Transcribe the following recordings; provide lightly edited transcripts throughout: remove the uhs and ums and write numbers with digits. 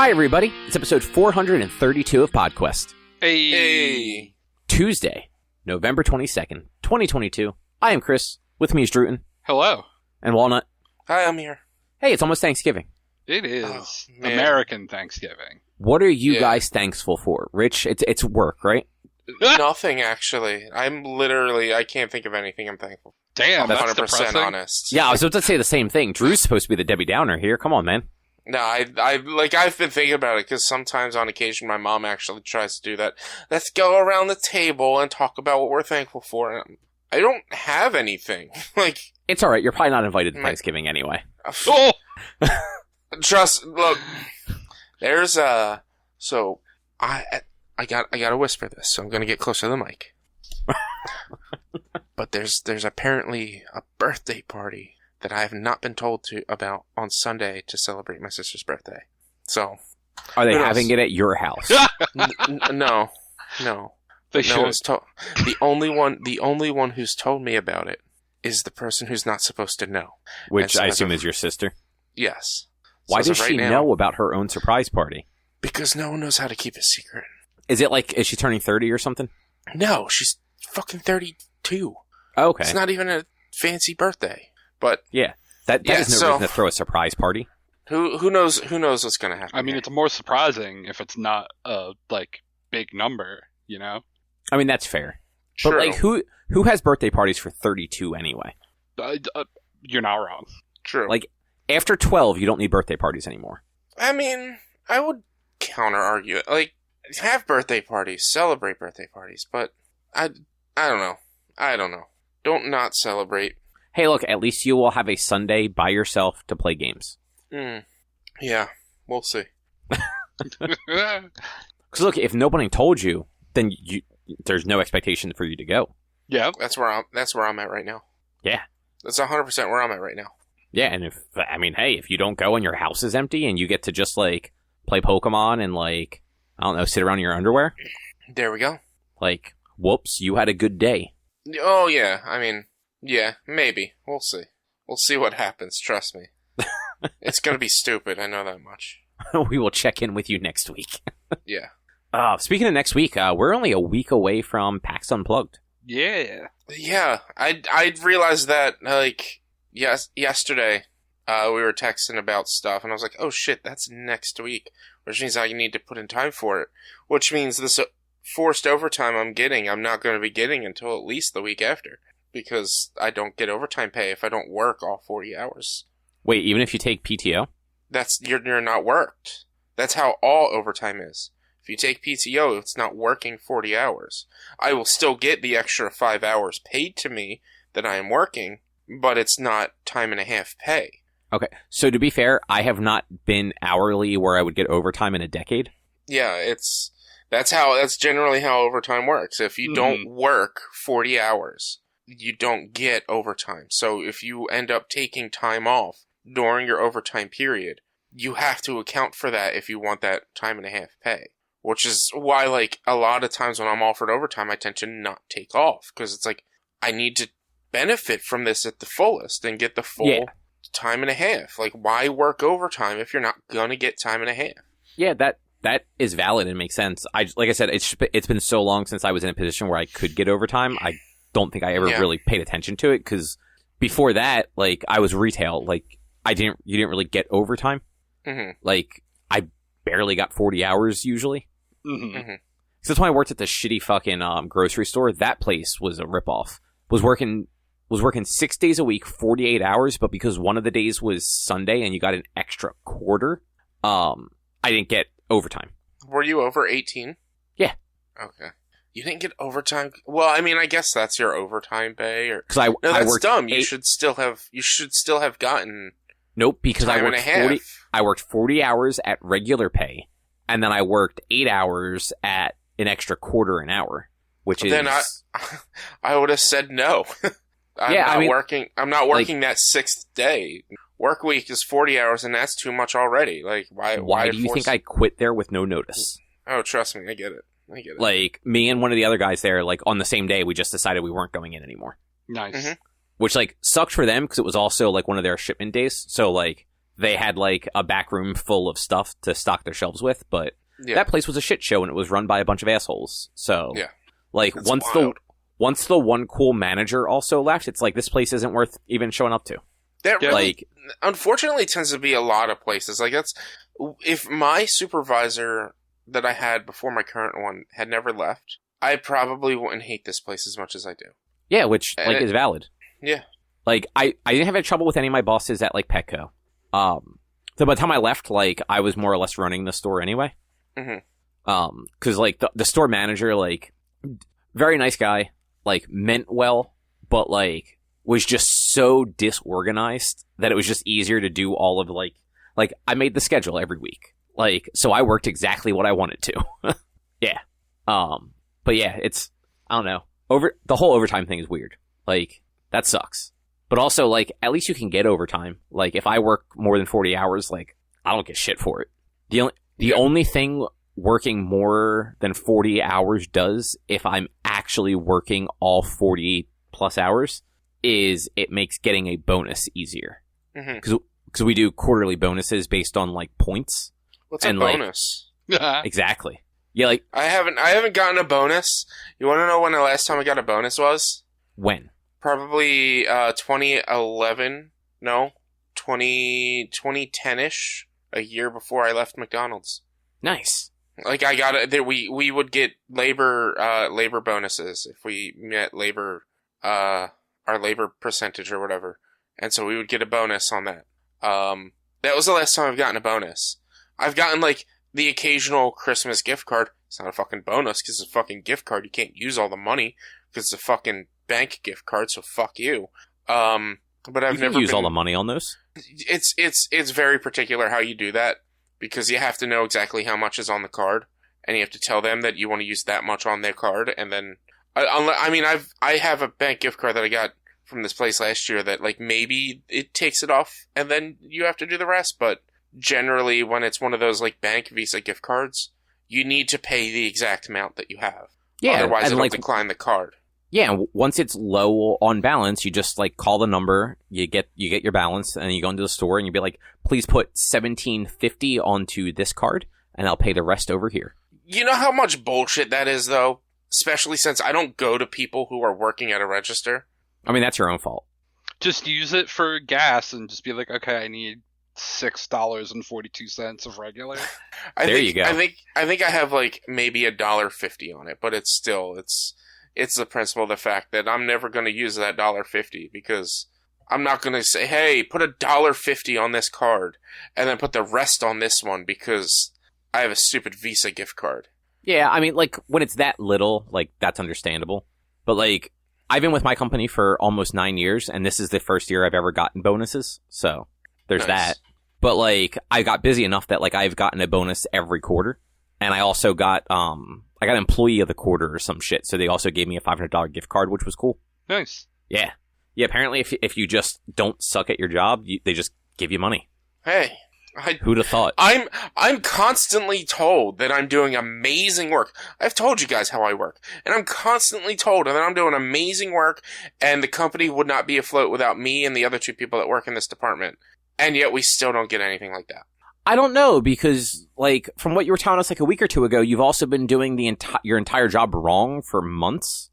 Hi, everybody. It's episode 432 of PodQuest. Hey. Tuesday, November 22nd, 2022. I am Chris. With me is Droo. Hello. And Walnut. Hi, I'm here. Hey, it's almost Thanksgiving. It is American Thanksgiving. What are you guys thankful for? Rich, it's work, right? Nothing, actually. I can't think of anything I'm thankful for. Damn, I'm that's 100% depressing. honest. Yeah, I was about to say the same thing. Drew's supposed to be the Debbie Downer here. Come on, man. No, I've been thinking about it, because sometimes on occasion my mom actually tries to do that. Let's go around the table and talk about what we're thankful for. And I don't have anything. It's alright. You're probably not invited to Thanksgiving anyway. Oh! Look, there's, so, I gotta whisper this, so I'm gonna get closer to the mic. But there's apparently a birthday party that I have not been told about on Sunday to celebrate my sister's birthday. So, Are they having it at your house? No. They No one's told. The only one who's told me about it is the person who's not supposed to know. Which so I assume is your sister. Yes. Why So does she know about her own surprise party? Because no one knows how to keep a secret. Is she turning 30 or something? No, she's fucking 32. Okay. It's not even a fancy birthday. But Yeah. That is no reason to throw a surprise party. who knows what's gonna happen? I mean, here. it's more surprising if it's not a, big number, you know? I mean, that's fair. True. But, who has birthday parties for 32 anyway? You're not wrong. True. After 12, you don't need birthday parties anymore. I mean, I would counter-argue it. Have birthday parties, celebrate birthday parties, but I don't know. Don't not celebrate. Hey, look, at least you will have a Sunday by yourself to play games. Yeah, we'll see. Because, look, if nobody told you, then there's no expectation for you to go. Yeah. That's where I'm at right now. Yeah. That's 100% where I'm at right now. Yeah, and if you don't go and your house is empty and you get to just, play Pokemon and, I don't know, sit around in your underwear. There we go. Whoops, you had a good day. Oh, yeah. I mean, yeah, maybe. We'll see. We'll see what happens, trust me. It's gonna be stupid, I know that much. We will check in with you next week. Yeah. Speaking of next week, we're only a week away from PAX Unplugged. Yeah. Yeah, I realized that, yesterday, we were texting about stuff, and I was like, oh shit, that's next week, which means I need to put in time for it, which means this forced overtime I'm not going to be getting until at least the week after, because I don't get overtime pay if I don't work all 40 hours. Wait, even if you take PTO? You're not worked. That's how all overtime is. If you take PTO, it's not working 40 hours. I will still get the extra 5 hours paid to me that I am working, but it's not time and a half pay. Okay, so to be fair, I have not been hourly where I would get overtime in a decade. Yeah, that's generally how overtime works. If you don't work 40 hours, you don't get overtime. So if you end up taking time off during your overtime period, you have to account for that if you want that time and a half pay. Which is why, a lot of times when I'm offered overtime, I tend to not take off. Because it's I need to benefit from this at the fullest and get the full time and a half. Why work overtime if you're not gonna get time and a half? Yeah, that is valid and makes sense. Like I said, it's been so long since I was in a position where I could get overtime. I don't think I ever really paid attention to it, because before that, I was retail. You didn't really get overtime. Mm-hmm. I barely got 40 hours usually. Mm-hmm. Mm-hmm. So that's when I worked at the shitty fucking grocery store. That place was a ripoff. Was working 6 days a week, 48 hours, but because one of the days was Sunday and you got an extra quarter, I didn't get overtime. Were you over 18? Yeah. Okay. You didn't get overtime? Well, I mean, I guess that's your overtime pay. Because I that's worked dumb. You should still have gotten. Nope, because time and a half. I worked 40 hours at regular pay, and then I worked 8 hours at an extra quarter an hour, which is. Then I would have said no. I'm not working that sixth day. Work week is 40 hours, and that's too much already. Why do you think I quit there with no notice? Oh, trust me, I get it. Me and one of the other guys there, on the same day, we just decided we weren't going in anymore. Nice. Mm-hmm. Which, sucked for them, because it was also, one of their shipment days. So, they had like a back room full of stuff to stock their shelves with, but that place was a shit show and it was run by a bunch of assholes. So like That's once the one cool manager also left, it's like this place isn't worth even showing up to. That really, unfortunately, tends to be a lot of places. Like if my supervisor that I had before my current one had never left, I probably wouldn't hate this place as much as I do. Yeah, which is valid. Yeah. Like I didn't have any trouble with any of my bosses at like Petco. So by the time I left, like I was more or less running the store anyway. Mm-hmm. Because like the store manager, like very nice guy, like meant well, but like was just so disorganized that it was just easier to do all of like I made the schedule every week, like so I worked exactly what I wanted to. Yeah. But yeah, it's I don't know. The whole overtime thing is weird. Like that sucks. But also, like, at least you can get overtime. Like, if I work more than 40 hours, like, I don't get shit for it. The only thing working more than 40 hours does, if I'm actually working all 40 plus hours, is it makes getting a bonus easier. Because we do quarterly bonuses based on, like, points. What's a bonus? Exactly. Yeah, like... I haven't gotten a bonus. You want to know when the last time I got a bonus was? When? Probably 2011, no, 2010-ish, a year before I left McDonald's. Nice. Like I got it. We would get labor bonuses if we met our labor percentage or whatever, and so we would get a bonus on that. That was the last time I've gotten a bonus. I've gotten like the occasional Christmas gift card. It's not a fucking bonus because it's a fucking gift card. You can't use all the money because it's a fucking bank gift card, so fuck you. But I've never use all the money on those. It's very particular how you do that because you have to know exactly how much is on the card, and you have to tell them that you want to use that much on their card, and then I have a bank gift card that I got from this place last year that like maybe it takes it off, and then you have to do the rest. But generally, when it's one of those like bank Visa gift cards, you need to pay the exact amount that you have. Yeah, otherwise it'll decline the card. Yeah, once it's low on balance, you just like call the number, you get your balance, and you go into the store and you be like, please put $17.50 onto this card, and I'll pay the rest over here. You know how much bullshit that is, though? Especially since I don't go to people who are working at a register. I mean, that's your own fault. Just use it for gas and just be like, okay, I need $6.42 of regular. You go. I think I have like maybe $1.50 on it, but it's still it's the principle of the fact that I'm never going to use that $1.50 because I'm not going to say, hey, put $1.50 on this card and then put the rest on this one because I have a stupid Visa gift card. Yeah, I mean, like, when it's that little, like, that's understandable. But, like, I've been with my company for almost 9 years, and this is the first year I've ever gotten bonuses. So, there's that. But, like, I got busy enough that, like, I've gotten a bonus every quarter. And I also got, I got employee of the quarter or some shit, so they also gave me a $500 gift card, which was cool. Nice. Yeah. Yeah, apparently if you just don't suck at your job, they just give you money. Hey. Who'd have thought? I'm constantly told that I'm doing amazing work. I've told you guys how I work. And I'm constantly told that I'm doing amazing work, and the company would not be afloat without me and the other 2 people that work in this department. And yet we still don't get anything like that. I don't know, because, like, from what you were telling us, like, a week or 2 ago, you've also been doing your entire job wrong for months.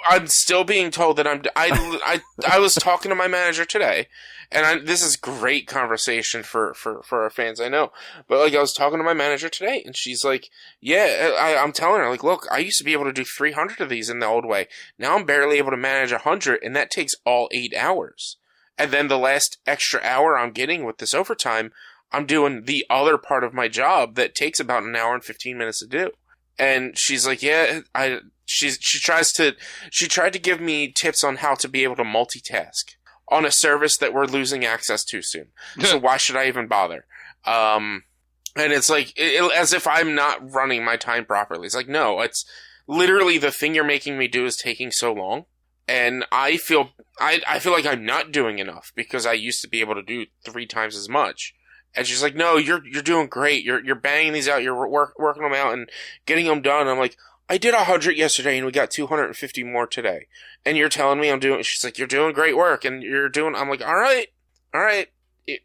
I'm still being told that I was talking to my manager today, and this is great conversation for our fans, I know. But, like, I was talking to my manager today, and she's like, yeah, I'm telling her, like, look, I used to be able to do 300 of these in the old way. Now I'm barely able to manage 100, and that takes all 8 hours. And then the last extra hour I'm getting with this overtime, I'm doing the other part of my job that takes about an hour and 15 minutes to do. And she's like, yeah, she tried to give me tips on how to be able to multitask on a service that we're losing access to soon. So why should I even bother? And it's like, as if I'm not running my time properly. It's like, no, it's literally the thing you're making me do is taking so long. And I feel like I'm not doing enough because I used to be able to do 3 times as much. And she's like, no, you're doing great. You're banging these out. You're working them out and getting them done. I'm like, I did 100 yesterday and we got 250 more today. And you're telling me I'm doing, she's like, you're doing great work and I'm like, all right.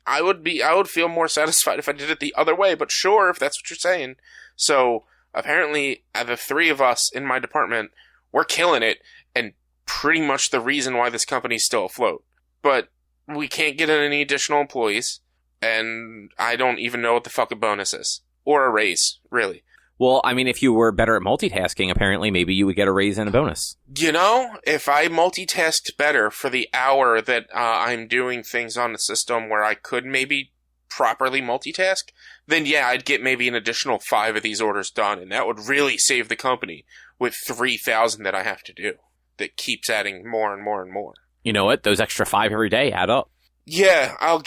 I would feel more satisfied if I did it the other way, but sure, if that's what you're saying. So apparently, the three of us in my department, we're killing it, and pretty much the reason why this company's still afloat. But we can't get any additional employees, and I don't even know what the fucking bonus is. Or a raise, really. Well, I mean, if you were better at multitasking, apparently, maybe you would get a raise and a bonus. You know, if I multitasked better for the hour that I'm doing things on the system where I could maybe properly multitask, then yeah, I'd get maybe an additional 5 of these orders done, and that would really save the company with 3,000 that I have to do. That keeps adding more and more and more. You know what? Those extra 5 every day add up. Yeah, I'll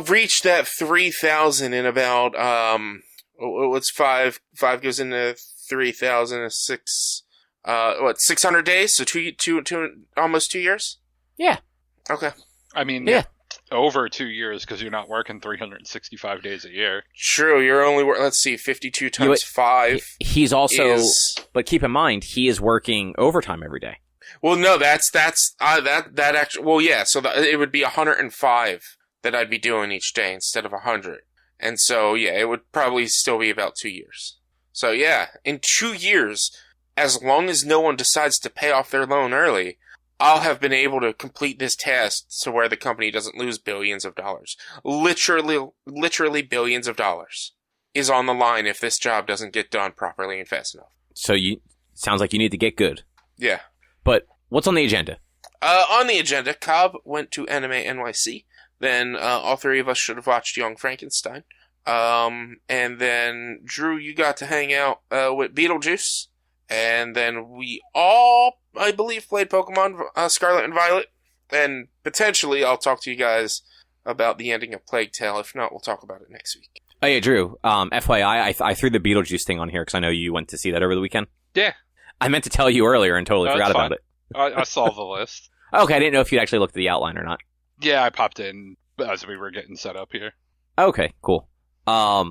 reach that 3,000 in about, what's 5? 5 goes into 3,000, 600 days? So almost 2 years? Yeah. Okay. I mean, yeah. Over 2 years because you're not working 365 days a year. True, you're only let's see, 52 times 5. He's also, but keep in mind, he is working overtime every day. Well, no, that actually, well, yeah, so it would be 105 that I'd be doing each day instead of 100. And so, yeah, it would probably still be about 2 years. So, yeah, in 2 years, as long as no one decides to pay off their loan early, I'll have been able to complete this task to where the company doesn't lose billions of dollars. Literally billions of dollars is on the line if this job doesn't get done properly and fast enough. So sounds like you need to get good. Yeah. But what's on the agenda? On the agenda, Cobb went to Anime NYC. Then all three of us should have watched Young Frankenstein. And then, Drew, you got to hang out with Beetlejuice. And then we all, I believe, played Pokémon Scarlet and Violet. And potentially I'll talk to you guys about the ending of Plague Tale. If not, we'll talk about it next week. Oh, yeah, Drew. FYI, I threw the Beetlejuice thing on here because I know you went to see that over the weekend. Yeah. I meant to tell you earlier and totally forgot about it. I saw the list. Okay, I didn't know if you'd actually looked at the outline or not. Yeah, I popped in as we were getting set up here. Okay, cool. But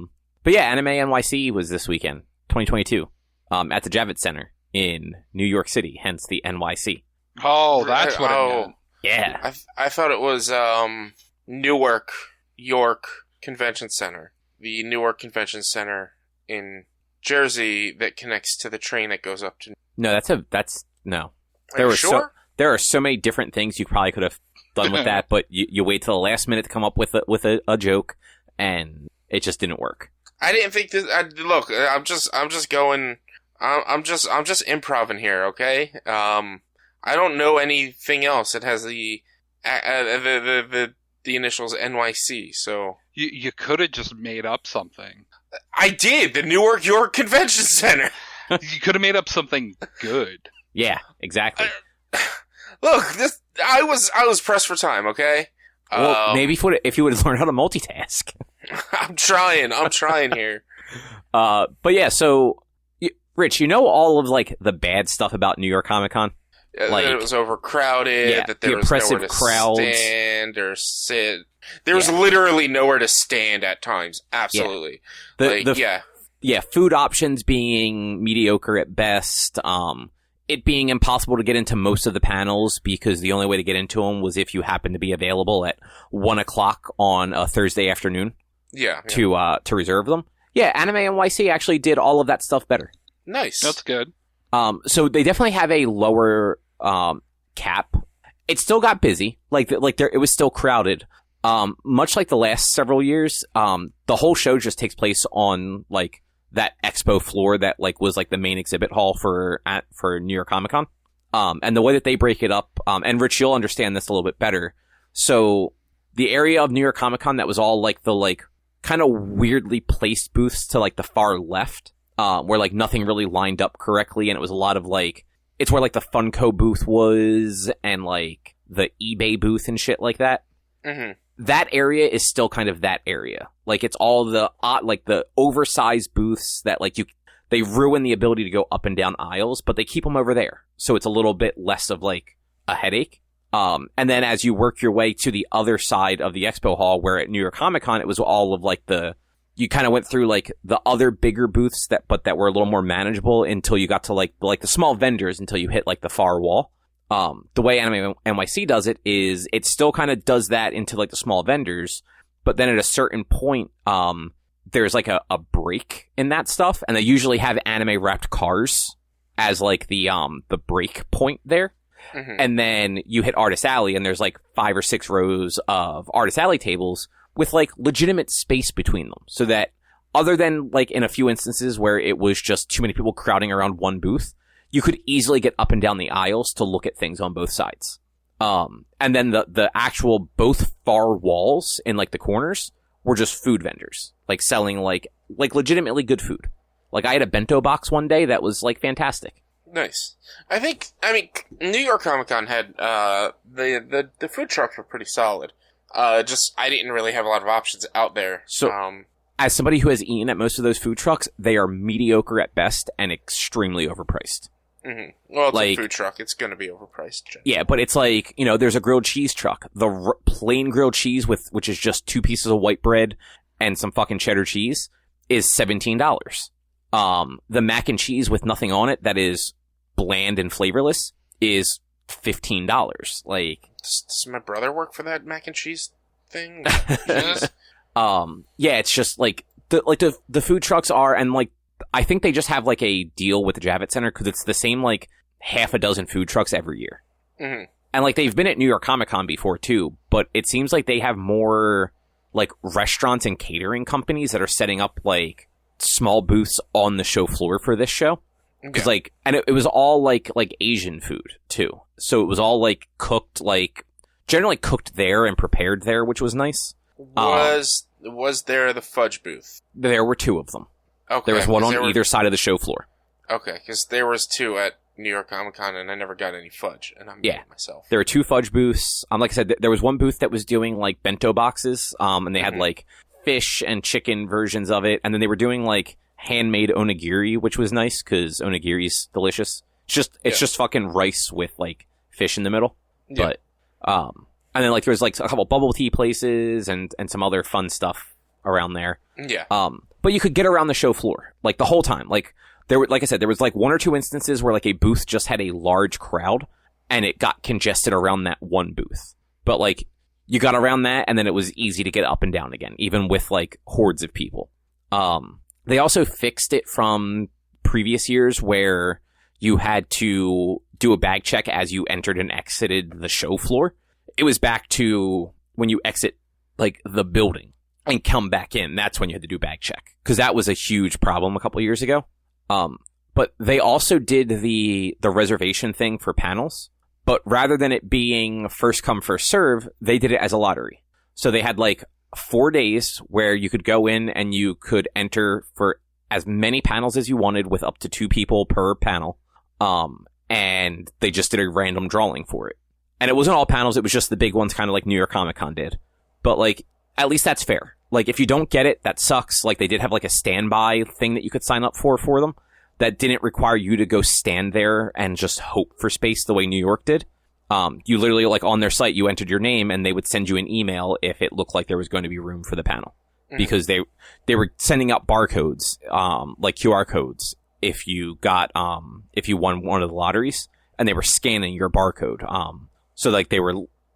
yeah, Anime NYC was this weekend, 2022, at the Javits Center in New York City, hence the NYC. Oh, that's what it meant. Yeah. I thought it was Newark, York Convention Center. The Newark Convention Center in Jersey that connects to the train that goes up to... No, no. Are you sure? There are so many different things you probably could have done with that, but you wait till the last minute to come up with a joke, and it just didn't work. I didn't think this. Look, I'm just improv-ing here, okay? I don't know anything else that has the initials NYC. So you could have just made up something. I did. The Newark York Convention Center. You could have made up something good. Yeah, exactly. Look, I was pressed for time, okay? Well, maybe if you would have learned how to multitask. I'm trying here. But yeah, so, Rich, you know all of, like, the bad stuff about New York Comic Con? Like, that it was overcrowded, that there was nowhere to stand or sit. There was literally nowhere to stand at times. Absolutely. Yeah, food options being mediocre at best. It being impossible to get into most of the panels because the only way to get into them was if you happened to be available at 1:00 on a Thursday afternoon. Yeah. To reserve them. Yeah, Anime NYC actually did all of that stuff better. Nice. That's good. So they definitely have a lower cap. It still got busy. It was still crowded. Much like the last several years, the whole show just takes place on like that expo floor that like was like the main exhibit hall for New York Comic Con. And the way that they break it up, and Rich, you'll understand this a little bit better. So the area of New York Comic Con that was all like the like kind of weirdly placed booths to like the far left, where like nothing really lined up correctly, and it was a lot of like it's where like the Funko booth was and like the eBay booth and shit like that. Mm-hmm. That area is still kind of that area. Like it's all the like the oversized booths that like they ruin the ability to go up and down aisles, but they keep them over there. So it's a little bit less of like a headache. And then as you work your way to the other side of the expo hall, where at New York Comic Con, it was all of like you kind of went through like the other bigger booths that were a little more manageable until you got to like the small vendors until you hit like the far wall. The way Anime NYC does it is it still kind of does that into like the small vendors, but then at a certain point, there's like a break in that stuff, and they usually have anime wrapped cars as like the break point there. Mm-hmm. And then you hit Artist Alley, and there's like 5 or 6 rows of Artist Alley tables with like legitimate space between them, so that other than like in a few instances where it was just too many people crowding around one booth, you could easily get up and down the aisles to look at things on both sides. And then the actual both far walls in like the corners were just food vendors, like selling like legitimately good food. Like I had a bento box one day that was like fantastic. Nice. I mean, New York Comic Con had the food trucks were pretty solid. Just I didn't really have a lot of options out there. So, as somebody who has eaten at most of those food trucks, they are mediocre at best and extremely overpriced. Mm-hmm. Well, it's like, a food truck. It's going to be overpriced. Generally. Yeah, but it's like, you know, there's a grilled cheese truck. The plain grilled cheese which is just 2 pieces of white bread and some fucking cheddar cheese is $17. The mac and cheese with nothing on it that is bland and flavorless is $15. Like, does my brother work for that mac and cheese thing? Yeah, it's just like the food trucks are, and like I think they just have like a deal with the Javits Center because it's the same like half a dozen food trucks every year. Mm-hmm. And like they've been at New York Comic Con before too, but it seems like they have more like restaurants and catering companies that are setting up like small booths on the show floor for this show. Because like, and it was all like Asian food too, so it was all like cooked, like generally cooked there and prepared there, which was nice. Was there the fudge booth? There were 2 of them. Okay, there was one on either side of the show floor. Okay, because there was 2 at New York Comic Con, and I never got any fudge, and I'm doing it myself. There were 2 fudge booths. Like I said, there was one booth that was doing like bento boxes, and they had like fish and chicken versions of it, and then they were doing like handmade onigiri, which was nice because onigiri's delicious. It's just fucking rice with like fish in the middle. Yeah. But and then like there was like a couple bubble tea places and some other fun stuff around there. Yeah. But you could get around the show floor like the whole time. Like there were, like I said, there was like 1 or 2 instances where like a booth just had a large crowd and it got congested around that one booth. But like you got around that and then it was easy to get up and down again, even with like hordes of people. They also fixed it from previous years where you had to do a bag check as you entered and exited the show floor. It was back to when you exit like the building and come back in. That's when you had to do bag check, because that was a huge problem a couple of years ago. But they also did the reservation thing for panels, but rather than it being first come first serve, they did it as a lottery. So they had like 4 days where you could go in and you could enter for as many panels as you wanted with up to 2 people per panel. And they just did a random drawing for it. And it wasn't all panels, it was just the big ones, kind of like New York Comic Con did. But like, at least that's fair. Like, if you don't get it, that sucks. Like, they did have like a standby thing that you could sign up for them that didn't require you to go stand there and just hope for space the way New York did. You literally, like, on their site, you entered your name and they would send you an email if it looked like there was going to be room for the panel. Mm-hmm. Because they were sending out barcodes, like QR codes, if you won one of the lotteries, and they were scanning your barcode. So like they were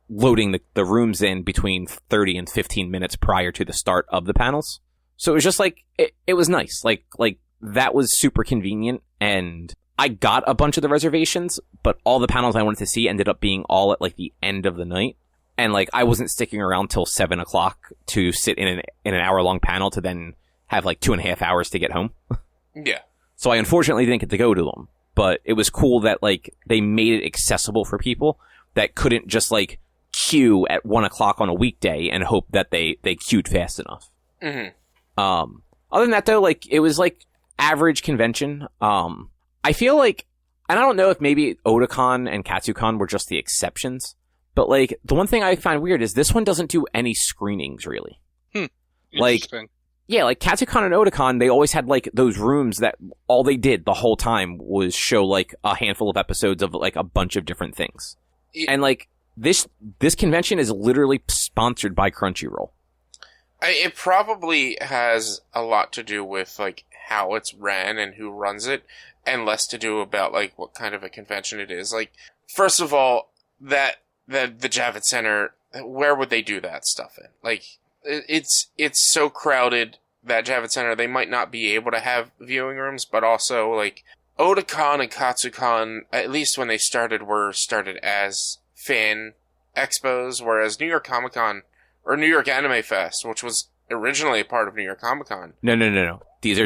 loading the rooms in between 30 and 15 minutes prior to the start of the panels. So it was just like, it was nice. Like that was super convenient, and I got a bunch of the reservations, but all the panels I wanted to see ended up being all at like the end of the night. And like, I wasn't sticking around till 7 o'clock to sit in an hour-long panel to then have like 2.5 hours to get home. Yeah. So I unfortunately didn't get to go to them, but it was cool that like they made it accessible for people that couldn't just like queue at 1 o'clock on a weekday and hope that they queued fast enough. Mm-hmm. Other than that though, like it was like average convention. I feel like, and I don't know if maybe Otakon and Katsucon were just the exceptions, but like the one thing I find weird is this one doesn't do any screenings really. Like, yeah, like Katsucon and Otakon, they always had like those rooms that all they did the whole time was show like a handful of episodes of like a bunch of different things. And like this convention is literally sponsored by Crunchyroll. It probably has a lot to do with like how it's ran and who runs it, and less to do about like what kind of a convention it is. Like first of all, the Javits Center, where would they do that stuff in? Like, it's so crowded, that Javits Center, they might not be able to have viewing rooms, but also, like, Otakon and Katsucon, at least when they were started as fan expos, whereas New York Comic Con, or New York Anime Fest, which was originally a part of New York Comic Con. No. Those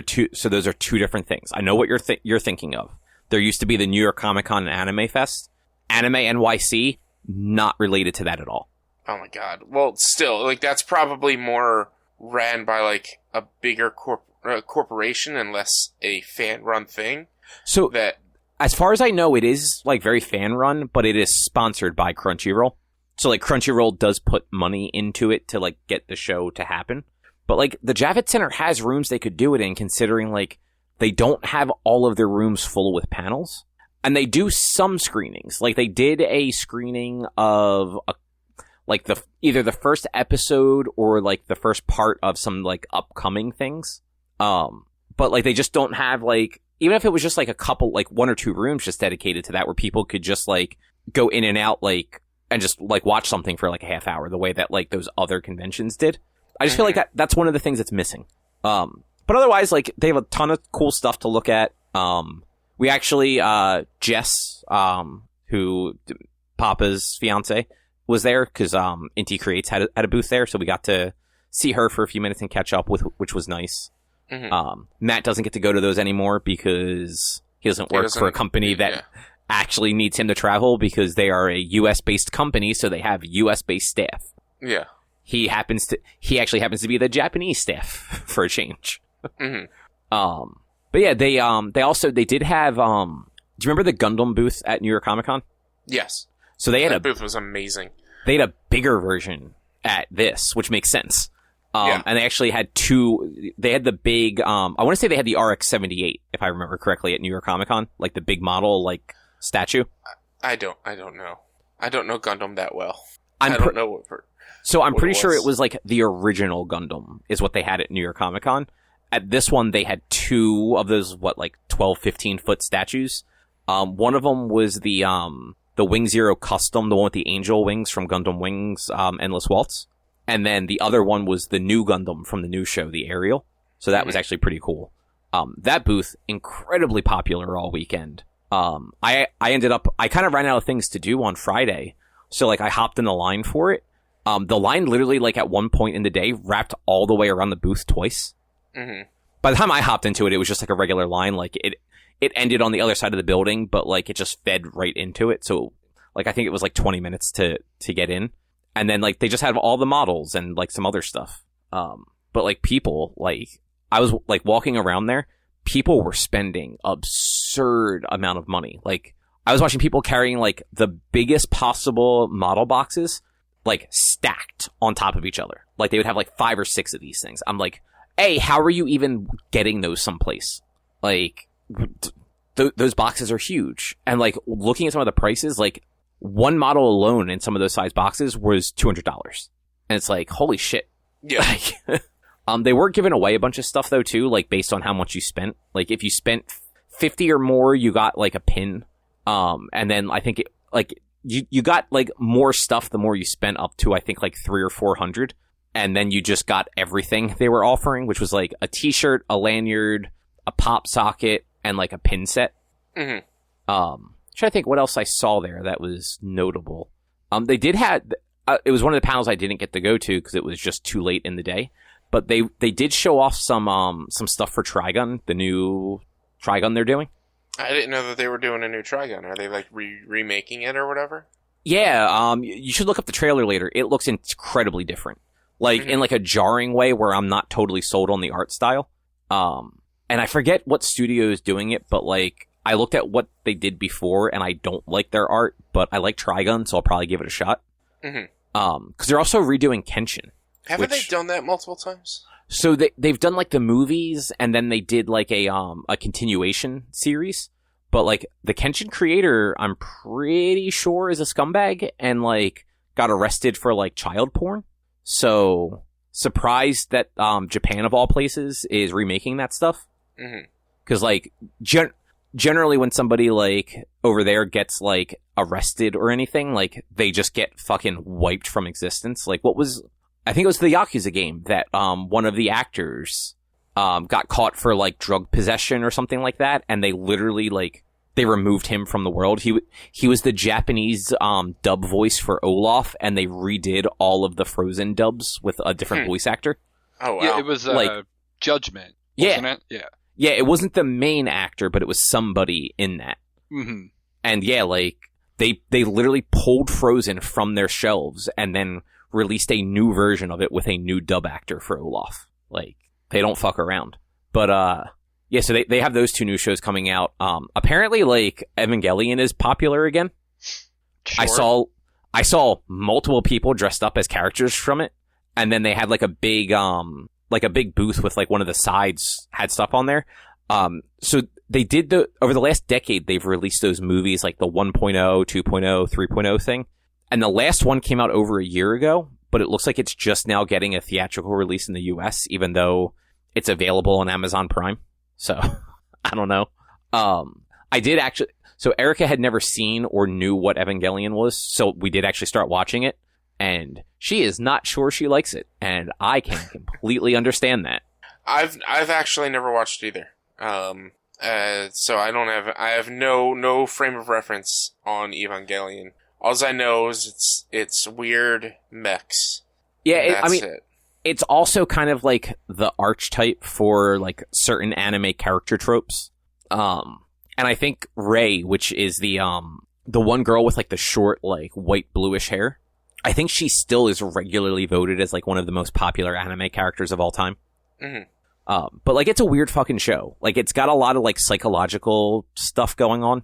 are two different things. I know what you're thinking of. There used to be the New York Comic Con and Anime Fest. Anime NYC, not related to that at all. Oh my god. Well, still, like, that's probably more ran by, like, a bigger corporation and less a fan-run thing. So, as far as I know, it is, like, very fan-run, but it is sponsored by Crunchyroll. So, like, Crunchyroll does put money into it to, like, get the show to happen. But, like, the Javits Center has rooms they could do it in, considering, like, they don't have all of their rooms full with panels. And they do some screenings. Like, they did a screening of, either the first episode or, like, the first part of some, like, upcoming things. But, like, they just don't have, like, even if it was just, like, a couple, like, one or two rooms just dedicated to that, where people could just, like, go in and out, like, and just, like, watch something for, like, a half hour, the way that, like, those other conventions did. I just feel like that's one of the things that's missing. But otherwise, like, they have a ton of cool stuff to look at. We actually, Jess, who Papa's fiance, was there, because Inti Creates had a booth there, so we got to see her for a few minutes and catch up with, which was nice. Matt doesn't get to go to those anymore because he doesn't work for a company that actually needs him to travel, because they are a US-based company, so they have US-based staff. Yeah. He actually happens to be the Japanese staff for a change. But yeah, they did have, do you remember the Gundam booth at New York Comic Con? Yes. So that booth was amazing. They had a bigger version at this, which makes sense. And they actually had they had the big, I want to say they had the RX-78, if I remember correctly, at New York Comic Con, like the big model, like, statue. I don't know. I don't know Gundam that well. I don't know what. So I'm pretty sure it was like the original Gundam is what they had at New York Comic Con. At this one, they had two of those, 12, 15 foot statues. One of them was the Wing Zero custom, the one with the angel wings from Gundam Wings, Endless Waltz. And then the other one was the new Gundam from the new show, the Ariel. So that was actually pretty cool. That booth, incredibly popular all weekend. I kind of ran out of things to do on Friday. So, like, I hopped in the line for it. The line literally, like, at one point in the day, wrapped all the way around the booth twice. By the time I hopped into it, it was just, like, a regular line. Like, it ended on the other side of the building, but, like, it just fed right into it. So, like, I think it was, like, 20 minutes to get in. And then, like, they just had all the models and, like, some other stuff. But, like, people, like, I was, like, walking around there, people were spending absurd amount of money. Like, I was watching people carrying, like, the biggest possible model boxes, like, stacked on top of each other. Like, they would have, like, 5 or 6 of these things. I'm like, hey, how are you even getting those someplace? Like, those boxes are huge. And, like, looking at some of the prices, like, one model alone in some of those size boxes was $200. And it's like, holy shit. Yeah. Like, they were giving away a bunch of stuff, though, too, like, based on how much you spent. Like, if you spent 50 or more, you got, like, a pin. And then I think, you got, like, more stuff the more you spent, up to, I think, like, 300 or 400. And then you just got everything they were offering, which was, like, a t-shirt, a lanyard, a pop socket, and, like, a pin set. Trying to think what else I saw there that was notable. They did have, it was one of the panels I didn't get to go to because it was just too late in the day. But they did show off some stuff for Trigun, the new Trigun they're doing. I didn't know that they were doing a new Trigun. Are they, like, remaking it or whatever? Yeah, you should look up the trailer later. It looks incredibly different. Like, in, like, a jarring way where I'm not totally sold on the art style. And I forget what studio is doing it, but, like, I looked at what they did before, and I don't like their art, but I like Trigun, so I'll probably give it a shot. Because they're also redoing Kenshin. Haven't they done that multiple times? So they've done, like, the movies, and then they did, like, a continuation series. But, like, the Kenshin creator, I'm pretty sure, is a scumbag, and, like, got arrested for, like, child porn. So, surprised that Japan, of all places, is remaking that stuff. Because, like, generally when somebody like over there gets like arrested or anything, like they just get fucking wiped from existence. Like I think it was the Yakuza game that one of the actors got caught for like drug possession or something like that, and they literally like they removed him from the world. He was the Japanese dub voice for Olaf, and they redid all of the Frozen dubs with a different voice actor. Oh wow! Yeah, it was like Judgment, wasn't it? Yeah, it wasn't the main actor, but it was somebody in that. Mm-hmm. And yeah, like they literally pulled Frozen from their shelves and then released a new version of it with a new dub actor for Olaf. Like they don't fuck around. But yeah, so they have those two new shows coming out. Apparently, like Evangelion is popular again. Sure. I saw multiple people dressed up as characters from it, and then they had like a big booth with like one of the sides had stuff on there. So they did over the last decade, they've released those movies like the 1.0, 2.0, 3.0 thing. And the last one came out over a year ago, but it looks like it's just now getting a theatrical release in the US, even though it's available on Amazon Prime. So I don't know. So Erica had never seen or knew what Evangelion was. So we did actually start watching it. And she is not sure she likes it, and I can completely understand that. I've actually never watched either. So I have no frame of reference on Evangelion. All I know is it's weird mechs. Yeah, it's also kind of like the archetype for like certain anime character tropes. And I think Rei, which is the one girl with like the short like white bluish hair, I think she still is regularly voted as like one of the most popular anime characters of all time. Mm-hmm. But like it's a weird fucking show. Like it's got a lot of like psychological stuff going on.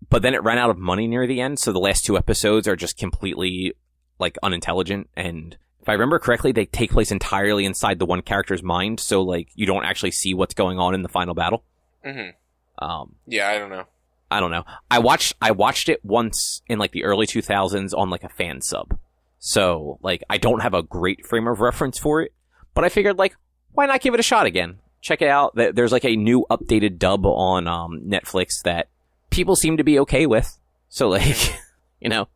But then it ran out of money near the end, so the last 2 episodes are just completely like unintelligent. And if I remember correctly, they take place entirely inside the one character's mind, so like you don't actually see what's going on in the final battle. Mm-hmm. Yeah, I don't know. I watched it once in like the early 2000s on like a fan sub. So like I don't have a great frame of reference for it, but I figured like why not give it a shot again? Check it out. There's like a new updated dub on Netflix that people seem to be okay with. So like,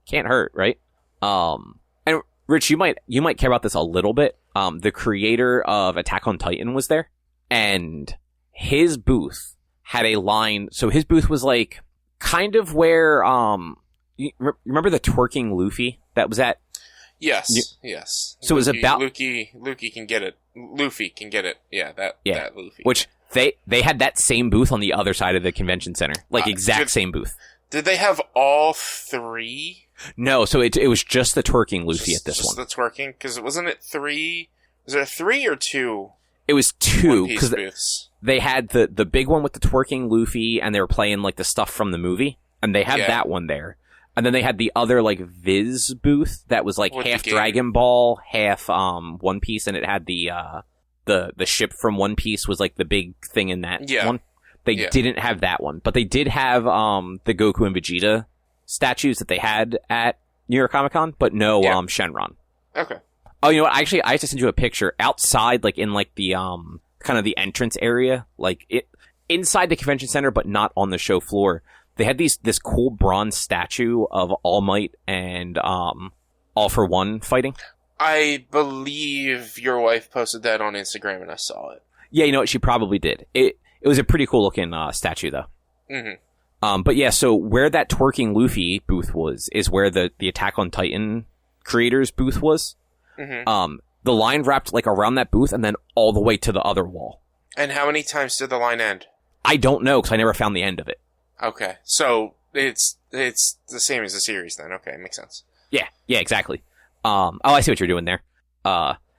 can't hurt, right? And Rich, you might care about this a little bit. The creator of Attack on Titan was there, and his booth had a line. So his booth was like kind of where you remember the twerking Luffy that was at? Yes, yes. So it was about Luffy can get it. Luffy can get it. Yeah, that Luffy. Which they had that same booth on the other side of the convention center, like exact same booth. Did they have all 3? No, so it was just the twerking Luffy at this one. Just the twerking, because wasn't it 3? Was it 3 or 2? It was 2 because they had the big one with the twerking Luffy, and they were playing like the stuff from the movie, and they had that one there. And then they had the other like Viz booth that was like half Dragon Ball, half One Piece, and it had the ship from One Piece was like the big thing in that one. They didn't have that one, but they did have the Goku and Vegeta statues that they had at New York Comic Con, but no Shenron. Okay. Oh, you know what? Actually, I have to send you a picture outside, like in like the kind of the entrance area, like it inside the convention center, but not on the show floor. They had this cool bronze statue of All Might and All for One fighting. I believe your wife posted that on Instagram, and I saw it. Yeah, you know what? She probably did. It was a pretty cool looking statue, though. Mm-hmm. But yeah, so where that twerking Luffy booth is where the Attack on Titan creators booth was. Mm-hmm. The line wrapped like around that booth and then all the way to the other wall. And how many times did the line end? I don't know, because I never found the end of it. Okay, so it's the same as the series then. Okay, makes sense. Yeah, exactly. I see what you're doing there.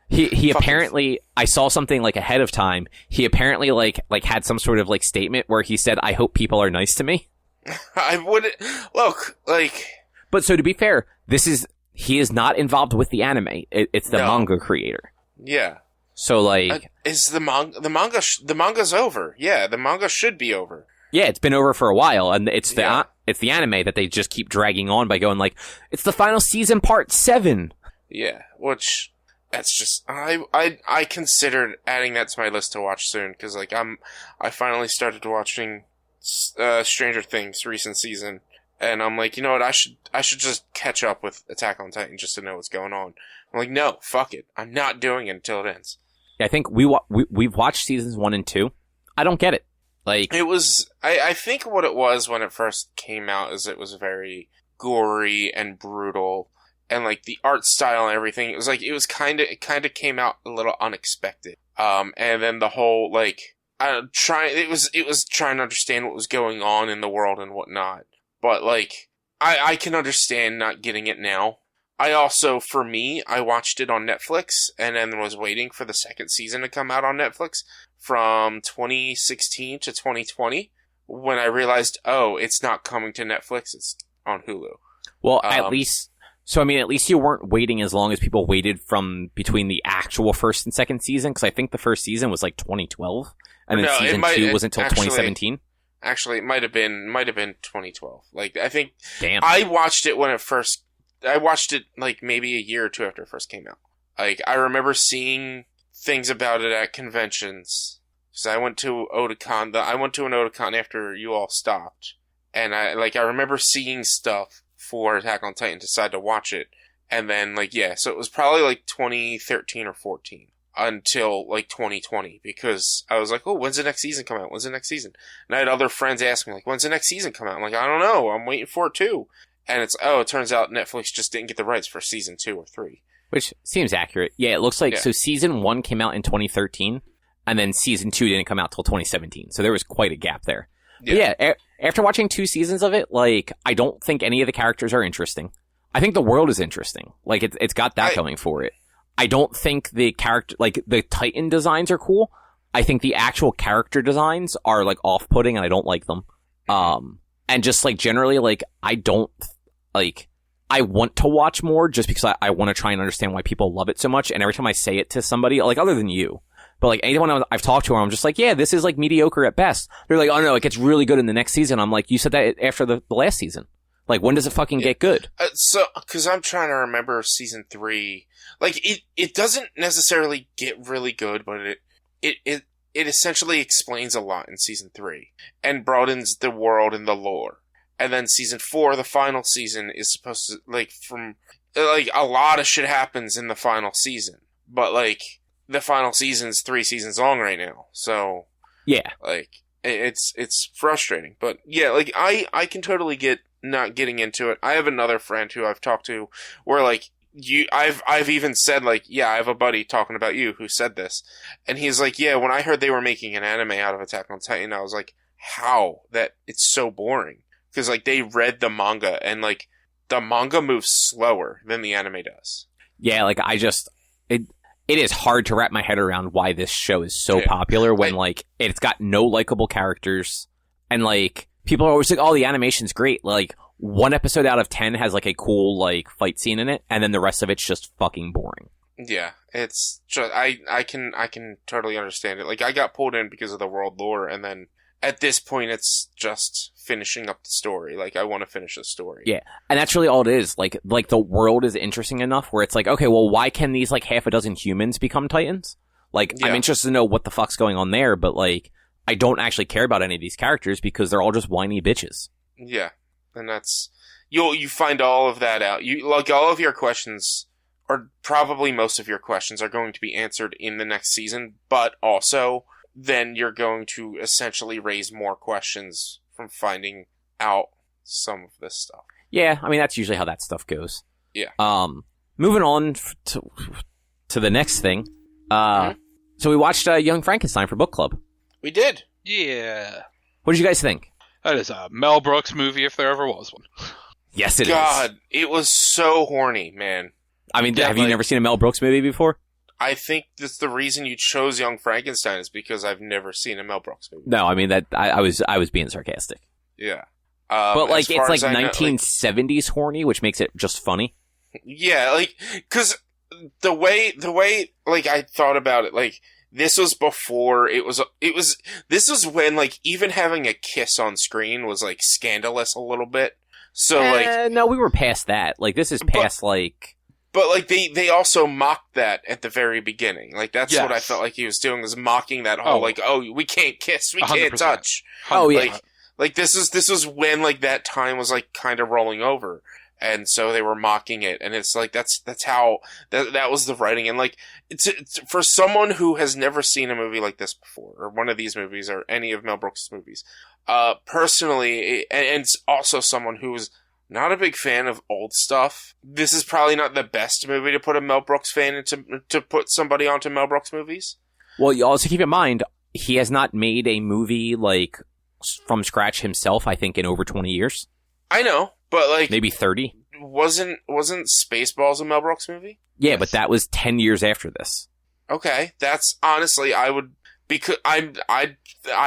He apparently, I saw something like ahead of time. He apparently like had some sort of like statement where he said, "I hope people are nice to me." I wouldn't look like. But so to be fair, he is not involved with the anime. It's the manga creator. Yeah. So like, is the manga's over? Yeah, the manga should be over. Yeah, it's been over for a while, and it's the anime that they just keep dragging on by going like, it's the final season, part 7. Yeah, which that's just I considered adding that to my list to watch soon because like I finally started watching Stranger Things recent season, and I'm like, you know what, I should just catch up with Attack on Titan just to know what's going on. I'm like, no, fuck it, I'm not doing it until it ends. Yeah, I think we've watched seasons 1 and 2. I don't get it. Like, it was, I think what it was when it first came out is it was very gory and brutal, and like the art style and everything. It was kind of came out a little unexpected. And then the whole like it was trying to understand what was going on in the world and whatnot. But like I can understand not getting it now. I also, for me, I watched it on Netflix and then was waiting for the second season to come out on Netflix from 2016 to 2020 when I realized, oh, it's not coming to Netflix, it's on Hulu. Well, at least you weren't waiting as long as people waited from between the actual first and second season, because I think the first season was like 2012, and then season 2 wasn't until 2017. Actually, it might have been 2012. Like, I think, damn, I watched it like maybe a year or two after it first came out. Like, I remember seeing things about it at conventions, because I went to an Otakon after you all stopped, and I remember seeing stuff for Attack on Titan, decided to watch it, and then so it was probably like 2013 or 14 until like 2020, because I was like, oh, when's the next season come out? And I had other friends ask me, like, when's the next season come out? I'm like, I don't know, I'm waiting for it too. And it turns out Netflix just didn't get the rights for season 2 or 3. Which seems accurate. Yeah, it looks like, so season 1 came out in 2013, and then season 2 didn't come out till 2017, so there was quite a gap there. Yeah. But yeah, after watching 2 seasons of it, like, I don't think any of the characters are interesting. I think the world is interesting. Like, it's got that going for it. I don't think the the Titan designs are cool. I think the actual character designs are, like, off-putting, and I don't like them. And just, like, generally, like, I want to watch more just because I want to try and understand why people love it so much, and every time I say it to somebody, like, other than you, but like anyone I've talked to, I'm just like, yeah, this is like mediocre at best. They're like, oh no, it gets really good in the next season. I'm like, you said that after the last season. Like, when does it fucking get good? Because I'm trying to remember season 3. Like, it doesn't necessarily get really good, but it essentially explains a lot in season 3 and broadens the world and the lore. And then season 4, the final season, is supposed to a lot of shit happens in the final season, but like, the final season's 3 seasons long right now, so yeah, like, it's frustrating. But yeah, like, I can totally get not getting into it. I have another friend who I've talked to where like I've even said, like, yeah, I have a buddy talking about you who said this, and he's like, yeah, when I heard they were making an anime out of Attack on Titan, I was like, how? That it's so boring, because like, they read the manga, and like, the manga moves slower than the anime does. Yeah, like, it is hard to wrap my head around why this show is so popular when, like, it's got no likable characters. And, like, people are always like, oh, the animation's great. Like, 1 episode out of 10 has, like, a cool, like, fight scene in it, and then the rest of it's just fucking boring. Yeah, it's just, I can totally understand it. Like, I got pulled in because of the world lore, and then at this point, it's just finishing up the story. Like, I want to finish the story. Yeah, and that's really all it is. Like the world is interesting enough where it's like, okay, well, why can these, like, half a dozen humans become Titans? Like, I'm interested to know what the fuck's going on there, but, like, I don't actually care about any of these characters because they're all just whiny bitches. Yeah, and that's... You find all of that out. Like, all of your questions, or probably most of your questions, are going to be answered in the next season, but also... then you're going to essentially raise more questions from finding out some of this stuff. Yeah, I mean, that's usually how that stuff goes. Yeah. Moving on to the next thing. So we watched Young Frankenstein for book club. We did. Yeah. What did you guys think? That is a Mel Brooks movie if there ever was one. Yes, it is. God, it was so horny, man. I mean, have you never seen a Mel Brooks movie before? I think that's the reason you chose Young Frankenstein is because I've never seen a Mel Brooks movie. No, I mean, that I was being sarcastic. Yeah. But like, it's like 1970s horny, which makes it just funny. Yeah, like, cause the way, like, I thought about it, like, this was before this was when, like, even having a kiss on screen was, like, scandalous a little bit. So, like... No, we were past that. Like, this is past, But, like, they also mocked that at the very beginning. Like, that's what I felt like he was doing, was mocking that whole, like, oh, we can't kiss, we can't touch. Oh, yeah. Like, this was when, like, that time was, like, kind of rolling over. And so they were mocking it. And it's like, that's how, that was the writing. And, like, it's for someone who has never seen a movie like this before, or one of these movies, or any of Mel Brooks' movies, personally, and it's also someone who's not a big fan of old stuff, this is probably not the best movie to put a Mel Brooks fan into, to put somebody onto Mel Brooks movies. Well, you also keep in mind, he has not made a movie, like, from scratch himself, I think, in over 20 years. I know, but, like... Maybe 30? Wasn't Spaceballs a Mel Brooks movie? Yeah, yes. But that was 10 years after this. Okay, that's... Honestly, I would... Because I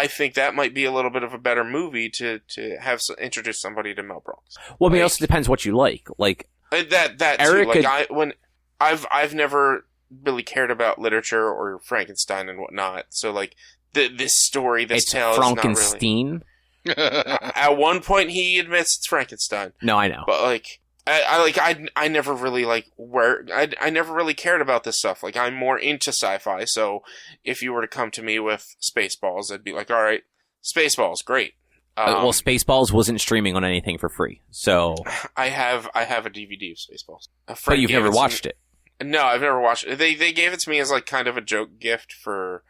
think that might be a little bit of a better movie to have introduce somebody to Mel Brooks. Well, I mean, it also depends what you like. Like... That Eric too. Like, I've never really cared about literature or Frankenstein and whatnot, so, like... This story, this tale Frankenstein. Is not really... At one point, he admits it's Frankenstein. No, I know, but like, I never really I never really cared about this stuff. Like, I'm more into sci-fi. So, if you were to come to me with Spaceballs, I'd be like, all right, Spaceballs, great. Well, Spaceballs wasn't streaming on anything for free, so I have a DVD of Spaceballs. But you've never watched it. No, I've never watched it. They gave it to me as like kind of a joke gift for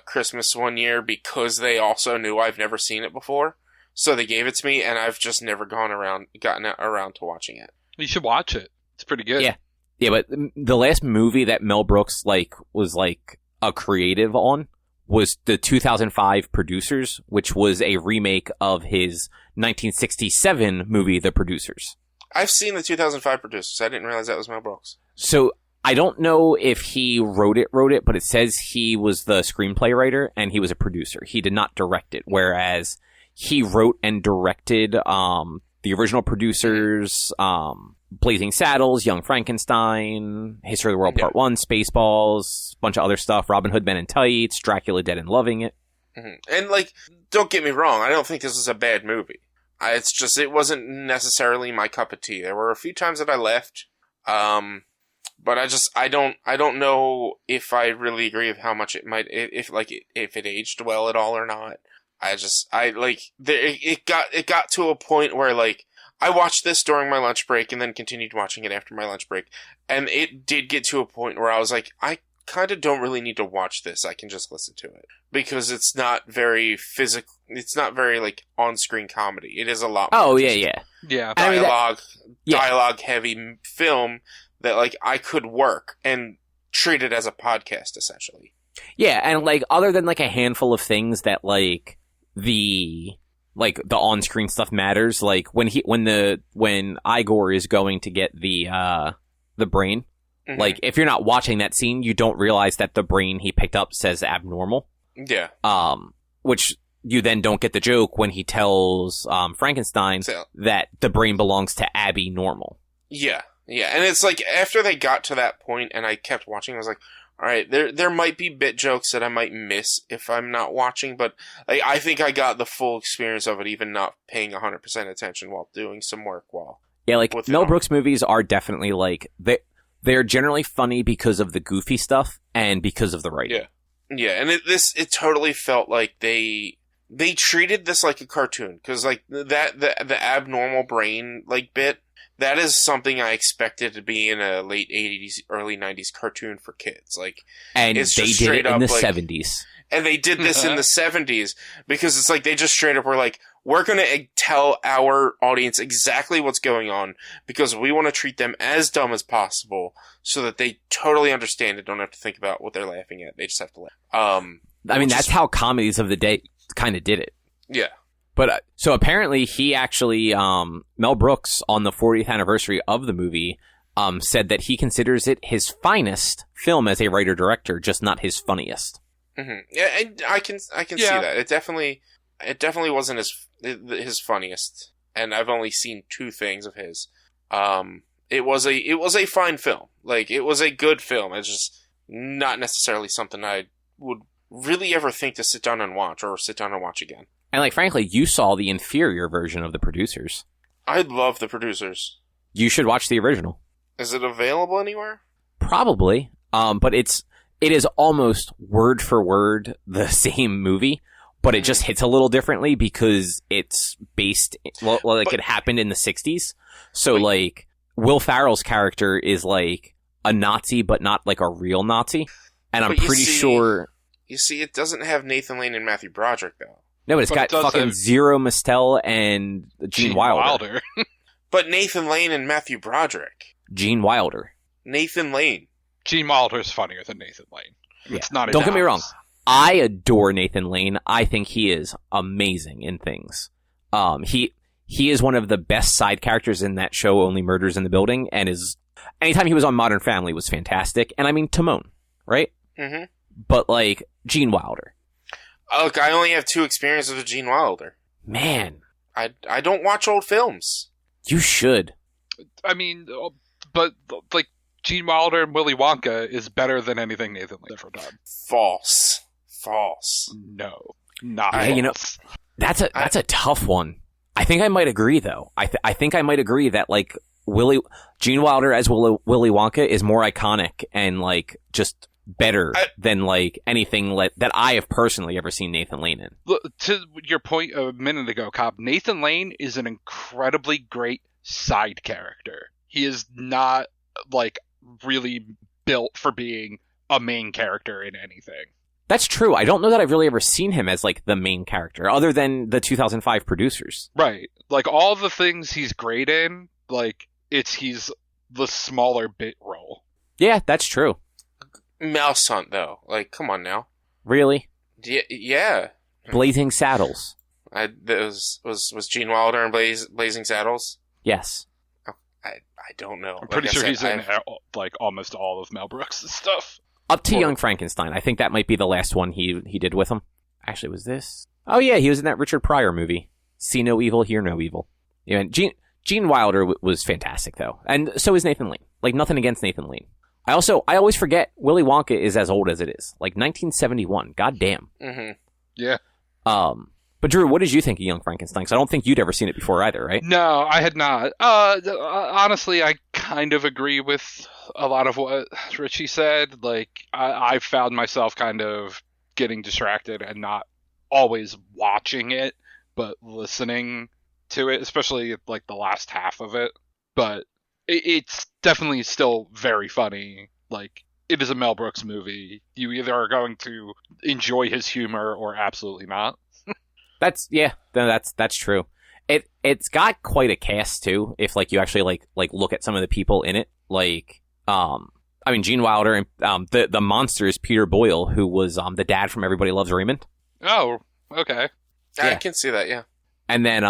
Christmas one year because they also knew I've never seen it before. So they gave it to me, and I've just never gotten around to watching it. You should watch it. It's pretty good. Yeah, but the last movie that Mel Brooks was a creative on was the 2005 Producers, which was a remake of his 1967 movie, The Producers. I've seen the 2005 Producers. I didn't realize that was Mel Brooks. So I don't know if he wrote it, but it says he was the screenplay writer and he was a producer. He did not direct it, whereas he wrote and directed the original Producers, Blazing Saddles, Young Frankenstein, History of the World Part 1, Spaceballs, a bunch of other stuff, Robin Hood Men in Tights, Dracula Dead and Loving It. Mm-hmm. And, like, don't get me wrong, I don't think this is a bad movie. It's just, it wasn't necessarily my cup of tea. There were a few times that I left, but I don't know if I really agree with how much it might, if it aged well at all or not. It got to a point where, like, I watched this during my lunch break and then continued watching it after my lunch break. And it did get to a point where I was like, I kind of don't really need to watch this. I can just listen to it. Because it's not very physical. It's not very, like, on-screen comedy. It is a lot more dialogue-heavy film that, like, I could work and treat it as a podcast, essentially. Yeah, and, like, other than, like, a handful of things that, like, the on-screen stuff matters, like, when Igor is going to get the brain, mm-hmm. like, if you're not watching that scene, you don't realize that the brain he picked up says abnormal. Yeah. Which you then don't get the joke when he tells Frankenstein that the brain belongs to Abby Normal. Yeah. Yeah, and it's like, after they got to that point and I kept watching, I was like, alright, there might be bit jokes that I might miss if I'm not watching, but I think I got the full experience of it, even not paying 100% attention while doing some work Yeah, like, Mel Brooks movies are definitely, like, they're generally funny because of the goofy stuff and because of the writing. Yeah. Yeah, and it totally felt like they treated this like a cartoon, because, like, the abnormal brain, like, bit, that is something I expected to be in a late 80s, early 90s cartoon for kids. Like, and it's they just did it in the like, 70s. And they did this in the 70s, because it's like they just straight up were like, we're going to tell our audience exactly what's going on, because we want to treat them as dumb as possible so that they totally understand and don't have to think about what they're laughing at. They just have to laugh. I mean, that's how comedies of the day kind of did it. Yeah. But so apparently he actually, Mel Brooks, on the 40th anniversary of the movie, said that he considers it his finest film as a writer-director, just not his funniest. Mm-hmm. Yeah, I can see that. It definitely wasn't his funniest, and I've only seen 2 things of his. It was a fine film. Like, it was a good film. It's just not necessarily something I would really ever think to sit down and watch again. And, like, frankly, you saw the inferior version of The Producers. I love The Producers. You should watch the original. Is it available anywhere? Probably. But it is almost word for word the same movie, but it just hits a little differently because it's based, it happened in the 60s. So, like, Will Ferrell's character is, like, a Nazi, but not, like, a real Nazi. And I'm pretty sure... You see, it doesn't have Nathan Lane and Matthew Broderick, though. No, but it's got fucking Zero Mostel and Gene Wilder. But Nathan Lane and Matthew Broderick. Gene Wilder. Nathan Lane. Gene Wilder's funnier than Nathan Lane. Yeah. It's not. Don't get me wrong. I adore Nathan Lane. I think he is amazing in things. He is one of the best side characters in that show, Only Murders in the Building, and anytime he was on Modern Family was fantastic. And I mean Timon, right? Mm-hmm. But like Gene Wilder. Look, I only have 2 experiences with Gene Wilder. Man, I don't watch old films. You should. I mean, but like Gene Wilder and Willy Wonka is better than anything Nathan Lane's ever done. False. No, not. Yeah, you know, that's a tough one. I think I might agree though. I think I might agree that like Gene Wilder as Willy Wonka is more iconic and like just better than like anything that I have personally ever seen Nathan Lane in. Look, to your point a minute ago, Cobb, Nathan Lane is an incredibly great side character. He is not like really built for being a main character in anything. That's true. I don't know that I've really ever seen him as like the main character other than the 2005 producers. Right. Like all the things he's great in, like he's the smaller bit role. Yeah, that's true. Mouse Hunt, though. Like, come on now. Really? Yeah. Blazing Saddles. Was Gene Wilder in Blazing Saddles? Yes. I don't know. I'm pretty sure he's in like almost all of Mel Brooks' stuff. Up to Young Frankenstein. I think that might be the last one he did with him. Actually, was this? Oh yeah, he was in that Richard Pryor movie. See No Evil, Hear No Evil. Yeah, Gene Wilder was fantastic though, and so is Nathan Lane. Like nothing against Nathan Lane. I always forget Willy Wonka is as old as it is, like 1971. God damn. Mm-hmm. Yeah. But Drew, what did you think of Young Frankenstein? Because I don't think you'd ever seen it before either, right? No, I had not. Honestly, I kind of agree with a lot of what Richie said. Like, I found myself kind of getting distracted and not always watching it, but listening to it, especially like the last half of it. But it's definitely still very funny. Like, it is a Mel Brooks movie. You either are going to enjoy his humor or absolutely not. That's true. It's got quite a cast too. If like you actually like look at some of the people in it, like I mean Gene Wilder and the monster is Peter Boyle, who was the dad from Everybody Loves Raymond. Oh, okay. I can see that, yeah. And then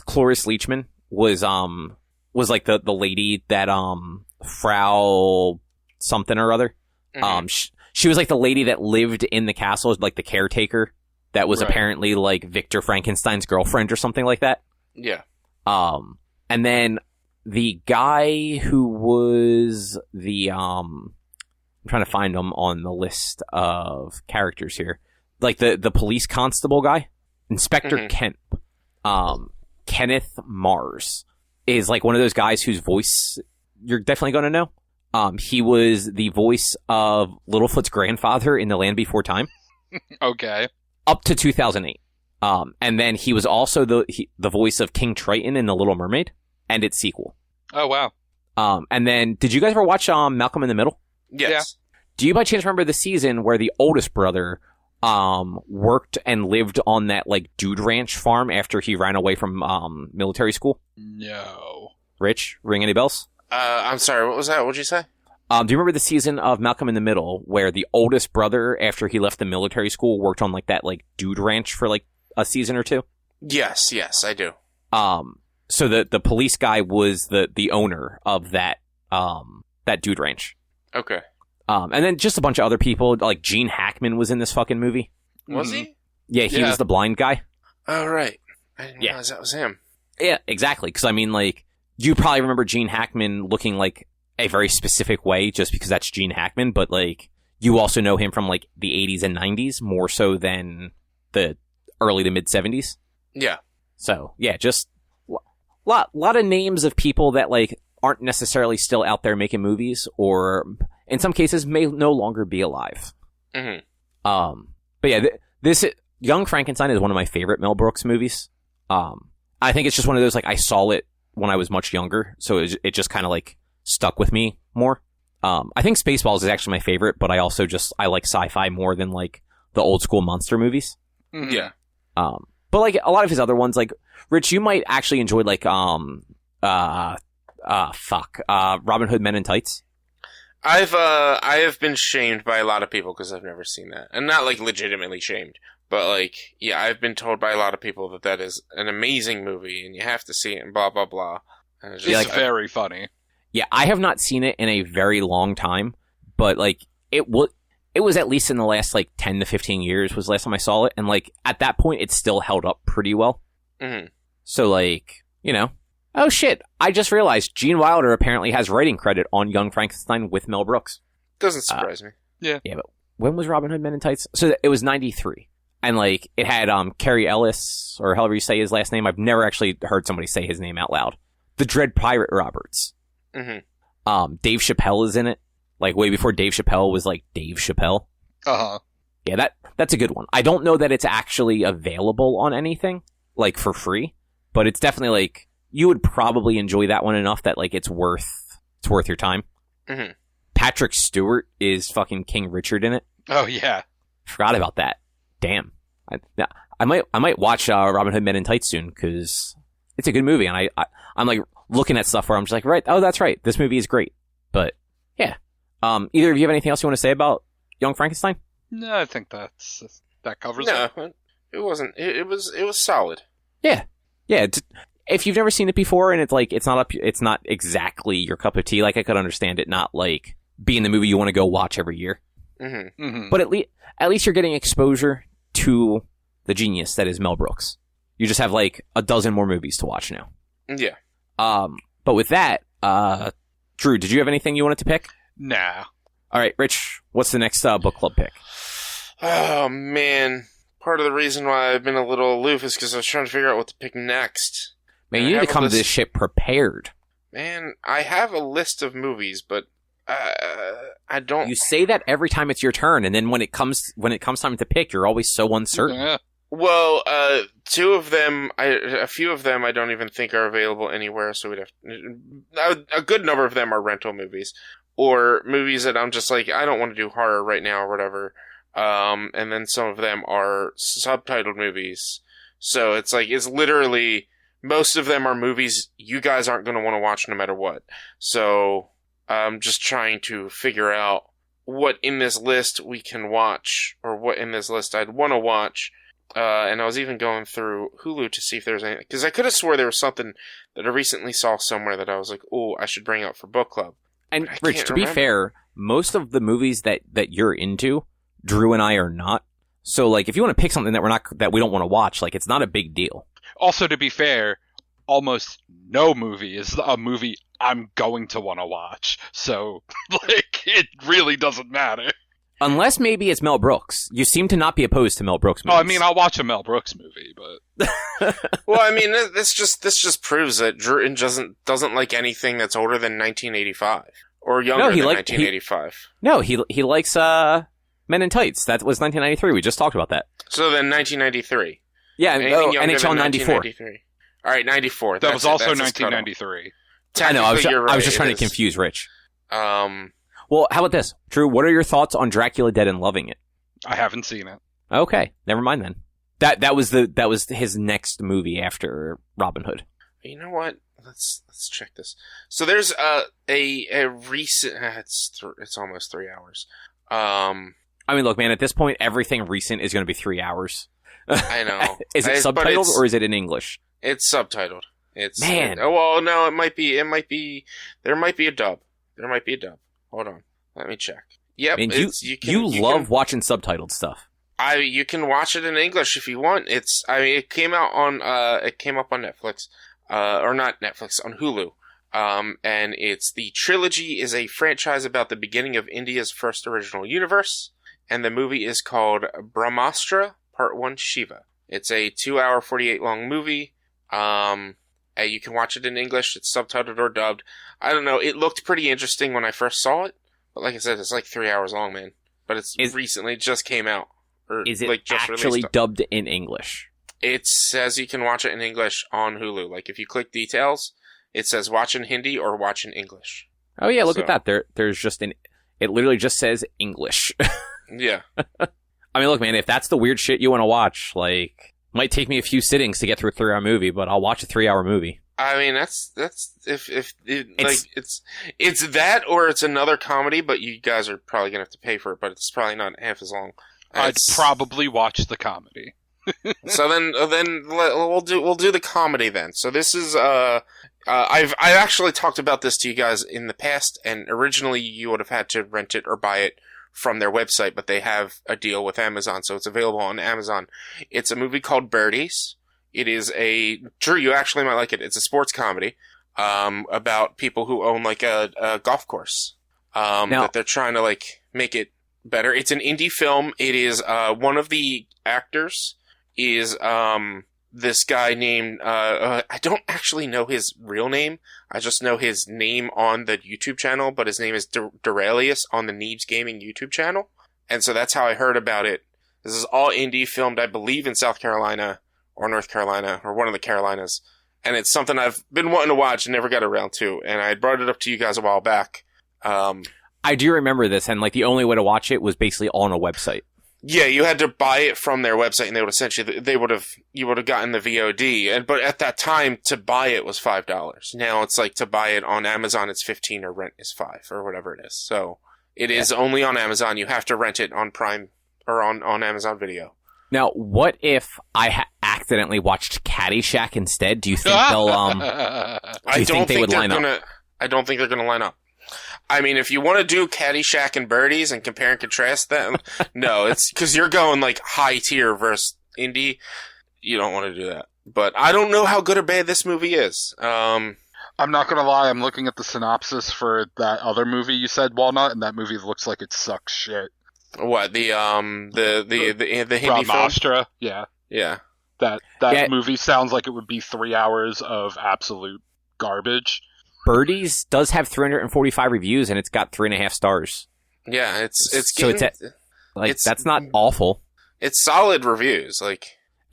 Cloris Leachman was like the lady that Frau something or other. Mm-hmm. She was like the lady that lived in the castle, like the caretaker. That was apparently like Victor Frankenstein's girlfriend or something like that. Yeah. And then the guy who was I'm trying to find him on the list of characters here. Like the police constable guy, Inspector Kemp. Kenneth Mars is like one of those guys whose voice you're definitely going to know. He was the voice of Littlefoot's grandfather in The Land Before Time. Okay. Up to 2008. And then he was also the voice of King Triton in The Little Mermaid and its sequel. Oh, wow. And then, did you guys ever watch Malcolm in the Middle? Yes. Yeah. Do you by chance remember the season where the oldest brother worked and lived on that like dude ranch farm after he ran away from military school? No. Rich, ring any bells? I'm sorry, what was that? What'd you say? Do you remember the season of Malcolm in the Middle where the oldest brother, after he left the military school, worked on like that like dude ranch for like a season or two? Yes, I do. So the police guy was the owner of that dude ranch. Okay. And then just a bunch of other people, like Gene Hackman was in this fucking movie. Was he? Yeah, he was the blind guy. Oh, right. I didn't realize that was him. Yeah, exactly. Because I mean, like, you probably remember Gene Hackman looking like a very specific way just because that's Gene Hackman, but like you also know him from like the 80s and 90s more so than the early to mid 70s. Yeah. So yeah, just lot of names of people that like aren't necessarily still out there making movies, or in some cases may no longer be alive. Mm-hmm. But yeah, Young Frankenstein is one of my favorite Mel Brooks movies. I think it's just one of those, like, I saw it when I was much younger, so it just kind of, like, stuck with me more. I think Spaceballs is actually my favorite, but I like sci-fi more than, like, the old school monster movies. Yeah. But, like, a lot of his other ones, like, Rich, you might actually enjoy, like, Robin Hood Men in Tights. I have been shamed by a lot of people because I've never seen that. And not, like, legitimately shamed. But, like, yeah, I've been told by a lot of people that is an amazing movie and you have to see it and blah, blah, blah. And it's like, very funny. Yeah, I have not seen it in a very long time, but, like, it was at least in the last, like, 10 to 15 years was the last time I saw it. And, like, at that point, it still held up pretty well. Mm-hmm. So, like, you know. Oh, shit. I just realized Gene Wilder apparently has writing credit on Young Frankenstein with Mel Brooks. Doesn't surprise me. Yeah. Yeah, but when was Robin Hood Men in Tights? So it was 93. And, like, it had Kerry Ellis, or however you say his last name. I've never actually heard somebody say his name out loud. The Dread Pirate Roberts. Mm-hmm. Dave Chappelle is in it. Like, way before Dave Chappelle was, like, Dave Chappelle. Uh-huh. Yeah, that's a good one. I don't know that it's actually available on anything, like, for free. But it's definitely, like, you would probably enjoy that one enough that, like, it's worth your time. Mm-hmm. Patrick Stewart is fucking King Richard in it. Oh, yeah. Forgot about that. Damn. I might watch Robin Hood Men in Tights soon, because it's a good movie, and I'm like looking at stuff where I'm just like, right, oh, that's right, this movie is great. But yeah, either of you have anything else you want to say about Young Frankenstein? No, I think that covers no, it. It wasn't. It was solid. Yeah. If you've never seen it before and it's like it's not exactly your cup of tea, like I could understand it not like being the movie you want to go watch every year. Mm-hmm. Mm-hmm. But at least you're getting exposure to the genius that is Mel Brooks. You just have like a dozen more movies to watch now. Yeah. But with that, Drew, did you have anything you wanted to pick? Nah. All right, Rich, what's the next book club pick? Oh man, part of the reason why I've been a little aloof is because I was trying to figure out what to pick next. Man, you need to come to this shit prepared. Man, I have a list of movies, but I don't. You say that every time it's your turn, and then when it comes time to pick, you're always so uncertain. Yeah. Well, a few of them I don't even think are available anywhere. So a good number of them are rental movies or movies that I'm just like, I don't want to do horror right now or whatever. And then some of them are subtitled movies. So it's like, it's literally, most of them are movies you guys aren't going to want to watch no matter what. So I'm just trying to figure out what in this list we can watch, or what in this list I'd want to watch. And I was even going through Hulu to see if there was anything, because I could have swore there was something that I recently saw somewhere that I was like, oh, I should bring up for book club. And Rich, to be fair, most of the movies that you're into, Drew and I are not. So like, if you want to pick something that we don't want to watch, like, it's not a big deal. Also, to be fair, almost no movie is a movie I'm going to want to watch. So, like, it really doesn't matter. Unless maybe it's Mel Brooks. You seem to not be opposed to Mel Brooks movies. Oh, I mean, I'll watch a Mel Brooks movie, but well, I mean, this just proves that Drew doesn't like anything that's older than 1985 or younger than 1985. He likes Men in Tights. That was 1993. We just talked about that. So then 1993. Yeah, NHL 94. All right, 94. That was also 1993. I know. I was just trying to confuse Rich. Well, how about this, Drew? What are your thoughts on Dracula Dead and Loving It? I haven't seen it. Okay, never mind then. That was his next movie after Robin Hood. You know what? Let's check this. So there's a recent. It's almost 3 hours. I mean, look, man. At this point, everything recent is going to be 3 hours. I know. Is it subtitled or is it in English? It's subtitled. Man. Well, no, it might be. There might be a dub. Hold on. Let me check. Yep. Man, you love watching subtitled stuff. You can watch it in English if you want. It came out on it came up on Netflix. Or not Netflix, on Hulu. And the trilogy is a franchise about the beginning of India's first original universe. And the movie is called Brahmastra Part 1 Shiva. It's a 2-hour, 48-long movie. You can watch it in English. It's subtitled or dubbed. I don't know. It looked pretty interesting when I first saw it. But like I said, it's like 3 hours long, man. But recently just came out. Or, Is it like, just actually released. dubbed in English? It says you can watch it in English on Hulu. Like, if you click details, it says watch in Hindi or watch in English. Oh yeah, look at that. There's just it literally just says English. Yeah. I mean, look, man, if that's the weird shit you want to watch, like, might take me a few sittings to get through a 3-hour movie, but I'll watch a 3-hour movie. I mean, it's that or it's another comedy, but you guys are probably gonna have to pay for it. But it's probably not half as long. I'd probably watch the comedy. So then we'll do the comedy then. So this is I've actually talked about this to you guys in the past, and originally you would have had to rent it or buy it from their website, but they have a deal with Amazon, so it's available on Amazon. It's a movie called Birdies. It is Drew, you actually might like it. It's a sports comedy about people who own like a golf course that they're trying to like make it better. It's an indie film. It is one of the actors is this guy named I don't actually know his real name. I just know his name on the YouTube channel, but his name is Duralius on the Neebs Gaming YouTube channel. And so that's how I heard about it. This is all indie, filmed, I believe, in South Carolina or North Carolina or one of the Carolinas. And it's something I've been wanting to watch and never got around to. And I brought it up to you guys a while back. I do remember this, and like the only way to watch it was basically on a website. Yeah, you had to buy it from their website, and you would have gotten the VOD. But at that time, to buy it was $5. Now it's like to buy it on Amazon, it's $15, or rent is $5, or whatever it is. So it is only on Amazon. You have to rent it on Prime or on Amazon Video. Now, what if I accidentally watched Caddyshack instead? Do you think they'll I don't think they're gonna line up. I mean, if you want to do Caddyshack and Birdies and compare and contrast them, no, it's because you're going like high tier versus indie. You don't want to do that. But I don't know how good or bad this movie is. I'm not gonna lie. I'm looking at the synopsis for that other movie you said, Walnut, and that movie looks like it sucks shit. What the Hindi film? Brahmastra? Yeah. That Yeah. movie sounds like it would be 3 hours of absolute garbage. Birdies does have 345 reviews, and it's got 3.5 stars. Yeah, it's that's not awful. It's solid reviews, And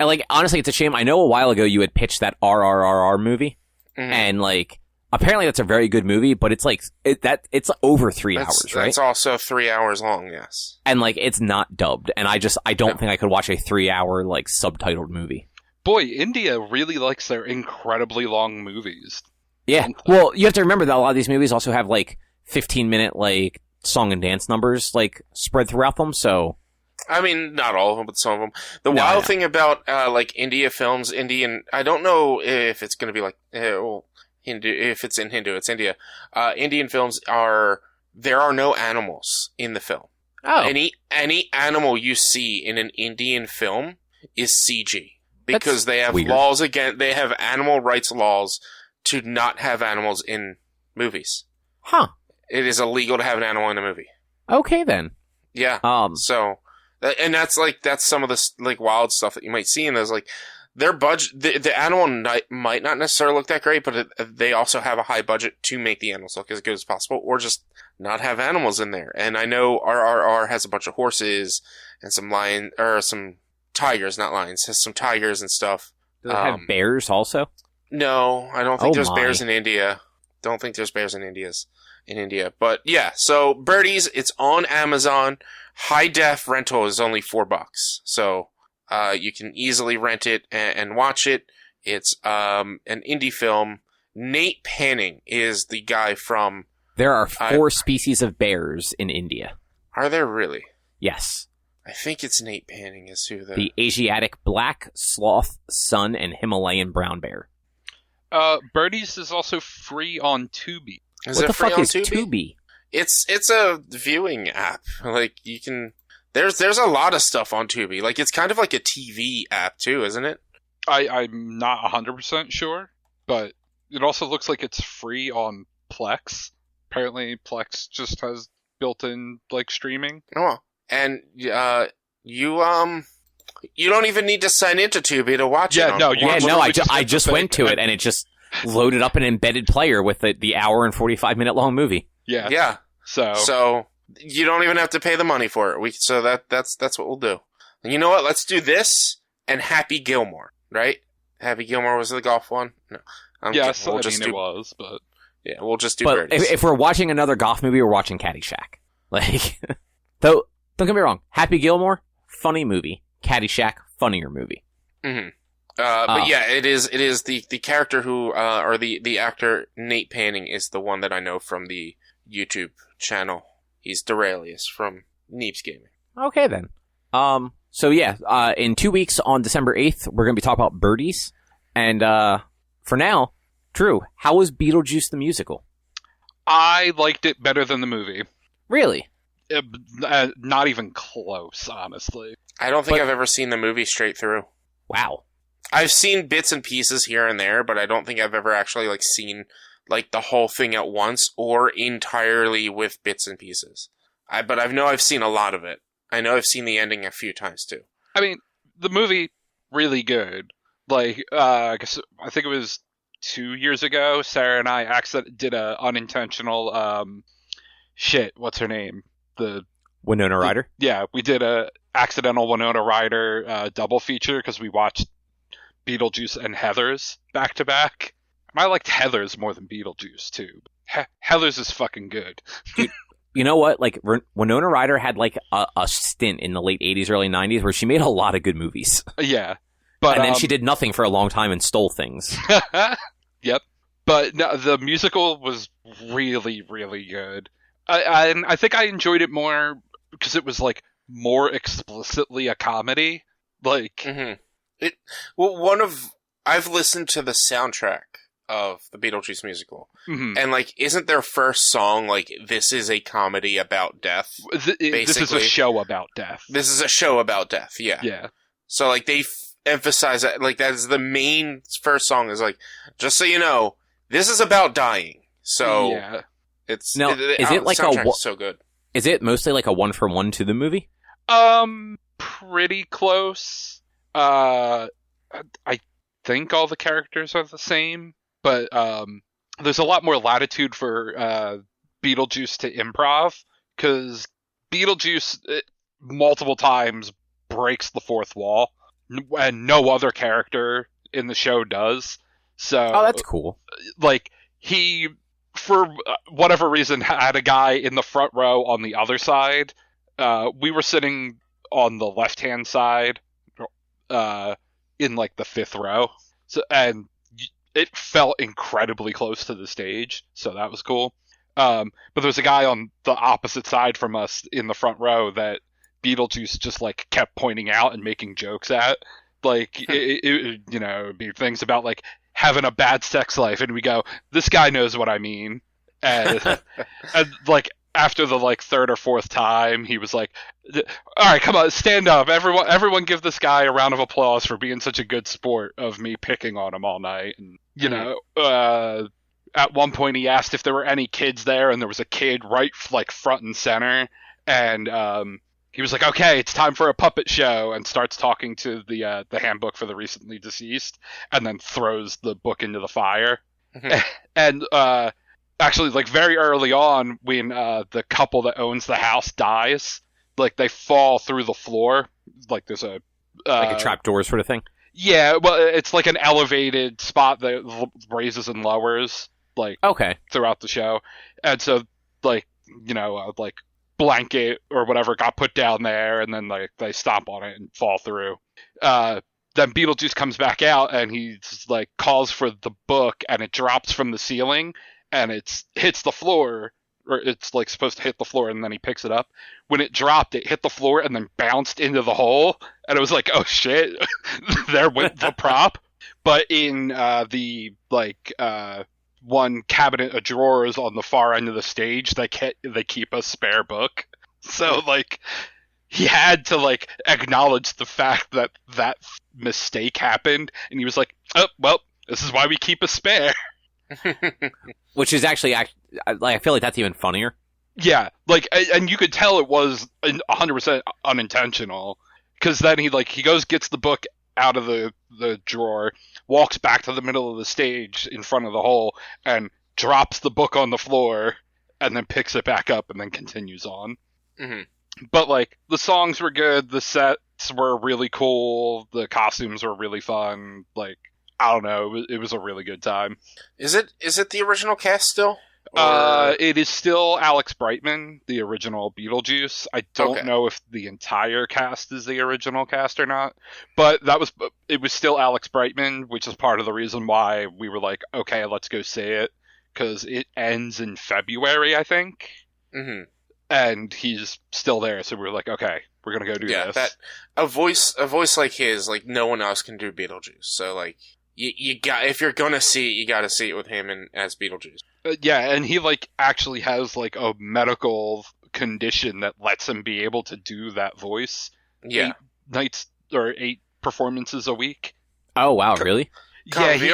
like honestly, it's a shame. I know a while ago you had pitched that RRRR movie, and like apparently that's a very good movie, but it's like it's over 3 hours, right? It's also 3 hours long, yes. And like it's not dubbed, and I don't think I could watch a 3-hour like subtitled movie. Boy, India really likes their incredibly long movies. Yeah, well, you have to remember that a lot of these movies also have like 15-minute like song and dance numbers like spread throughout them. So, I mean, not all of them, but some of them. The wild thing about like India films, Indian, I don't know if it's going to be like Hindu. If it's in Hindu, it's India. Indian films there are no animals in the film. Oh, any animal you see in an Indian film is CG because they have weird laws they have animal rights laws to not have animals in movies. Huh. It is illegal to have an animal in a movie. Okay, then. Yeah. So, and that's some of the like wild stuff that you might see in those. Like their budget, the animal might not necessarily look that great, but they also have a high budget to make the animals look as good as possible, or just not have animals in there. And I know RRR has a bunch of horses and some tigers, not lions. Has some tigers and stuff. Do they have bears also? No, I don't think there's bears in India. Don't think there's bears in India. But yeah, so Birdies, it's on Amazon. High def rental is only $4. So you can easily rent it and watch it. It's an indie film. Nate Panning is the guy from... There are 4 species of bears in India. Are there really? Yes. I think it's Nate Panning is who the Asiatic black, sloth, sun, and Himalayan brown bear. Birdies is also free on Tubi. What the fuck is Tubi? It's a viewing app. Like you can, there's a lot of stuff on Tubi. Like it's kind of like a TV app too, isn't it? I'm not 100% sure, but it also looks like it's free on Plex. Apparently, Plex just has built-in like streaming. Oh, and you don't even need to sign into Tubi to watch it. I just went to it and it just loaded up an embedded player with the hour and 45-minute long movie. Yeah. So you don't even have to pay the money for it. That's what we'll do. You know what? Let's do this and Happy Gilmore, right? Happy Gilmore was the golf one? No. Yes, it was, but... Yeah, we'll just do But birdies. if we're watching another golf movie, we're watching Caddyshack. Like, though, don't get me wrong. Happy Gilmore, funny movie. Caddyshack, funnier movie. Mm-hmm. But yeah, it is the character who, or the actor Nate Panning is the one that I know from the YouTube channel. He's Duralius from Neeps Gaming. Okay, then. So yeah, in 2 weeks on December 8th, we're going to be talking about birdies. And, for now, Drew, how was Beetlejuice the Musical? I liked it better than the movie. Really? Not even close, honestly. I don't think I've ever seen the movie straight through. Wow. I've seen bits and pieces here and there, but I don't think I've ever actually seen the whole thing at once or entirely with bits and pieces. But I know I've seen a lot of it. I know I've seen the ending a few times too. I mean, the movie really good. I think it was 2 years ago. Sarah and I did a unintentional what's her name? Winona Ryder? Yeah, we did a accidental Winona Ryder double feature because we watched Beetlejuice and Heathers back to back. I liked Heathers more than Beetlejuice too. Heathers is fucking good. Dude, you know what? Winona Ryder had a stint in the late 80s, early 90s where she made a lot of good movies. Yeah. But, and then she did nothing for a long time and stole things. Yep. But no, the musical was really, really good. I think I enjoyed it more because it was more explicitly a comedy. Mm-hmm. I've listened to the soundtrack of the Beetlejuice musical, mm-hmm. and isn't their first song this is a comedy about death? This is a show about death. This is a show about death. Yeah. Yeah. So they emphasize that that is the main first song is just so you know, this is about dying. So yeah. Is it so good? Is it mostly a 1-for-1 to the movie? Pretty close. I think all the characters are the same, but there's a lot more latitude for Beetlejuice to improv because Beetlejuice multiple times breaks the fourth wall, and no other character in the show does. So, oh, that's cool. He, for whatever reason, had a guy in the front row on the other side. We were sitting on the left-hand side, in the fifth row. So, and it felt incredibly close to the stage, so that was cool. But there was a guy on the opposite side from us in the front row that Beetlejuice just kept pointing out and making jokes at. It would be things about having a bad sex life, and we go, this guy knows what I mean. And, after the third or fourth time, he was like, all right, come on, stand up. Everyone give this guy a round of applause for being such a good sport of me picking on him all night. And, at one point he asked if there were any kids there, and there was a kid right front and center. And he was like, okay, it's time for a puppet show, and starts talking to the handbook for the recently deceased, and then throws the book into the fire. Mm-hmm. And actually, very early on, when the couple that owns the house dies, they fall through the floor. There's a a trapdoor sort of thing. Yeah, well, it's an elevated spot that raises and lowers okay throughout the show, and so blanket or whatever got put down there, and then they stomp on it and fall through. Then Beetlejuice comes back out, and he's calls for the book, and it drops from the ceiling. And it hits the floor, or it's supposed to hit the floor, and then he picks it up. When it dropped, it hit the floor and then bounced into the hole, and it was oh shit, there went the prop. But in the one cabinet of drawers on the far end of the stage, they keep a spare book. So he had to acknowledge the fact that mistake happened, and he was oh well, this is why we keep a spare. Which is actually, I feel that's even funnier. Yeah, and you could tell it was 100% unintentional, because then he goes, gets the book out of the drawer, walks back to the middle of the stage in front of the hole, and drops the book on the floor, and then picks it back up, and then continues on. Mm-hmm. But the songs were good, the set were really cool. The costumes were really fun. Like, I don't know, it was a really good time. Is it the original cast still? Or... It is still Alex Brightman, the original Beetlejuice. I don't know if the entire cast is the original cast or not, but it was still Alex Brightman, which is part of the reason why we were like, okay, let's go see it, because it ends in February, I think. Mm-hmm. And he's still there, so we were like, okay, we're gonna go do this. Yeah, a voice like his, like no one else can do Beetlejuice. So like, you got, if you're gonna see it, you got to see it with him as Beetlejuice. Yeah, and he like actually has like a medical condition that lets him be able to do that voice. Yeah, 8 performances a week. Oh wow, really? Yeah, he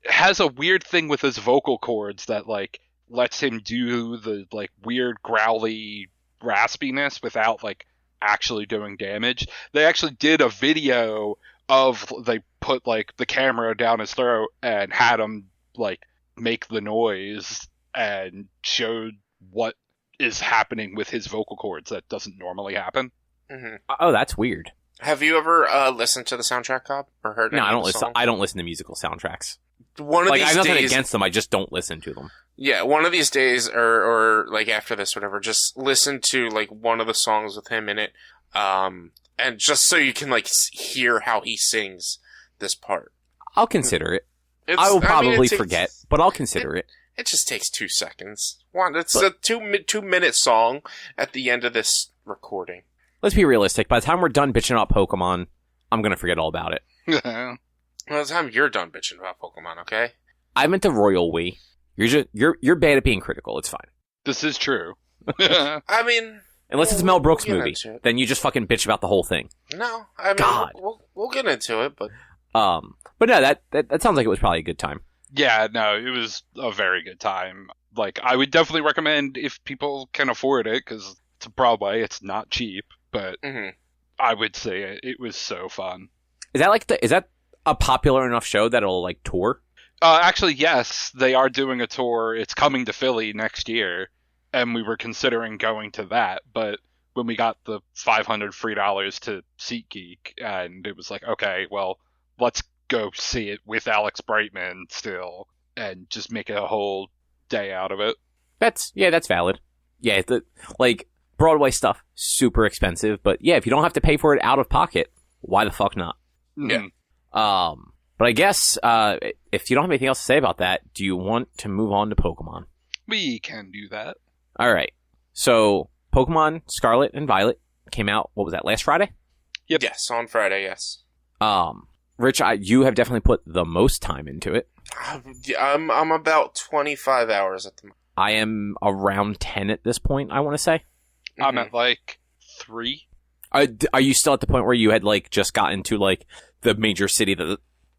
has a weird thing with his vocal cords that like lets him do the like weird growly raspiness without like actually doing damage. They actually did a video they put like the camera down his throat and had him like make the noise and showed what is happening with his vocal cords that doesn't normally happen. Mm-hmm. Oh, that's weird. Have you ever listened to the soundtrack, Cobb, or heard? No, I don't listen. I don't listen to musical soundtracks. One of these I have nothing days, against them. I just don't listen to them. Yeah, one of these days, or like after this, whatever, just listen to like one of the songs with him in it, and just so you can like hear how he sings this part. I'll consider it. I will probably forget, but I'll consider it. It just takes 2 seconds. It's a 2-minute song at the end of this recording. Let's be realistic. By the time we're done bitching about Pokemon, I'm gonna forget all about it. By the time you're done bitching about Pokemon, okay? I meant the royal we. You're bad at being critical. It's fine. This is true. I mean, unless it's a Mel Brooks movie, then you just fucking bitch about the whole thing. No, I mean, God, we'll get into it, but no, that sounds like it was probably a good time. Yeah, no, it was a very good time. Like, I would definitely recommend if people can afford it, because it's a Broadway, it's not cheap, but I would say it was so fun. Is that a popular enough show that it'll like tour? Actually, yes, they are doing a tour. It's coming to Philly next year, and we were considering going to that, but when we got the $500 free to SeatGeek, and it was like, okay, well, let's go see it with Alex Brightman still, and just make it a whole day out of it. That's valid. Yeah, like Broadway stuff, super expensive, but yeah, if you don't have to pay for it out of pocket, why the fuck not? Yeah. But I guess if you don't have anything else to say about that, do you want to move on to Pokemon? We can do that. All right. So Pokemon Scarlet and Violet came out. What was that? Last Friday? Yep. Yes, on Friday. Yes. Rich, you have definitely put the most time into it. I'm about 25 hours at the moment. I am around 10 at this point, I want to say. I'm at like 3. Are you still at the point where you had like just gotten to like the major city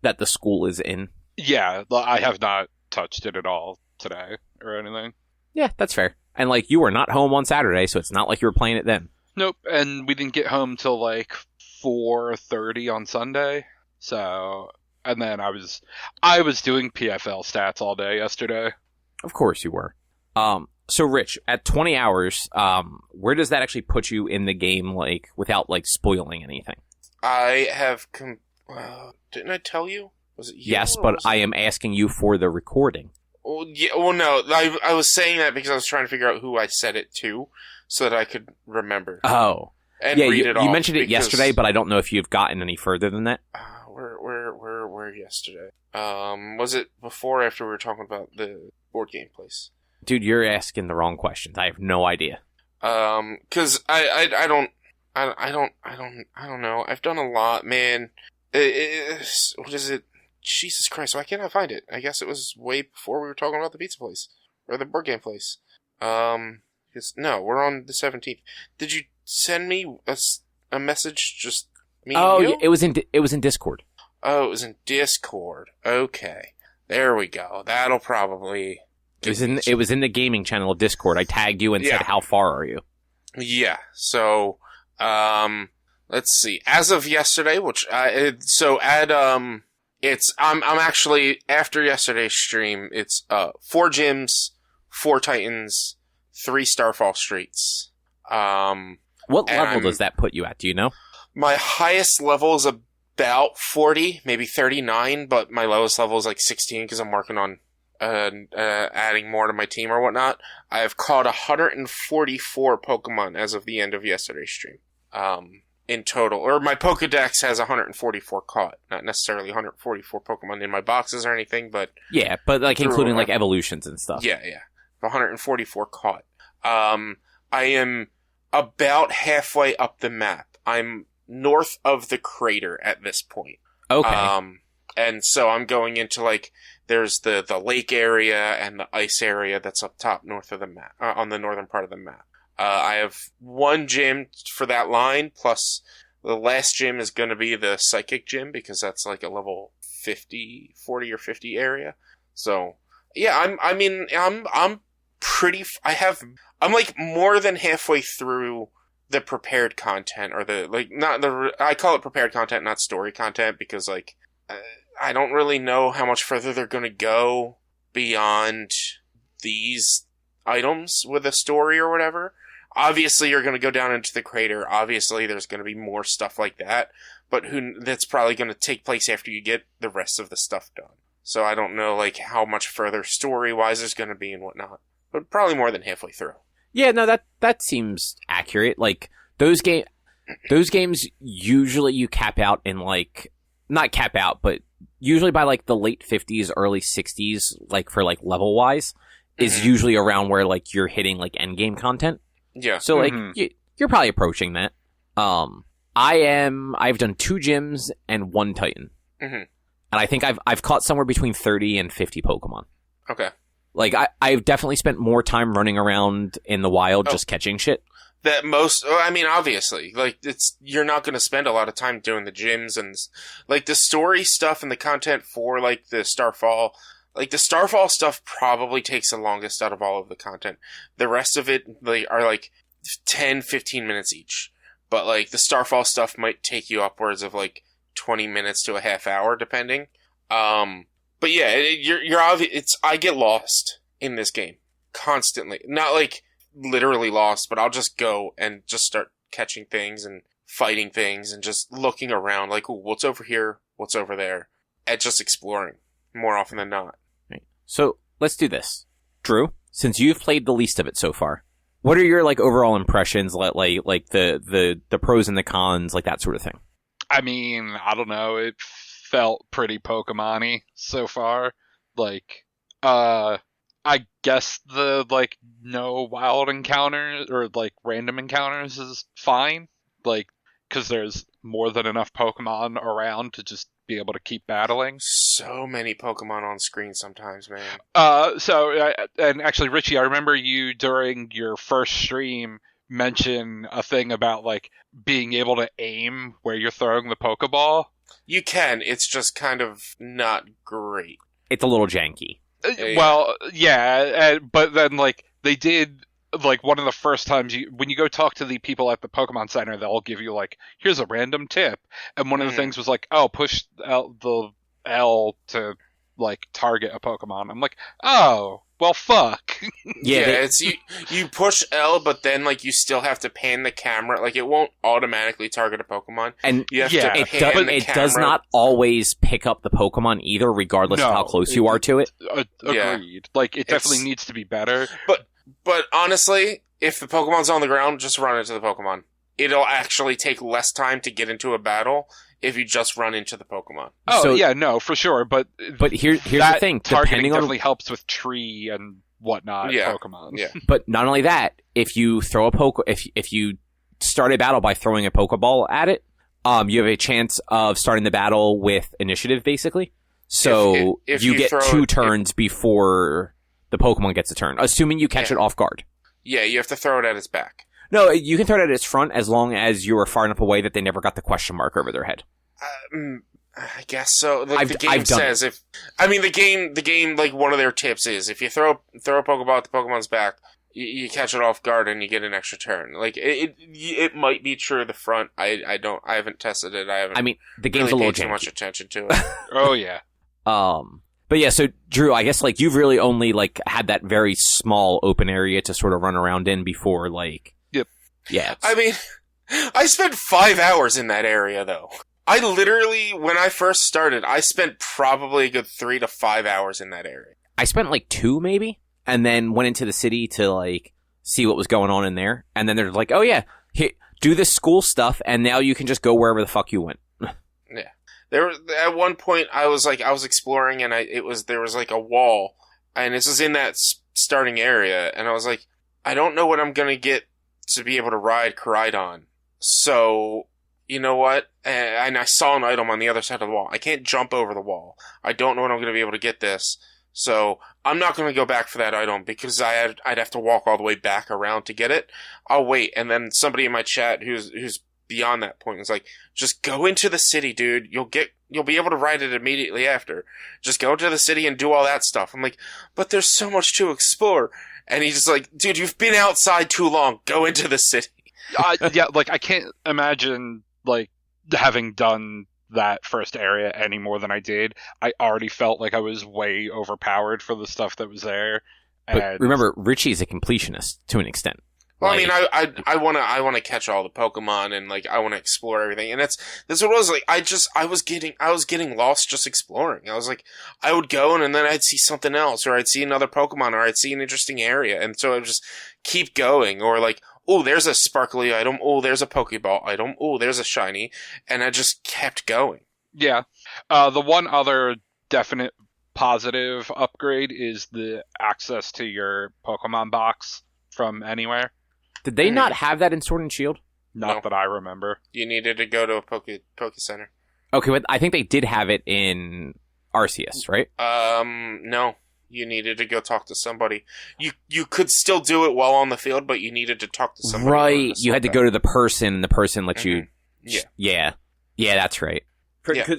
that the school is in? Yeah, I have not touched it at all today or anything. Yeah, that's fair. And like you were not home on Saturday, so it's not like you were playing it then. Nope, and we didn't get home till like 4:30 on Sunday. So, and then I was doing PFL stats all day yesterday. Of course you were. So Rich, at 20 hours, where does that actually put you in the game, like, without, like, spoiling anything? I have, didn't I tell you? Was it you? Yes, but I am asking you for the recording. Well, yeah, well, no, I was saying that because I was trying to figure out who I said it to, so that I could remember. Oh. And yeah, read it you mentioned it yesterday, but I don't know if you've gotten any further than that. Where yesterday? Was it before or after we were talking about the board game place? Dude, you're asking the wrong questions. I have no idea. Cause I don't know. I've done a lot, man. What is it? Jesus Christ, why can't I find it? I guess it was way before we were talking about the pizza place. Or the board game place. No, we're on the 17th. Did you send me a message just me and you? Yeah, it was in Discord. Oh, it was in Discord. Okay. There we go. That'll probably... It was in the gaming channel of Discord. I tagged you and said, how far are you? Yeah. So, let's see. As of yesterday, I'm actually, after yesterday's stream, it's 4 gyms, 4 Titans, 3 Starfall Streets. What level does that put you at? Do you know? My highest level is about 40, maybe 39, but my lowest level is like 16 because I'm working on adding more to my team or whatnot. I have caught 144 Pokemon as of the end of yesterday's stream. In total. Or my Pokedex has 144 caught. Not necessarily 144 Pokemon in my boxes or anything, but... Yeah, but like including like evolutions and stuff. Yeah. 144 caught. I am about halfway up the map. I'm north of the crater at this point. Okay. And so I'm going into like... There's the lake area and the ice area that's up top north of the map, on the northern part of the map. I have one gym for that line, plus the last gym is going to be the psychic gym because that's like a level 40 or 50 area. So yeah, I'm pretty. I'm like more than halfway through the prepared content or I call it prepared content, not story content, because like. I don't really know how much further they're going to go beyond these items with a story or whatever. Obviously, you're going to go down into the crater. Obviously, there's going to be more stuff like that. But that's probably going to take place after you get the rest of the stuff done. So I don't know like how much further story-wise there's going to be and whatnot. But probably more than halfway through. Yeah, no, that seems accurate. Like, those games, usually you cap out in like... Not cap out, but usually by like the late 50s, early 60s, like for like level wise, is usually around where like you're hitting like end game content. Yeah. So like you're probably approaching that. I've done 2 gyms and 1 Titan, and I think I've caught somewhere between 30 and 50 Pokemon. Okay. Like I've definitely spent more time running around in the wild just catching shit. Obviously, like you're not going to spend a lot of time doing the gyms and like the story stuff and the content for like the Starfall. Like the Starfall stuff probably takes the longest out of all of the content. The rest of it are like 10, 15 minutes each. But like the Starfall stuff might take you upwards of like 20 minutes to a half hour, depending. But yeah, you're obvious. I get lost in this game constantly. Not like literally lost, but I'll just go and just start catching things and fighting things and just looking around like, ooh, what's over here? What's over there? And just exploring more often than not. Right. So let's do this. Droo, since you've played the least of it so far, what are your like overall impressions, like the pros and the cons, like that sort of thing? I mean, I don't know. It felt pretty Pokemon-y so far. Like, I guess the, like, no wild encounters or, like, random encounters is fine. Like, because there's more than enough Pokemon around to just be able to keep battling. So many Pokemon on screen sometimes, man. And actually, Richie, I remember you during your first stream mention a thing about, like, being able to aim where you're throwing the Pokeball. You can. It's just kind of not great. It's a little janky. Well, yeah, but then, like, they did, like, one of the first times when you go talk to the people at the Pokemon Center, they'll give you, like, here's a random tip. And one of the things was, like, oh, push the L to, like, target a Pokemon. I'm like, oh, well, fuck. It's you push L, but then, like, you still have to pan the camera. Like, it won't automatically target a Pokemon. And you have to pan the camera. It does not always pick up the Pokemon either, regardless of how close you are to it. Agreed. Like, it definitely needs to be better. But honestly, if the Pokemon's on the ground, just run into the Pokemon. It'll actually take less time to get into a battle if you just run into the Pokemon. Oh, so, yeah, no, for sure. But here's the thing. Targeting definitely helps with tree and whatnot Pokemon. Yeah. But not only that, if you throw if you start a battle by throwing a Pokeball at it, you have a chance of starting the battle with initiative, basically. So if you get 2 turns before the Pokemon gets a turn, assuming you catch it off guard. Yeah, you have to throw it at its back. No, you can throw it at its front as long as you are far enough away that they never got the question mark over their head. I guess so. Like, the game says the game, like, one of their tips is if you throw a Pokeball at the Pokemon's back, you catch it off guard and you get an extra turn. Like, it might be true at the front. I haven't tested it. The game's a little janky. Too much attention to it. Oh yeah. But yeah, so Droo, I guess like you've really only like had that very small open area to sort of run around in before like. Yep. Yeah. I mean, I spent 5 hours in that area, though. I literally, when I first started, I spent probably a good 3 to 5 hours in that area. I spent like 2 maybe, and then went into the city to like see what was going on in there. And then they're like, oh yeah, do this school stuff, and now you can just go wherever the fuck you went. Yeah. At one point, I was exploring, and there was like a wall, and this was in that starting area, and I was like, I don't know what I'm gonna get to be able to ride Koraidon. So, you know what? And I saw an item on the other side of the wall. I can't jump over the wall. I don't know when I'm going to be able to get this. So, I'm not going to go back for that item because I'd have to walk all the way back around to get it. I'll wait. And then somebody in my chat who's beyond that point is like, just go into the city, dude. You'll be able to ride it immediately after. Just go to the city and do all that stuff. I'm like, but there's so much to explore. And he's just like, dude, you've been outside too long. Go into the city. Yeah, like, I can't imagine, like, having done that first area any more than I did. I already felt like I was way overpowered for the stuff that was there. But remember, Richie's a completionist to an extent. Well, I mean, I want to catch all the Pokemon and like I want to explore everything, and that's what it was like. I was getting lost just exploring. I was like, I would go and then I'd see something else, or I'd see another Pokemon, or I'd see an interesting area, and so I'd just keep going, or like, oh, there's a sparkly item, oh, there's a Pokeball item, oh, there's a shiny, and I just kept going. Yeah, the one other definite positive upgrade is the access to your Pokemon box from anywhere. Did they not have that in Sword and Shield? Not that I remember. You needed to go to a Poke Center. Okay, but I think they did have it in Arceus, right? No. You needed to go talk to somebody. You could still do it while on the field, but you needed to talk to somebody. Right. You had to go to the person, and the person let you... Yeah. Yeah, that's right.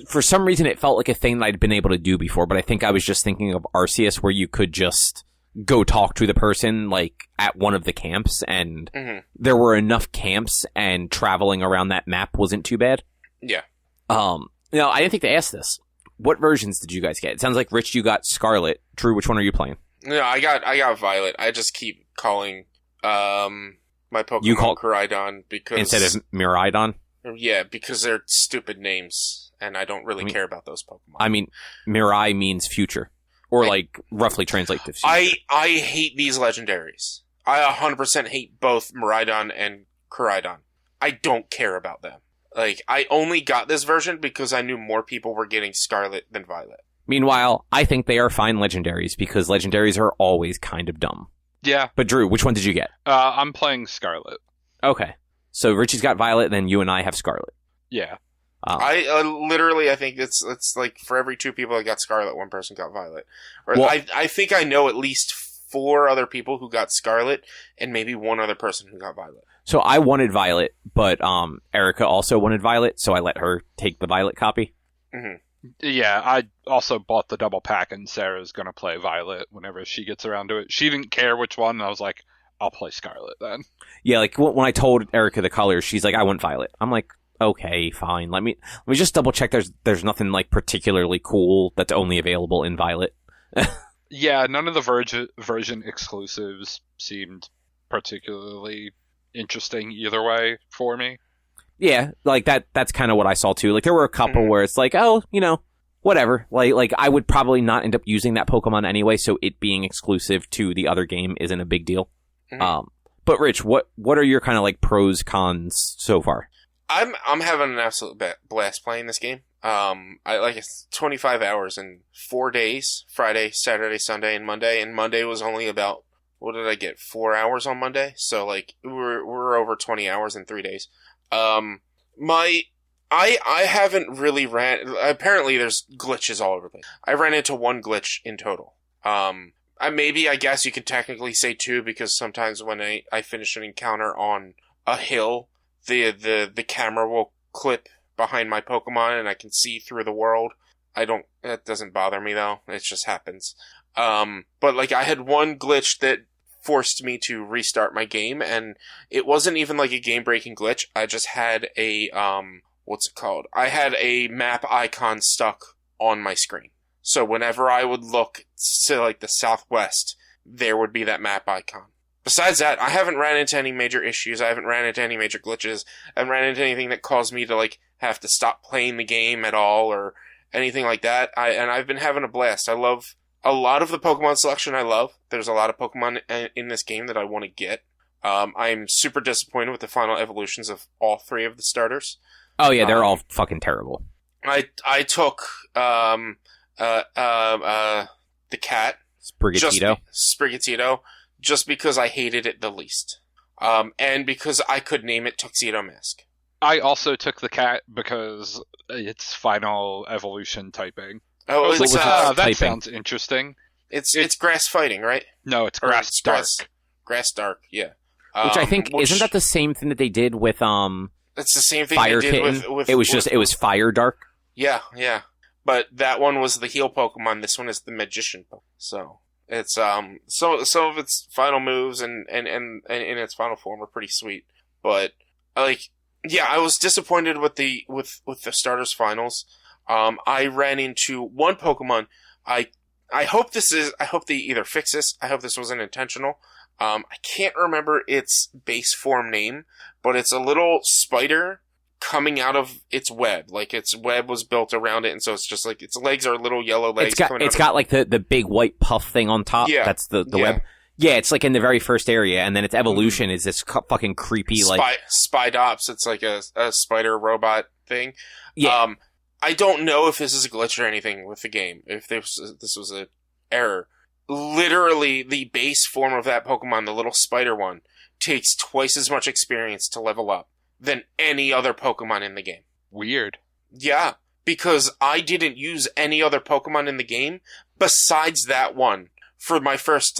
For some reason, it felt like a thing that I'd been able to do before, but I think I was just thinking of Arceus, where you could just go talk to the person, like, at one of the camps, and there were enough camps, and traveling around that map wasn't too bad. Yeah. I didn't think to ask this. What versions did you guys get? It sounds like, Rich, you got Scarlet. Droo, which one are you playing? No, I got Violet. I just keep calling my Pokemon Koraidon because... Instead of Miraidon? Yeah, because they're stupid names, and I don't really care about those Pokemon. I mean, Mirai means future. Or, like, roughly translate to future. I hate these legendaries. I 100% hate both Miraidon and Koraidon. I don't care about them. Like, I only got this version because I knew more people were getting Scarlet than Violet. Meanwhile, I think they are fine legendaries because legendaries are always kind of dumb. Yeah. But Droo, which one did you get? I'm playing Scarlet. Okay. So Richie's got Violet, then you and I have Scarlet. Yeah. I literally, I think it's like for every 2 people that got Scarlet, 1 person got Violet. Or well, I think I know at least 4 other people who got Scarlet, and maybe 1 other person who got Violet. So I wanted Violet, but Erica also wanted Violet, so I let her take the Violet copy. Mm-hmm. Yeah, I also bought the double pack, and Sarah's going to play Violet whenever she gets around to it. She didn't care which one, and I was like, I'll play Scarlet then. Yeah, like when I told Erica the colors, she's like, I want Violet. I'm like, okay, fine. Let me just double check. There's nothing like particularly cool that's only available in Violet. Yeah, none of the version exclusives seemed particularly interesting either way for me. Yeah, like that's kind of what I saw too. Like there were a couple where it's like, oh, whatever. Like I would probably not end up using that Pokemon anyway, so it being exclusive to the other game isn't a big deal. But Rich, what are your kind of like pros, cons so far? I'm having an absolute blast playing this game. It's 25 hours in 4 days: Friday, Saturday, Sunday, and Monday. And Monday was only about, what did I get? 4 hours on Monday. So like we're over 20 hours in 3 days. I haven't really apparently there's glitches all over the place. I ran into 1 glitch in total. I guess you could technically say 2, because sometimes when I finish an encounter on a hill, the camera will clip behind my Pokemon and I can see through the world. That doesn't bother me though. It just happens. But like I had 1 glitch that forced me to restart my game, and it wasn't even like a game-breaking glitch. I just had a, what's it called? I had a map icon stuck on my screen. So whenever I would look to like the southwest, there would be that map icon. besides that, I haven't ran into any major issues. I haven't ran into any major glitches. I haven't ran into anything that caused me to like have to stop playing the game at all or anything like that. I've been having a blast. I love a lot of the Pokemon selection. I love. There's a lot of Pokemon in this game that I want to get. I'm super disappointed with the final evolutions of all 3 of the starters. Oh yeah, they're all fucking terrible. I took the cat Sprigatito just because I hated it the least, and because I could name it Tuxedo Mask. I also took the cat because it's final evolution typing. Oh, I was like, that typing? sounds interesting. It's grass fighting, right? No, it's Or grass dark. Grass dark, yeah. Which I think isn't that the same thing that they did with It's the same thing Fire they did Kitten? with it was Fire Dark. Yeah. But that one was the heal Pokemon. This one is the magician Pokemon. So it's so some of its final moves and in its final form are pretty sweet. But like, yeah, I was disappointed with the starters finals. I ran into one Pokemon. I hope they either fix this. I hope this wasn't intentional. I can't remember its base form name, but it's a little spider coming out of its web. Like, its web was built around it, and so it's just like its legs are little yellow legs. It's got like the big white puff thing on top. Yeah. That's the web. Yeah, it's like in the very first area, and then its evolution is this fucking creepy Spidops. It's like a spider robot thing. Yeah. I don't know if this is a glitch or anything with the game. If this was an error. Literally, the base form of that Pokemon, the little spider one, takes twice as much experience to level up than any other Pokemon in the game. Weird. Yeah, because I didn't use any other Pokemon in the game besides that one for my first,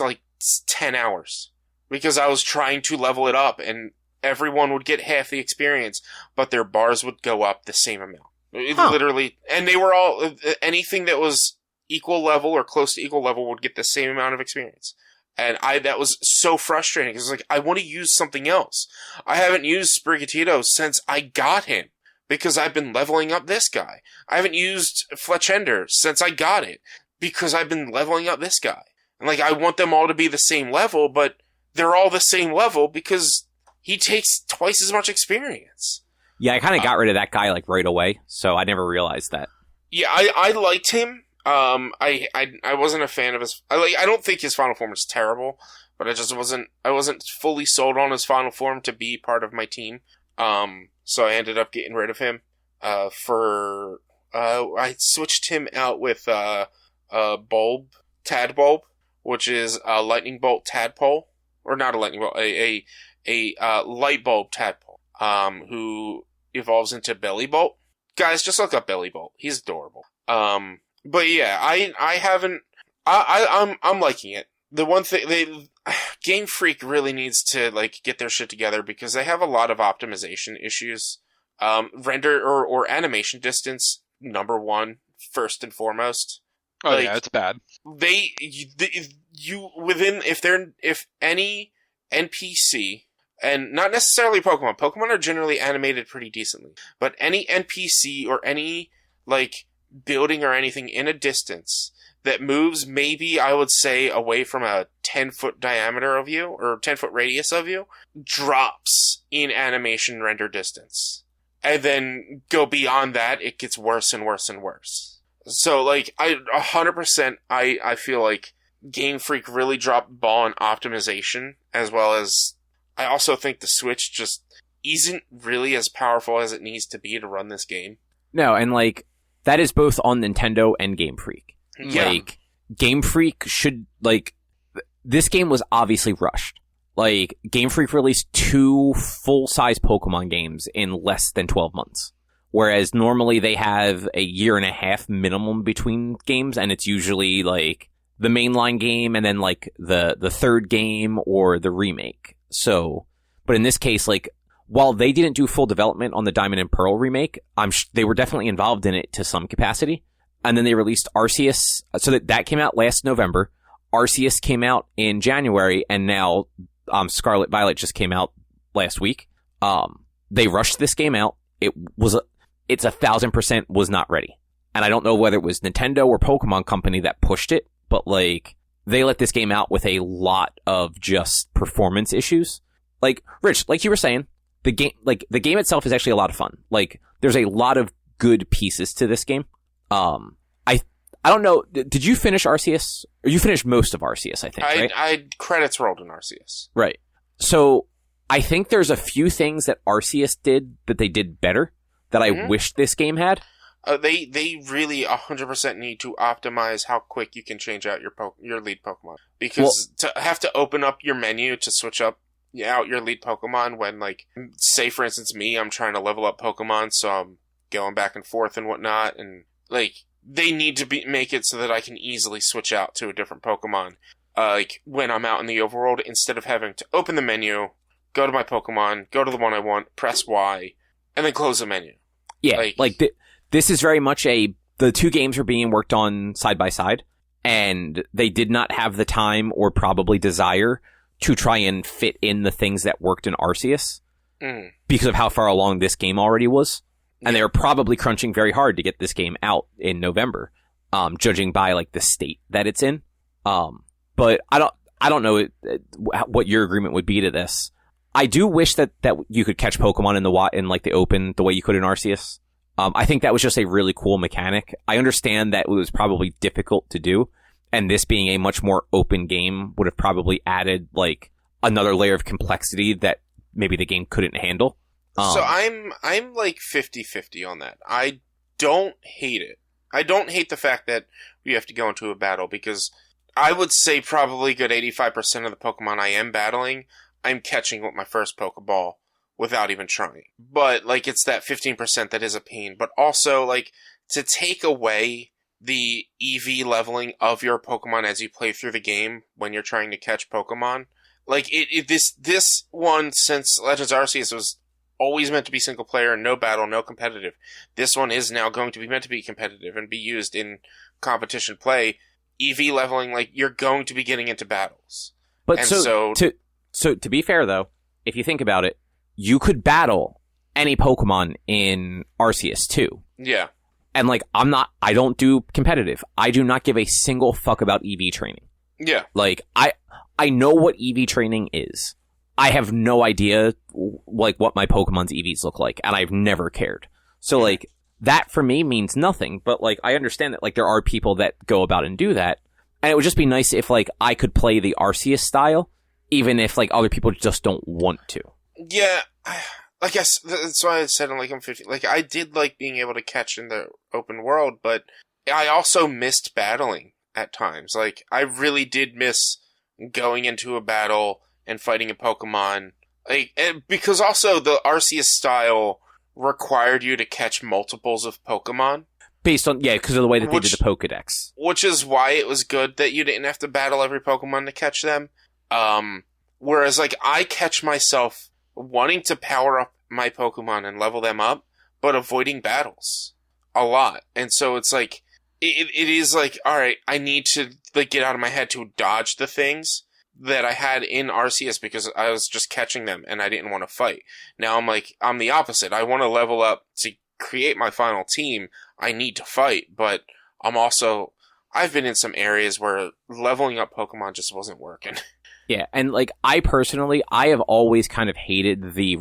10 hours. Because I was trying to level it up, and everyone would get half the experience, but their bars would go up the same amount. Literally, and they were all, anything that was equal level or close to equal level would get the same amount of experience. And that was so frustrating, because I want to use something else. I haven't used Sprigatito since I got him, because I've been leveling up this guy. I haven't used Fletchender since I got it, because I've been leveling up this guy. And I want them all to be the same level, but they're all the same level because he takes twice as much experience. Yeah, I kind of got rid of that guy right away, so I never realized that. Yeah, I liked him. I wasn't a fan of his. I don't think his final form is terrible, but I wasn't fully sold on his final form to be part of my team. So I ended up getting rid of him. I switched him out with Tadbulb, which is a lightning bolt tadpole, or not a lightning bolt, a light bulb tadpole, who evolves into Bellybolt. Guys, just look up Bellybolt. He's adorable. But yeah, I'm liking it. The one thing Game Freak really needs to get their shit together, because they have a lot of optimization issues. Render or animation distance, number one, first and foremost. Oh yeah, it's bad. If any NPC, and not necessarily Pokemon are generally animated pretty decently, but any NPC or any building or anything in a distance that moves maybe, I would say, away from a 10-foot diameter of you, or 10-foot radius of you, drops in animation render distance. And then go beyond that, it gets worse and worse and worse. So, 100%, I feel like Game Freak really dropped the ball on optimization, as well as I also think the Switch just isn't really as powerful as it needs to be to run this game. No, and that is both on Nintendo and Game Freak. Yeah. Game Freak should, this game was obviously rushed. Game Freak released 2 full-size Pokemon games in less than 12 months. Whereas normally they have a year and a half minimum between games, and it's usually, the mainline game and then, the third game or the remake. So, but in this case, while they didn't do full development on the Diamond and Pearl remake, they were definitely involved in it to some capacity. And then they released Arceus, so that came out last November. Arceus came out in January, and now Scarlet Violet just came out last week. They rushed this game out. It's 1,000% was not ready. And I don't know whether it was Nintendo or Pokemon Company that pushed it, but they let this game out with a lot of just performance issues. Like, Rich, like you were saying, the game itself is actually a lot of fun. Like, there's a lot of good pieces to this game. I don't know. Did you finish Arceus? Or you finished most of Arceus, I think, right? I credits rolled in Arceus. Right. So I think there's a few things that Arceus did that they did better that I wish this game had. They really 100% need to optimize how quick you can change out your lead Pokemon. Because to have to open up your menu to switch out your lead Pokemon when, like, say for instance me, I'm trying to level up Pokemon, so I'm going back and forth and whatnot, and like they need to make it so that I can easily switch out to a different Pokemon, like when I'm out in the overworld, instead of having to open the menu, go to my Pokemon, go to the one I want, press Y, and then close the menu. Yeah, this is very much the two games are being worked on side by side, and they did not have the time or probably desire to try and fit in the things that worked in Arceus because of how far along this game already was. And they were probably crunching very hard to get this game out in November, judging by like the state that it's in. But I don't know what your agreement would be to this. I do wish that you could catch Pokemon in the open the way you could in Arceus. I think that was just a really cool mechanic. I understand that it was probably difficult to do, and this being a much more open game would have probably added like another layer of complexity that maybe the game couldn't handle. So I'm like 50-50 on that. I don't hate it. I don't hate the fact that we have to go into a battle, because I would say probably good 85% of the Pokemon I am battling, I'm catching with my first Pokeball without even trying. But like it's that 15% that is a pain. But also like to take away the EV leveling of your Pokemon as you play through the game when you're trying to catch Pokemon. Like this one, since Legends Arceus was always meant to be single player, no battle, no competitive. This one is now going to be meant to be competitive and be used in competition play. EV leveling, like you're going to be getting into battles. But to be fair though, if you think about it, you could battle any Pokemon in Arceus too. Yeah. And like I don't do competitive. I do not give a single fuck about EV training. Yeah. Like I know what EV training is. I have no idea, like, what my Pokemon's EVs look like, and I've never cared. So, like, that for me means nothing, but, like, I understand that, like, there are people that go about and do that, and it would just be nice if, like, I could play the Arceus style, even if, like, other people just don't want to. Yeah, I guess that's why I said I'm 50. Like, I did like being able to catch in the open world, but I also missed battling at times. Like, I really did miss going into a battle and fighting a Pokemon, like, because also the Arceus style required you to catch multiples of Pokemon. Based on, because of the way that they did the Pokedex. Which is why it was good that you didn't have to battle every Pokemon to catch them. Whereas, like, I catch myself wanting to power up my Pokemon and level them up, but avoiding battles a lot. And so it's like, it is like, alright, I need to, like, get out of my head to dodge the things that I had in Arceus because I was just catching them and I didn't want to fight. Now I'm the opposite. I want to level up to create my final team. I need to fight, but I've been in some areas where leveling up Pokemon just wasn't working. Yeah, and like I have always kind of hated the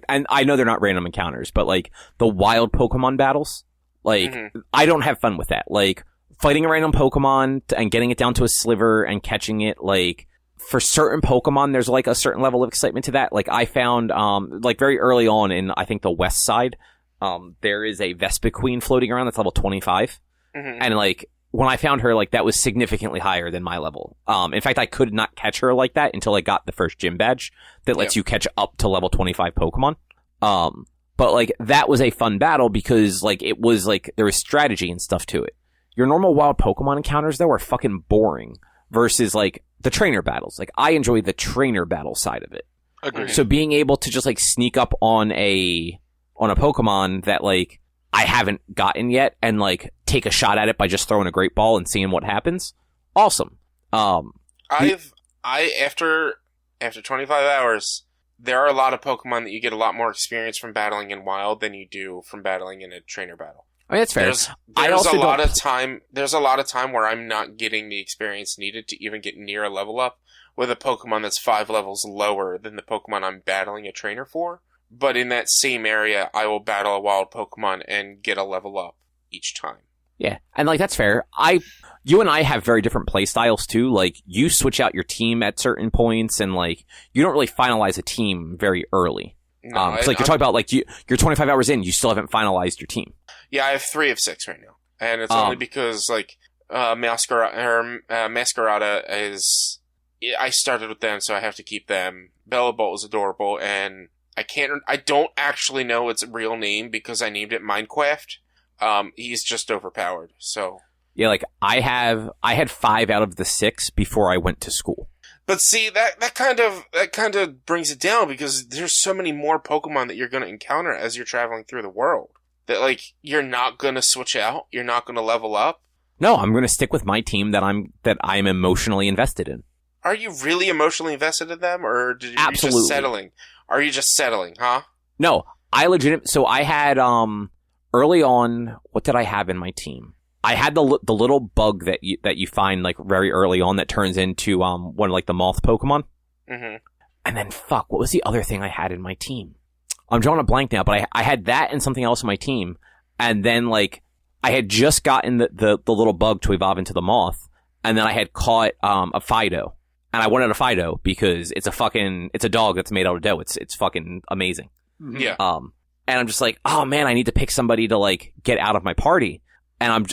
and I know they're not random encounters, but like the wild Pokemon battles. Like I don't have fun with that. Like fighting a random Pokemon and getting it down to a sliver and catching it, like for certain Pokemon, there's like a certain level of excitement to that. Like I found, like very early on in, I think the west side, there is a Vespiquen floating around that's level 25. And like when I found her, like that was significantly higher than my level. In fact, I could not catch her like that until I got the first gym badge that lets you catch up to level 25 Pokemon. But like that was a fun battle because like it was like there was strategy and stuff to it. Your normal wild Pokemon encounters though are fucking boring versus like the trainer battles. Like I enjoy the trainer battle side of it. Agreed. So being able to just like sneak up on a Pokemon that like I haven't gotten yet and like take a shot at it by just throwing a great ball and seeing what happens. Awesome. After 25 hours, there are a lot of Pokemon that you get a lot more experience from battling in wild than you do from battling in a trainer battle. I mean, that's fair. There's a lot of time. There's a lot of time where I'm not getting the experience needed to even get near a level up with a Pokemon that's 5 levels lower than the Pokemon I'm battling a trainer for. But in that same area, I will battle a wild Pokemon and get a level up each time. Yeah, and like that's fair. You and I have very different play styles too. Like you switch out your team at certain points, and like you don't really finalize a team very early. No, so like you're talking about like you're 25 hours in, you still haven't finalized your team. Yeah, I have 3 of 6 right now, and it's only because like Masquerada is. I started with them, so I have to keep them. Bellabolt is adorable, and I don't actually know its real name because I named it Minecraft. He's just overpowered, so. Yeah, like I had 5 out of the 6 before I went to school. But see, that kind of brings it down because there's so many more Pokemon that you're going to encounter as you're traveling through the world. That like you're not going to switch out, you're not going to level up. No, I'm going to stick with my team that I'm emotionally invested in. Are you really emotionally invested in them, or are you just settling? Are you just settling, huh? No, so I had early on. What did I have in my team? I had the little bug that you find like very early on that turns into one of like the moth Pokemon. Mm-hmm. And then what was the other thing I had in my team? I'm drawing a blank now, but I had that and something else in my team, and then like I had just gotten the little bug to evolve into the moth, and then I had caught a Fido, and I wanted a Fido because it's a dog that's made out of dough. It's fucking amazing. Yeah. And I'm just like, oh man, I need to pick somebody to like get out of my party. And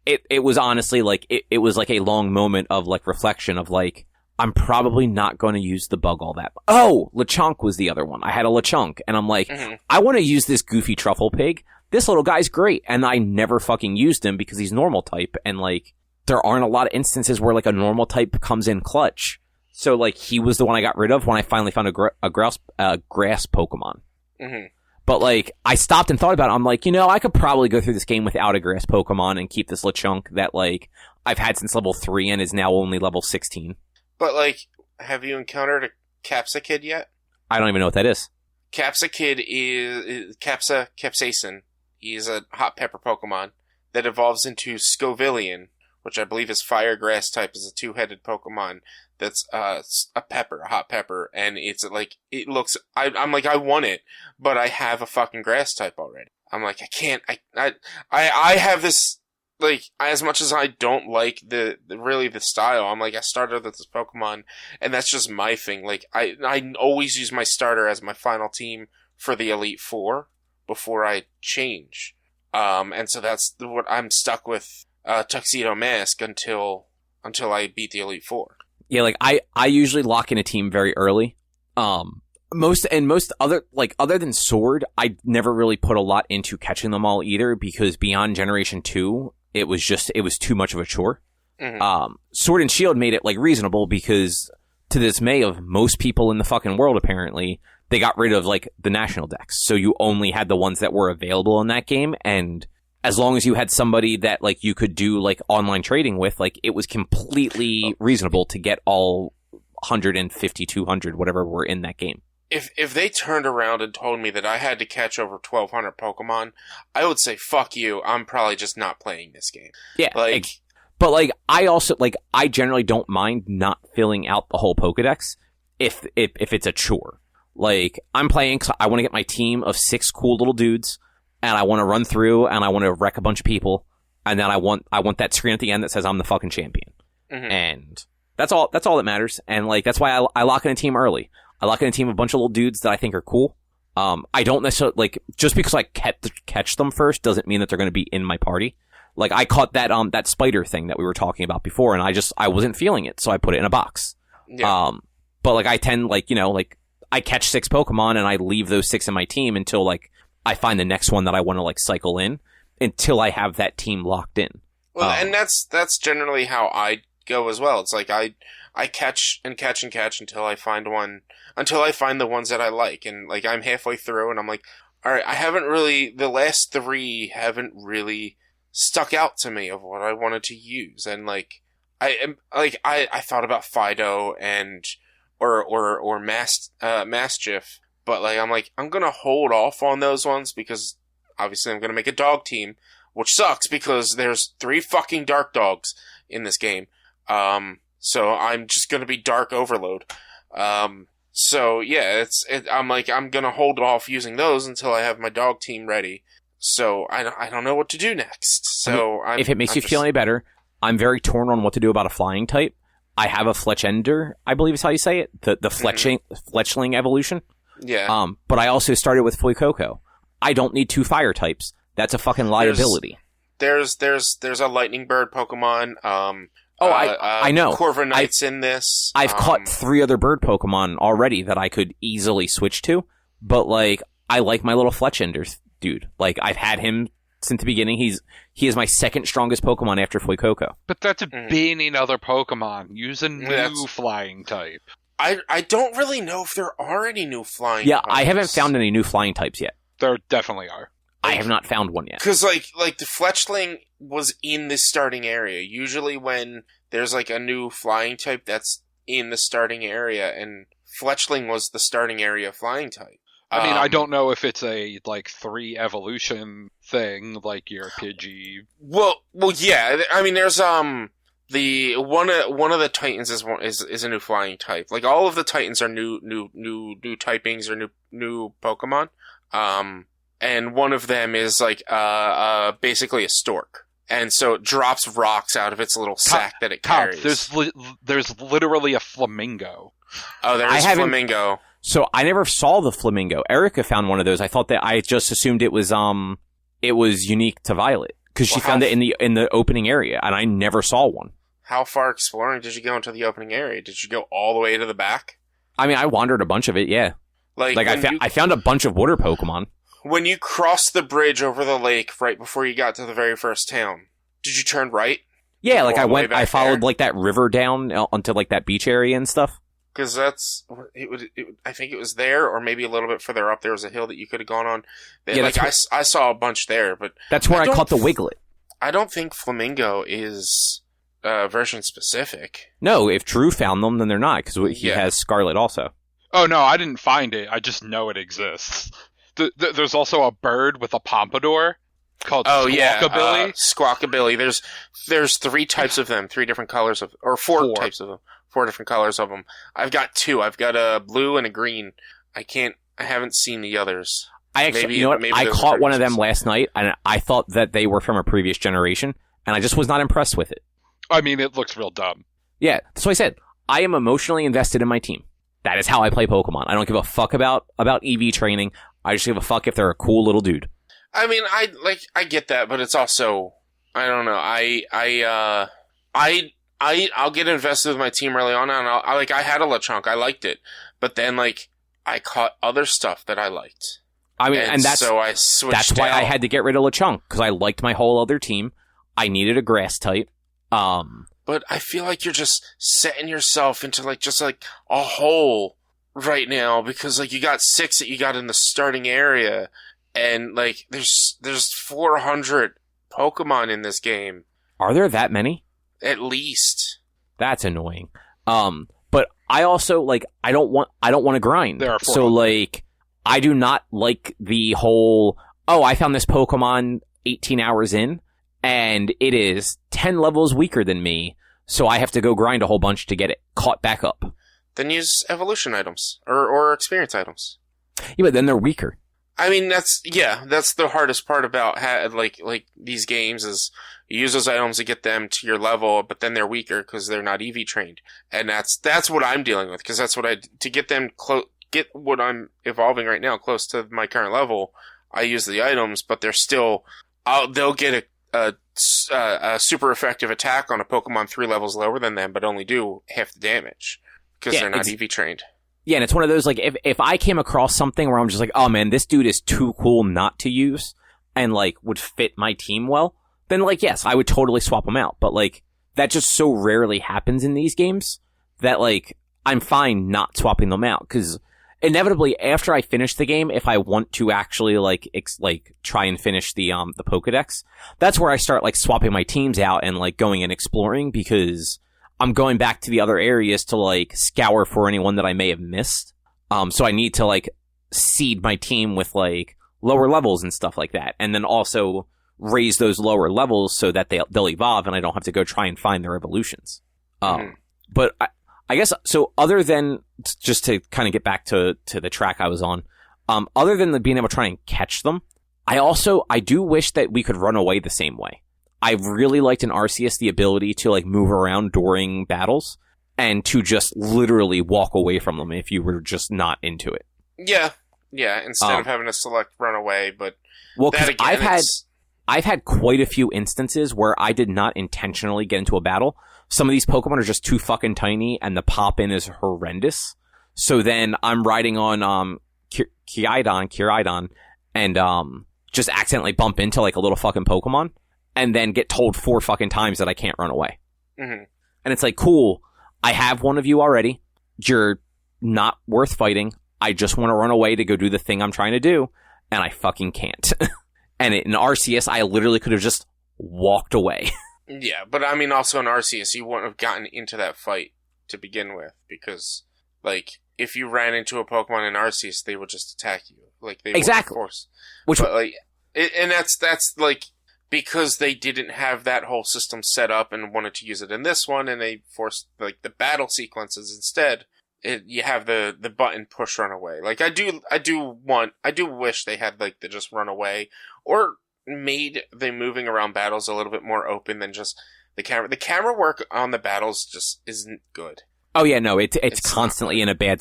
it was honestly like, it was like a long moment of like reflection of like, I'm probably not going to use the bug all that. Oh, Lechonk was the other one. I had a Lechonk and I'm like, I want to use this goofy truffle pig. This little guy's great. And I never fucking used him because he's normal type. And like, there aren't a lot of instances where like a normal type comes in clutch. So like, he was the one I got rid of when I finally found a grass Pokemon. Mm-hmm. But, like, I stopped and thought about it. I'm like, I could probably go through this game without a grass Pokemon and keep this Lechonk that, like, I've had since level 3 and is now only level 16. But, like, have you encountered a Capsakid yet? I don't even know what that is. Capsakid is Capsaicin. He's a hot pepper Pokemon that evolves into Scovillian, which I believe is fire grass type, is a 2-headed Pokemon that's a hot pepper, and it's like, it looks, I'm like, I want it, but I have a fucking grass type already. I'm like, I can't, I have this, like, as much as I don't like the style, I'm like, I started with this Pokemon, and that's just my thing. Like, I always use my starter as my final team for the Elite Four before I change. And so that's what I'm stuck with, Tuxedo Mask until I beat the Elite Four. Yeah, like I usually lock in a team very early. Most other than Sword, I never really put a lot into catching them all either because beyond Generation 2, it was too much of a chore. Mm-hmm. Sword and Shield made it like reasonable because to the dismay of most people in the fucking world, apparently, they got rid of like the national decks. So you only had the ones that were available in that game, and as long as you had somebody that like you could do like online trading with, like it was completely reasonable to get all 150, 200, whatever were in that game. If they turned around and told me that I had to catch over 1,200 Pokemon, I would say, fuck you, I'm probably just not playing this game. Yeah, but like I generally don't mind not filling out the whole Pokedex if it's a chore. Like I'm playing, I want to get my team of 6 cool little dudes. And I want to run through, and I want to wreck a bunch of people, and then I want that screen at the end that says I'm the fucking champion, and that's all that matters. And like that's why I lock in a team early. I lock in a team of a bunch of little dudes that I think are cool. I don't necessarily like just because I catch them first doesn't mean that they're going to be in my party. Like I caught that spider thing that we were talking about before, and I wasn't feeling it, so I put it in a box. Yeah. But like I tend like I catch 6 Pokemon and I leave those 6 in my team until like I find the next one that I want to like cycle in until I have that team locked in. Well, and that's generally how I go as well. It's like I catch and catch and catch until I find the ones that I like, and like I'm halfway through and I'm like, all right, the last 3 haven't really stuck out to me of what I wanted to use, and like I thought about Fido and or Mastiff. But, like, I'm gonna hold off on those ones because obviously I'm going to make a dog team, which sucks because there's 3 fucking dark dogs in this game. So I'm just going to be Dark Overload. So yeah, I'm going to hold off using those until I have my dog team ready. So I don't know what to do next. So if it makes you feel any better, I'm very torn on what to do about a flying type. I have a Fletchender, I believe is how you say it, the Fletchling evolution. Yeah. But I also started with Fuecoco. I don't need 2 fire types. That's a fucking liability. There's a Lightning Bird Pokemon. I know. Corviknight's in this. I've caught 3 other bird Pokemon already that I could easily switch to, but like I like my little Fletchender dude. Like I've had him since the beginning. He is my second strongest Pokemon after Fuecoco. But that's banning other Pokemon. Use a new flying type. I don't really know if there are any new flying types. I haven't found any new flying types yet. There definitely are. I have not found one yet. Because like the Fletchling was in the starting area. Usually when there's like a new flying type that's in the starting area, and Fletchling was the starting area flying type. I mean, I don't know if it's a like 3 evolution thing, like your Pidgey. Well, yeah. I mean, there's the one of the Titans is a new flying type. Like all of the Titans are new typings or new Pokemon. And one of them is like basically a stork, and so it drops rocks out of its little sack that it carries. There's literally a flamingo. Oh, there's a flamingo. So I never saw the flamingo. Erica found one of those. I thought that I just assumed it was unique to Violet because she found it in the opening area, and I never saw one. How far exploring did you go into the opening area? Did you go all the way to the back? I mean, I wandered a bunch of it. Yeah, like I found a bunch of water Pokemon. When you crossed the bridge over the lake right before you got to the very first town, did you turn right? Yeah, like I followed like that river down onto like that beach area and stuff. Because I think it was there, or maybe a little bit further up. There was a hill that you could have gone on. I saw a bunch there, but that's where I caught the Wiglet. I don't think Flamingo is version specific. No, if Droo found them, then they're not, because he has Scarlet also. Oh no, I didn't find it. I just know it exists. There's also a bird with a pompadour called Squawkabilly. Squawkabilly. There's 3 types of them, 3 different colors or 4 types of them, 4 different colors of them. I've got 2. I've got a blue and a green. I haven't seen the others. I caught one of them last night, and I thought that they were from a previous generation, and I just was not impressed with it. I mean, it looks real dumb. Yeah, that's what I said. I am emotionally invested in my team. That is how I play Pokemon. I don't give a fuck about EV training. I just give a fuck if they're a cool little dude. I mean, I get that, but it's also, I don't know. I'll get invested with my team early on, and I had a Lechonk. I liked it, but then I caught other stuff that I liked. I mean, so I switched. That's why I had to get rid of Lechonk, because I liked my whole other team. I needed a grass type. But I feel like you're just setting yourself into just a hole right now, because you got 6 that you got in the starting area, and there's 400 Pokemon in this game. Are there that many? At least. That's annoying. But I also I don't want to grind. There are 400. So I do not like the whole, I found this Pokemon 18 hours in, and it is 10 levels weaker than me, so I have to go grind a whole bunch to get it caught back up. Then use evolution items or experience items. Yeah, but then they're weaker. I mean, that's the hardest part about these games is you use those items to get them to your level, but then they're weaker because they're not EV trained, and that's what I'm dealing with, because that's what to get them get what I'm evolving right now close to my current level. I use the items, but they're still they'll get a super effective attack on a Pokemon 3 levels lower than them, but only do half the damage because they're not EV trained. Yeah, and it's one of those, if I came across something where I'm just oh man, this dude is too cool not to use, and would fit my team well, then yes, I would totally swap them out. But that just so rarely happens in these games that I'm fine not swapping them out, because inevitably after I finish the game, if I want to actually try and finish the Pokedex, that's where I start swapping my teams out and going and exploring, because I'm going back to the other areas to scour for anyone that I may have missed. So I need to seed my team with lower levels and stuff like that. And then also raise those lower levels so that they'll evolve and I don't have to go try and find their evolutions. But I guess, so other than, just to kind of get back to the track I was on, other than being able to try and catch them, I do wish that we could run away the same way. I really liked in Arceus the ability to like move around during battles and to just literally walk away from them if you were just not into it. Yeah. Instead of having to select run away, but well, because I've had quite a few instances where I did not intentionally get into a battle. Some of these Pokemon are just too fucking tiny, and the pop-in is horrendous. So then I'm riding on Kyurem, and just accidentally bump into like a little fucking Pokemon, and then get told 4 fucking times that I can't run away. Mm-hmm. And it's like, cool, I have one of you already. You're not worth fighting. I just want to run away to go do the thing I'm trying to do, and I fucking can't. And in Arceus, I literally could have just walked away. Yeah, but I mean, also in Arceus, you wouldn't have gotten into that fight to begin with, because, like, if you ran into a Pokemon in Arceus, they would just attack you. Like, they exactly. would, of course. But, like, and that's, like, because they didn't have that whole system set up and wanted to use it in this one, and they forced, like, the battle sequences instead. You have the button push run away. Like, I do wish they had, like, the just run away, or made the moving around battles a little bit more open than just the camera. The camera work on the battles just isn't good. Oh yeah, no, it's constantly in a bad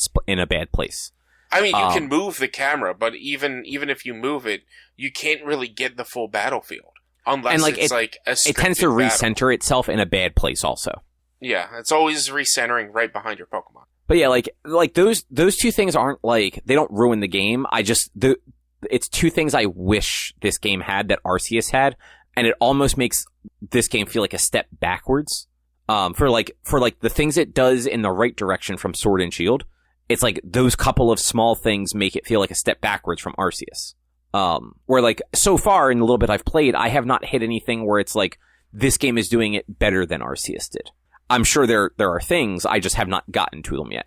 place. I mean, you can move the camera, but even if you move it, you can't really get the full battlefield unless it's like a it tends to recenter itself in a bad place also. Yeah, it's always recentering right behind your Pokemon. But yeah, like those two things aren't like, they don't ruin the game. It's two things I wish this game had that Arceus had, and it almost makes this game feel like a step backwards. For the things it does in the right direction from Sword and Shield, it's like those couple of small things make it feel like a step backwards from Arceus. Where like so far in the little bit I've played, I have not hit anything where it's like this game is doing it better than Arceus did. I'm sure there are things, I just have not gotten to them yet.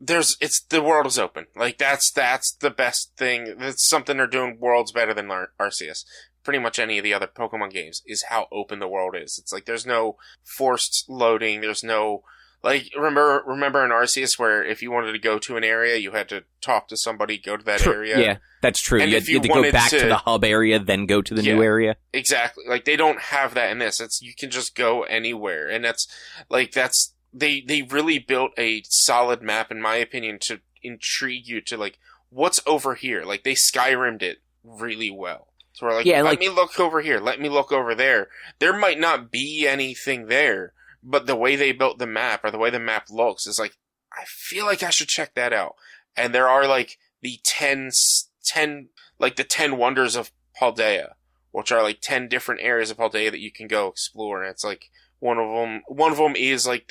The world is open. Like, that's the best thing. That's something they're doing worlds better than Arceus. Pretty much any of the other Pokemon games is how open the world is. It's like, there's no forced loading, there's no, like, remember in Arceus where if you wanted to go to an area, you had to talk to somebody, go to that area? Yeah, that's true. You had to go back to the hub area, then go to the new area. Exactly. Like, they don't have that in this. You can just go anywhere. And they really built a solid map, in my opinion, to intrigue you to, like, what's over here? Like, they Skyrim'd it really well. So we're like, let me look over here, let me look over there. There might not be anything there, but the way they built the map, or the way the map looks, is like, I feel like I should check that out. And there are, like, the 10 wonders of Paldea, which are, like, 10 different areas of Paldea that you can go explore. And it's, like, one of them is, like,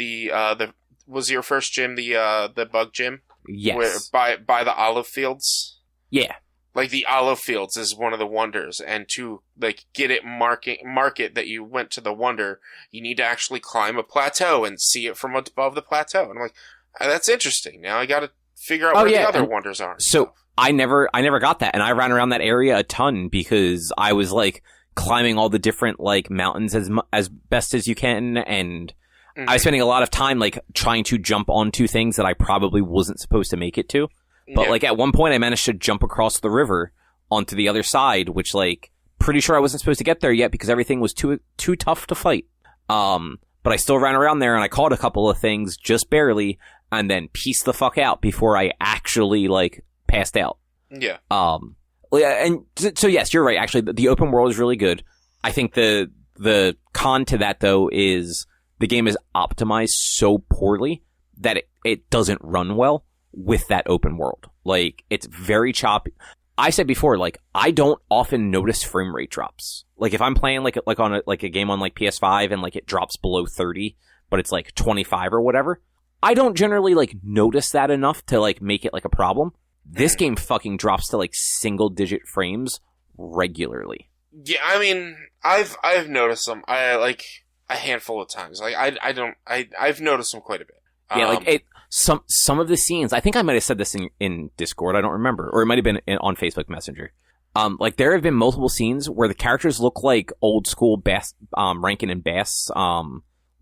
was your first gym the bug gym? Yes. By the olive fields? Yeah. Like, the olive fields is one of the wonders, and to, like, get it mark it that you went to the wonder, you need to actually climb a plateau and see it from above the plateau. And I'm like, that's interesting. Now I gotta figure out where the other wonders are. So, I never got that, and I ran around that area a ton because I was, like, climbing all the different, like, mountains as best as you can, and I was spending a lot of time, like, trying to jump onto things that I probably wasn't supposed to make it to. But, like, at one point I managed to jump across the river onto the other side, which, like, pretty sure I wasn't supposed to get there yet because everything was too tough to fight. But I still ran around there, and I caught a couple of things just barely, and then pieced the fuck out before I actually, like, passed out. Yeah. And so, yes, you're right. Actually, the open world is really good. I think the con to that, though, is the game is optimized so poorly that it doesn't run well with that open world. Like, it's very choppy. I said before, like, I don't often notice frame rate drops. Like, if I'm playing like on a game on like PS5 and like it drops below 30, but it's like 25 or whatever, I don't generally like notice that enough to like make it like a problem. This game fucking drops to like single digit frames regularly. Yeah, I mean, I've noticed them. I like a handful of times. Like, I've noticed them quite a bit. Yeah, like some of the scenes, I think I might have said this in Discord, I don't remember, or it might have been on Facebook Messenger. Like there have been multiple scenes where the characters look like old school Bass, Rankin and Bass,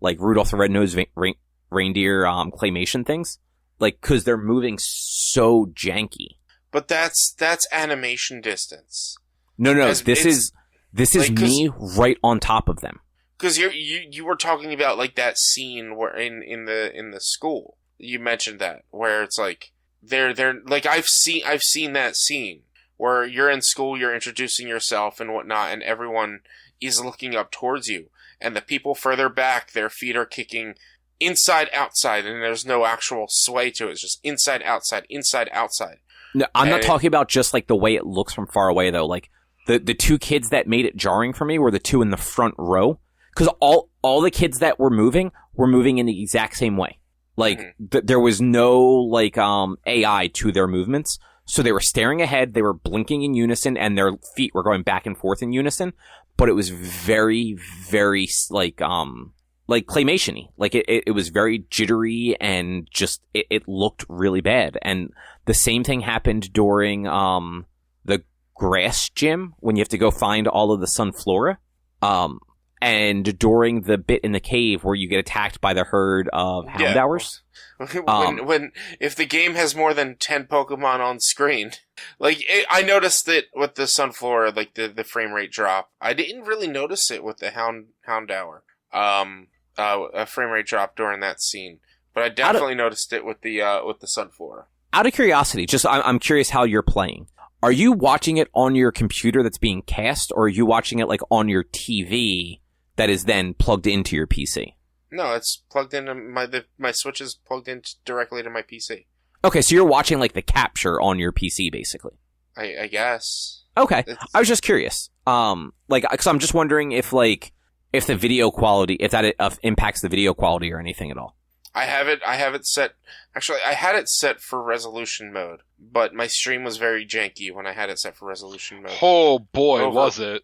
like Rudolph the Red-Nosed Reindeer, claymation things. Like, cause they're moving so janky. But that's animation distance. No, this is like, me right on top of them. Because you were talking about like that scene where in the school you mentioned that where it's like they're like I've seen that scene where you're in school, you're introducing yourself and whatnot, and everyone is looking up towards you, and the people further back, their feet are kicking inside outside, and there's no actual sway to it. It's just inside outside. No, I'm not talking about just like the way it looks from far away though. Like the two kids that made it jarring for me were the two in the front row. Because all the kids that were moving in the exact same way. Like, there was no, like, AI to their movements. So they were staring ahead, they were blinking in unison, and their feet were going back and forth in unison. But it was very, very, like claymation-y. Like, it was very jittery, and just, it looked really bad. And the same thing happened during, the grass gym, when you have to go find all of the Sunflora. And during the bit in the cave where you get attacked by the herd of Houndours. When if the game has more than 10 Pokemon on screen, like I noticed it with the Sunflora, like the frame rate drop. I didn't really notice it with the Houndour. A frame rate drop during that scene, but I definitely noticed it with the Sunflora. Out of curiosity, just I'm curious how you're playing. Are you watching it on your computer that's being cast, or are you watching it like on your TV that is then plugged into your PC? No, it's plugged into my Switch is plugged in directly to my PC. Okay, so you're watching like the capture on your PC, basically. I guess. Okay, I was just curious. Like, because I'm just wondering if the video quality, if that impacts the video quality or anything at all. I have it set. Actually, I had it set for resolution mode, but my stream was very janky when I had it set for resolution mode. Oh boy, was it!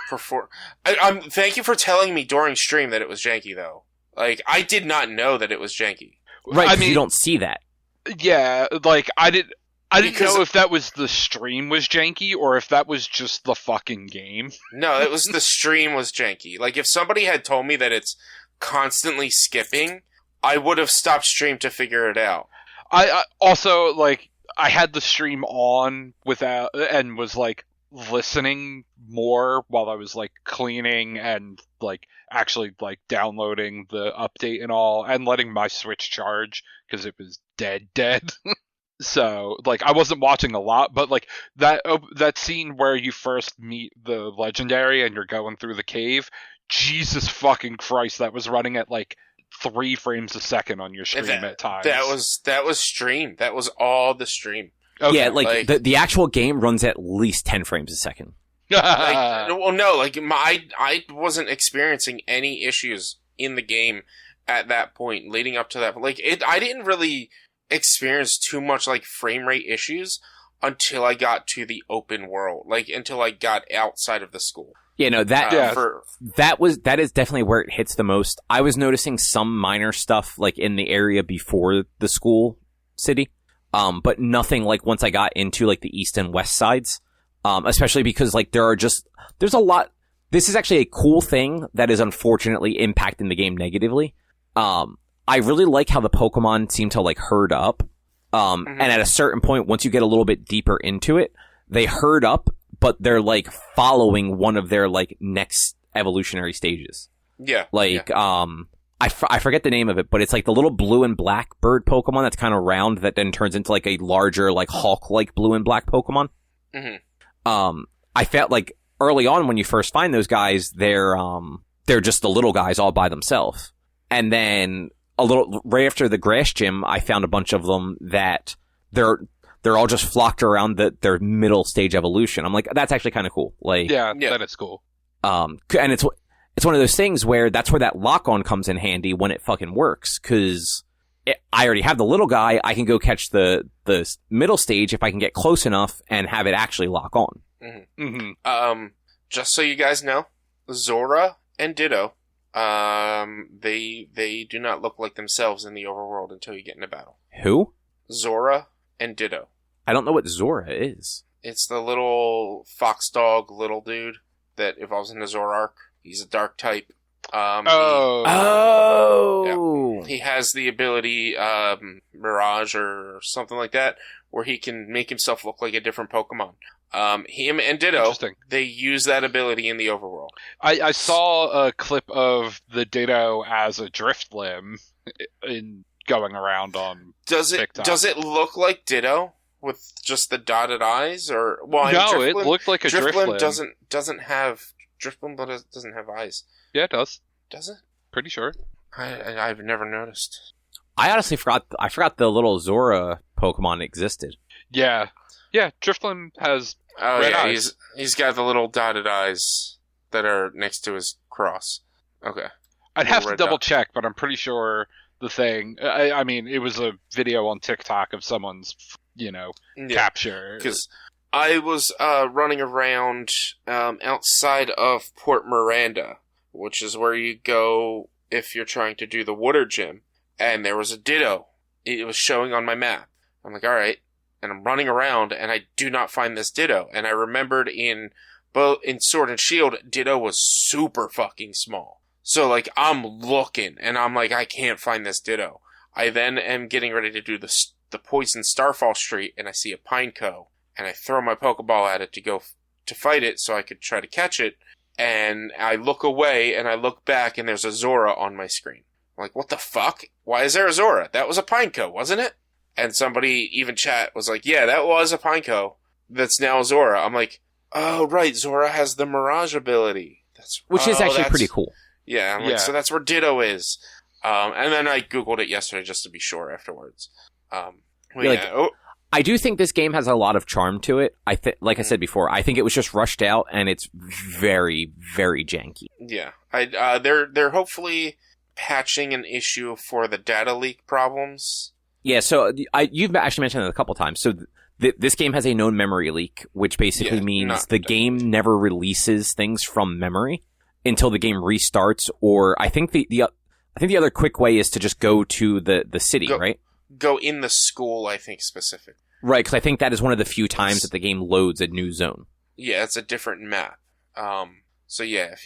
Thank you for telling me during stream that it was janky, though. Like, I did not know that it was janky. Right, I mean, you don't see that. Yeah, like I didn't know if that was the stream was janky or if that was just the fucking game. No, it was the stream was janky. Like, if somebody had told me that it's constantly skipping, I would have stopped stream to figure it out. I also, like, I had the stream on without, and was, like, listening more while I was, like, cleaning and, like, actually, like, downloading the update and all, and letting my Switch charge, because it was dead. So, like, I wasn't watching a lot, but, like, that scene where you first meet the Legendary and you're going through the cave, Jesus fucking Christ, that was running at, like, 3 frames a second on your stream at times. That was stream. That was all the stream. Okay. Yeah, like the actual game runs at least 10 frames a second. I wasn't experiencing any issues in the game at that point, leading up to that. Like, I didn't really experience too much, like, frame rate issues until I got to the open world. Like, until I got outside of the school. Yeah, no, that is definitely where it hits the most. I was noticing some minor stuff, like, in the area before the school city. But nothing like once I got into like the east and west sides, especially because like there's a lot. This is actually a cool thing that is unfortunately impacting the game negatively. I really like how the Pokemon seem to like herd up. And at a certain point, once you get a little bit deeper into it, they herd up, but they're like following one of their like next evolutionary stages. Yeah. Like, I forget the name of it, but it's like the little blue and black bird Pokemon that's kind of round that then turns into like a larger, like Hulk-like blue and black Pokemon. Mm-hmm. I felt like early on when you first find those guys, they're just the little guys all by themselves. And then right after the grass gym, I found a bunch of them that they're all just flocked around their middle stage evolution. I'm like, that's actually kind of cool. Like, yeah, that is cool. And it's one of those things where that's where that lock-on comes in handy when it fucking works, because I already have the little guy. I can go catch the middle stage if I can get close enough and have it actually lock on. Mm-hmm. Mm-hmm. Just so you guys know, Zora and Ditto They do not look like themselves in the overworld until you get into battle. Who? Zora and Ditto. I don't know what Zora is. It's the little fox dog little dude that evolves into Zoroark. He's a dark type. He has the ability Mirage or something like that, where he can make himself look like a different Pokemon. Him and Ditto, they use that ability in the overworld. I saw a clip of the Ditto as a Drifblim in going around on TikTok. Does it look like Ditto with just the dotted eyes, or no? It looked like a Drifblim. Doesn't have eyes. Yeah, it does. Does it? Pretty sure. I've never noticed. I honestly forgot. I forgot the little Zora Pokemon existed. Yeah. Drifblim has red eyes. He's got the little dotted eyes that are next to his cross. Okay. I'd have to double check, but I'm pretty sure the thing. I mean, it was a video on TikTok of someone's, capture. Because I was running around outside of Port Miranda, which is where you go if you're trying to do the water gym, and there was a Ditto. It was showing on my map. I'm like, all right, and I'm running around, and I do not find this Ditto. And I remembered in Sword and Shield, Ditto was super fucking small. So, like, I'm looking, and I'm like, I can't find this Ditto. I then am getting ready to do the Poison Starfall Street, and I see a Pineco, and I throw my Pokeball at it to go to fight it so I could try to catch it. And I look away, and I look back, and there's a Zora on my screen. I'm like, what the fuck? Why is there a Zora? That was a Pineco, wasn't it? And somebody, even chat, was like, yeah, that was a Pineco. That's now a Zora. I'm like, oh, right, Zora has the Mirage ability. Which is actually pretty cool. Yeah, I'm like, so that's where Ditto is. And then I Googled it yesterday just to be sure afterwards. I do think this game has a lot of charm to it. Like I said before, I think it was just rushed out, and it's very, very janky. Yeah, they're hopefully patching an issue for the data leak problems. Yeah, so you've actually mentioned it a couple times. So this game has a known memory leak, which basically means the game never releases things from memory until the game restarts. Or I think the other quick way is to just go to the city, right? Go in the school, I think, specific. Right, because I think that is one of the few times that the game loads a new zone. Yeah, it's a different map. So yeah, if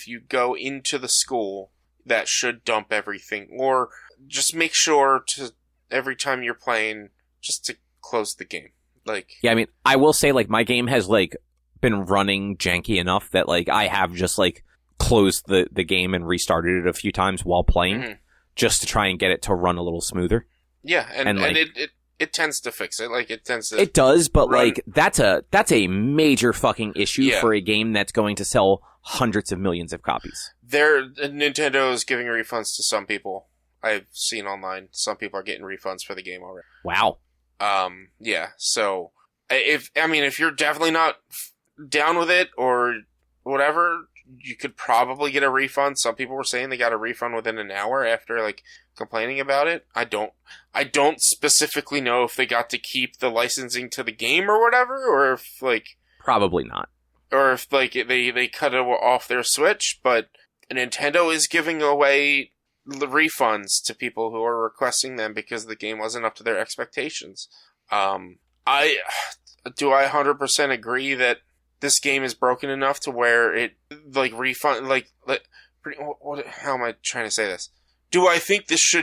you go into the school, that should dump everything. Or just make sure to, every time you're playing, just to close the game. Yeah, I mean, I will say, my game has, been running janky enough that, I have just, closed the game and restarted it a few times while playing, just to try and get it to run a little smoother. Yeah, and it tends to fix it. It does, but run. That's a major fucking issue for a game that's going to sell hundreds of millions of copies. Nintendo is giving refunds to some people. I've seen online. Some people are getting refunds for the game already. Wow. Yeah. So if you're definitely not down with it or whatever, you could probably get a refund. Some people were saying they got a refund within an hour after complaining about it. I don't specifically know if they got to keep the licensing to the game or whatever, or if probably not, or if they cut it off their Switch. But Nintendo is giving away the refunds to people who are requesting them because the game wasn't up to their expectations. I 100% agree that this game is broken enough to where it refund how am I trying to say this? Do I think this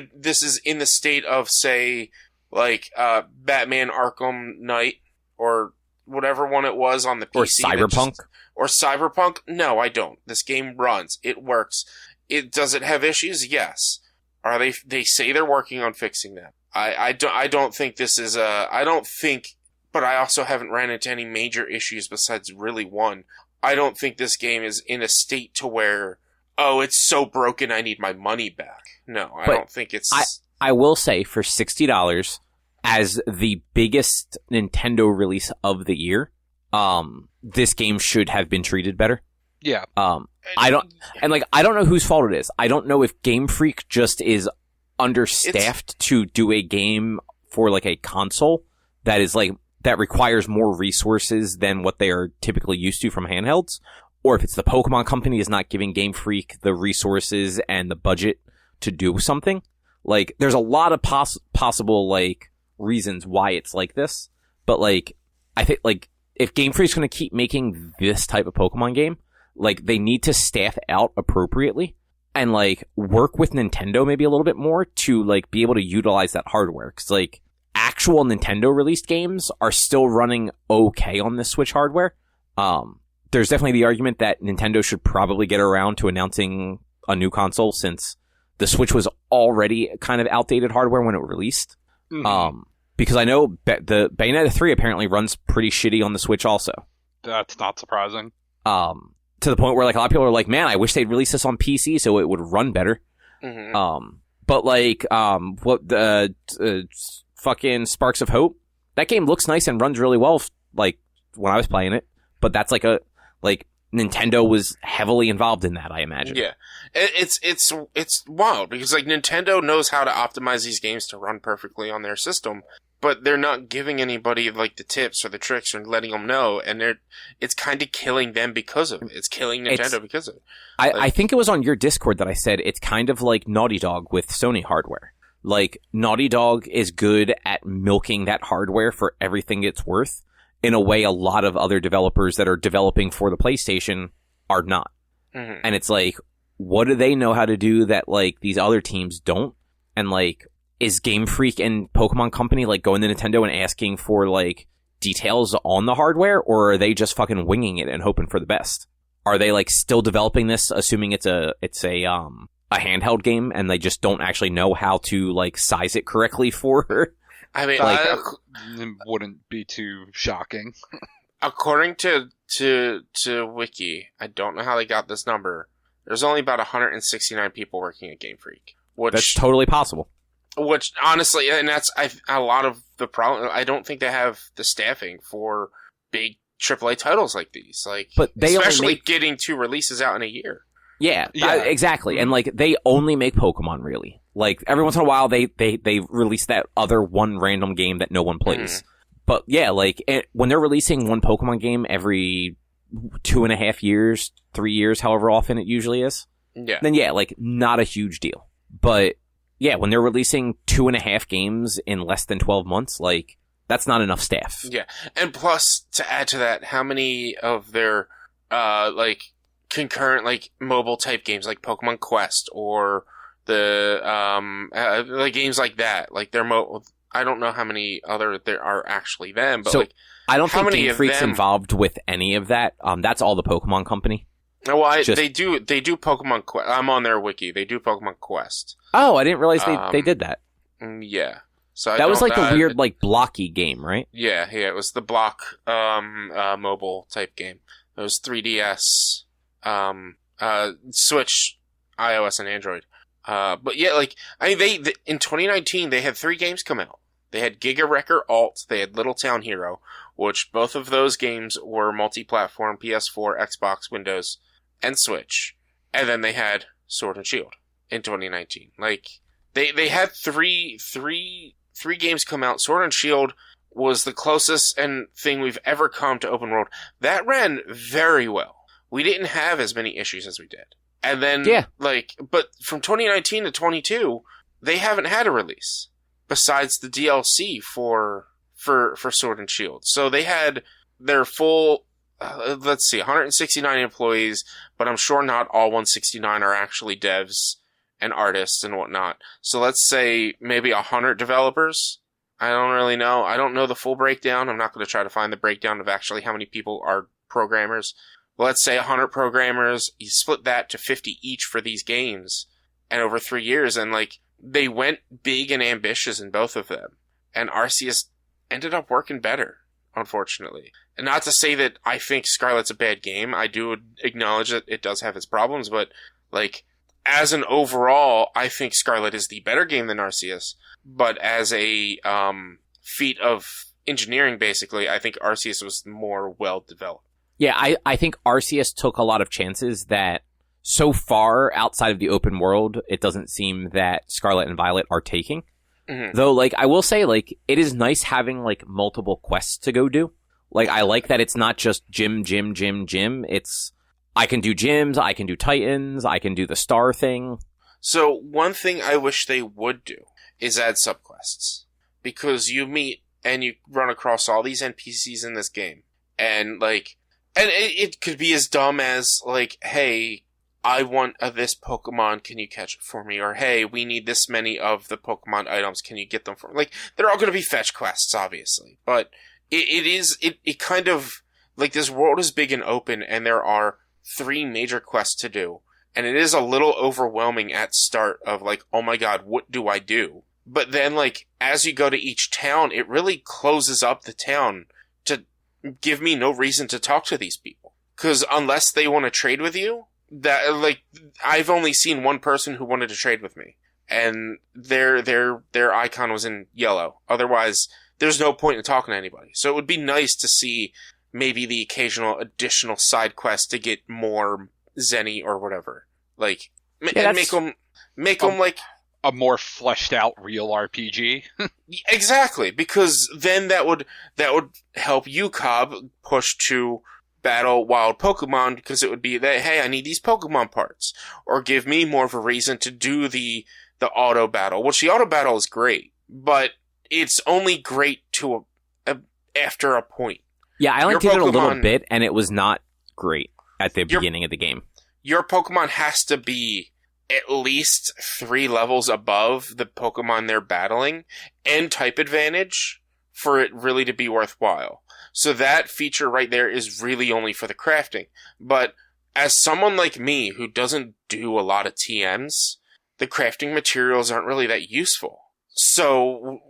is in the state of, say, Batman Arkham Knight or whatever one it was on the PC? Or Cyberpunk? No, I don't. This game runs. It works. Does it have issues? Yes. Are they say they're working on fixing that. I don't think this is but I also haven't ran into any major issues besides really one. I don't think this game is in a state to where, oh, it's so broken I need my money back. No, I don't think it's... I will say, for $60, as the biggest Nintendo release of the year, this game should have been treated better. Yeah. I don't know whose fault it is. I don't know if Game Freak just is understaffed to do a game for a console that is that requires more resources than what they are typically used to from handhelds, or if it's the Pokemon Company is not giving Game Freak the resources and the budget to do something. Like, there's a lot of possible, like, reasons why it's like this. But, like, I think, like, if Game Freak's going to keep making this type of Pokemon game, like, they need to staff out appropriately and, like, work with Nintendo maybe a little bit more to, like, be able to utilize that hardware. Because, like, actual Nintendo-released games are still running okay on this Switch hardware. There's definitely the argument that Nintendo should probably get around to announcing a new console since the Switch was already kind of outdated hardware when it released. Mm-hmm. Because I know the Bayonetta 3 apparently runs pretty shitty on the Switch also. That's not surprising. To the point where, like, a lot of people are like, man, I wish they'd release this on PC so it would run better. Mm-hmm. But, like, fucking Sparks of Hope, that game looks nice and runs really well, like, when I was playing it. But that's like Nintendo was heavily involved in that, I imagine. Yeah. It's wild because, like, Nintendo knows how to optimize these games to run perfectly on their system, but they're not giving anybody, like, the tips or the tricks or letting them know, and it's kind of killing them because of it. It's killing Nintendo because of it. I think it was on your Discord that I said it's kind of like Naughty Dog with Sony hardware. Like, Naughty Dog is good at milking that hardware for everything it's worth, in a way a lot of other developers that are developing for the PlayStation are not. Mm-hmm. And it's like, what do they know how to do that, like, these other teams don't? And, like, is Game Freak and Pokemon Company, like, going to Nintendo and asking for, like, details on the hardware? Or are they just fucking winging it and hoping for the best? Are they, like, still developing this, assuming it's a handheld game, and they just don't actually know how to, like, size it correctly for her? I mean, it wouldn't be too shocking. According to Wiki, I don't know how they got this number. There's only about 169 people working at Game Freak. That's totally possible. Which, honestly, and that's a lot of the problem. I don't think they have the staffing for big AAA titles like these. Like, but they especially getting 2 releases out in a year. Yeah. Exactly. And, like, they only make Pokemon, really. Like, every once in a while, they release that other one random game that no one plays. But, yeah, like, when they're releasing one Pokemon game every 2.5 years, 3 years, however often it usually is, then, yeah, like, not a huge deal. But, yeah, when they're releasing 2.5 games in less than 12 months, like, that's not enough staff. Yeah. And plus, to add to that, how many of their, like, concurrent, like, mobile type games like Pokemon Quest or the like games like that, like they're I don't know how many other there are actually them, but so, like, I don't think Game Freak's involved with any of that. That's all the Pokemon Company. Well, they do Pokemon Quest. I'm on their wiki. They do Pokemon Quest. Oh, I didn't realize they did that. Yeah. So that was like the weird, like, blocky game, right? Yeah. It was the block mobile type game. It was 3DS, Switch, iOS, and Android. But yeah, like, I mean, they in 2019 they had 3 games come out. They had Giga Wrecker Alt, they had Little Town Hero, which both of those games were multi-platform, PS4, Xbox, Windows, and Switch. And then they had Sword and Shield in 2019. Like, they had three games come out. Sword and Shield was the closest thing we've ever come to open world. That ran very well. We didn't have as many issues as we did. And then, but from 2019 to 22, they haven't had a release besides the DLC for Sword and Shield. So they had their full, 169 employees, but I'm sure not all 169 are actually devs and artists and whatnot. So let's say maybe 100 developers. I don't really know. I don't know the full breakdown. I'm not going to try to find the breakdown of actually how many people are programmers. Let's say 100 programmers, you split that to 50 each for these games, and over 3 years, and, like, they went big and ambitious in both of them. And Arceus ended up working better, unfortunately. And not to say that I think Scarlet's a bad game. I do acknowledge that it does have its problems, but, like, as an overall, I think Scarlet is the better game than Arceus. But as a feat of engineering, basically, I think Arceus was more well-developed. Yeah, I think Arceus took a lot of chances that so far outside of the open world, it doesn't seem that Scarlet and Violet are taking. Mm-hmm. Though, like, I will say, like, it is nice having, like, multiple quests to go do. Like, I like that it's not just gym. It's, I can do gyms, I can do Titans, I can do the star thing. So one thing I wish they would do is add subquests. Because you meet and you run across all these NPCs in this game. And it could be as dumb as hey, I want this Pokemon, can you catch it for me? Or hey, we need this many of the Pokemon items, can you get them for me? They're all going to be fetch quests, obviously. But it kind of, this world is big and open and there are 3 major quests to do. And it is a little overwhelming at start of oh my god, what do I do? But then as you go to each town, it really closes up the town to give me no reason to talk to these people. Cause unless they want to trade with you, I've only seen one person who wanted to trade with me. And their icon was in yellow. Otherwise, there's no point in talking to anybody. So it would be nice to see maybe the occasional additional side quest to get more Zenny or whatever. Make them a more fleshed out real RPG. Exactly, because then that would help you, Cobb, push to battle wild Pokemon, because it would be that, hey, I need these Pokemon parts, or give me more of a reason to do the auto battle, which the auto battle is great, but it's only great to after a point. Yeah, I only did it a little bit, and it was not great at the beginning of the game. Your Pokemon has to be at least 3 levels above the Pokemon they're battling, and type advantage, for it really to be worthwhile. So that feature right there is really only for the crafting. But as someone like me who doesn't do a lot of TMs, the crafting materials aren't really that useful. So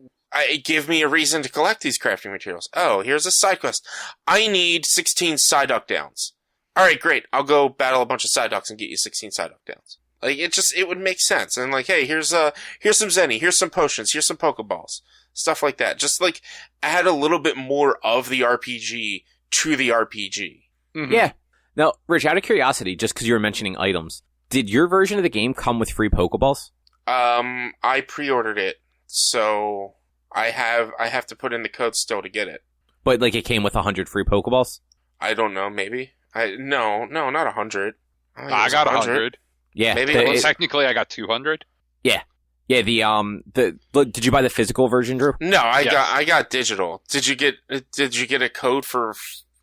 give me a reason to collect these crafting materials. Oh, here's a side quest. I need 16 Psyduck downs. Alright, great. I'll go battle a bunch of Psyducks and get you 16 Psyduck downs. It would make sense. And hey, here's some Zenny, here's some potions, here's some Pokeballs. Stuff like that. Just add a little bit more of the RPG to the RPG. Mm-hmm. Yeah. Now, Rich, out of curiosity, just because you were mentioning items, did your version of the game come with free Pokeballs? I pre-ordered it, so I have to put in the code still to get it. But it came with 100 free Pokeballs? I don't know, maybe. No, not 100. I got 100. Yeah. Maybe technically I got 200. Yeah. Yeah, did you buy the physical version, Drew? No, I got digital. Did you get a code for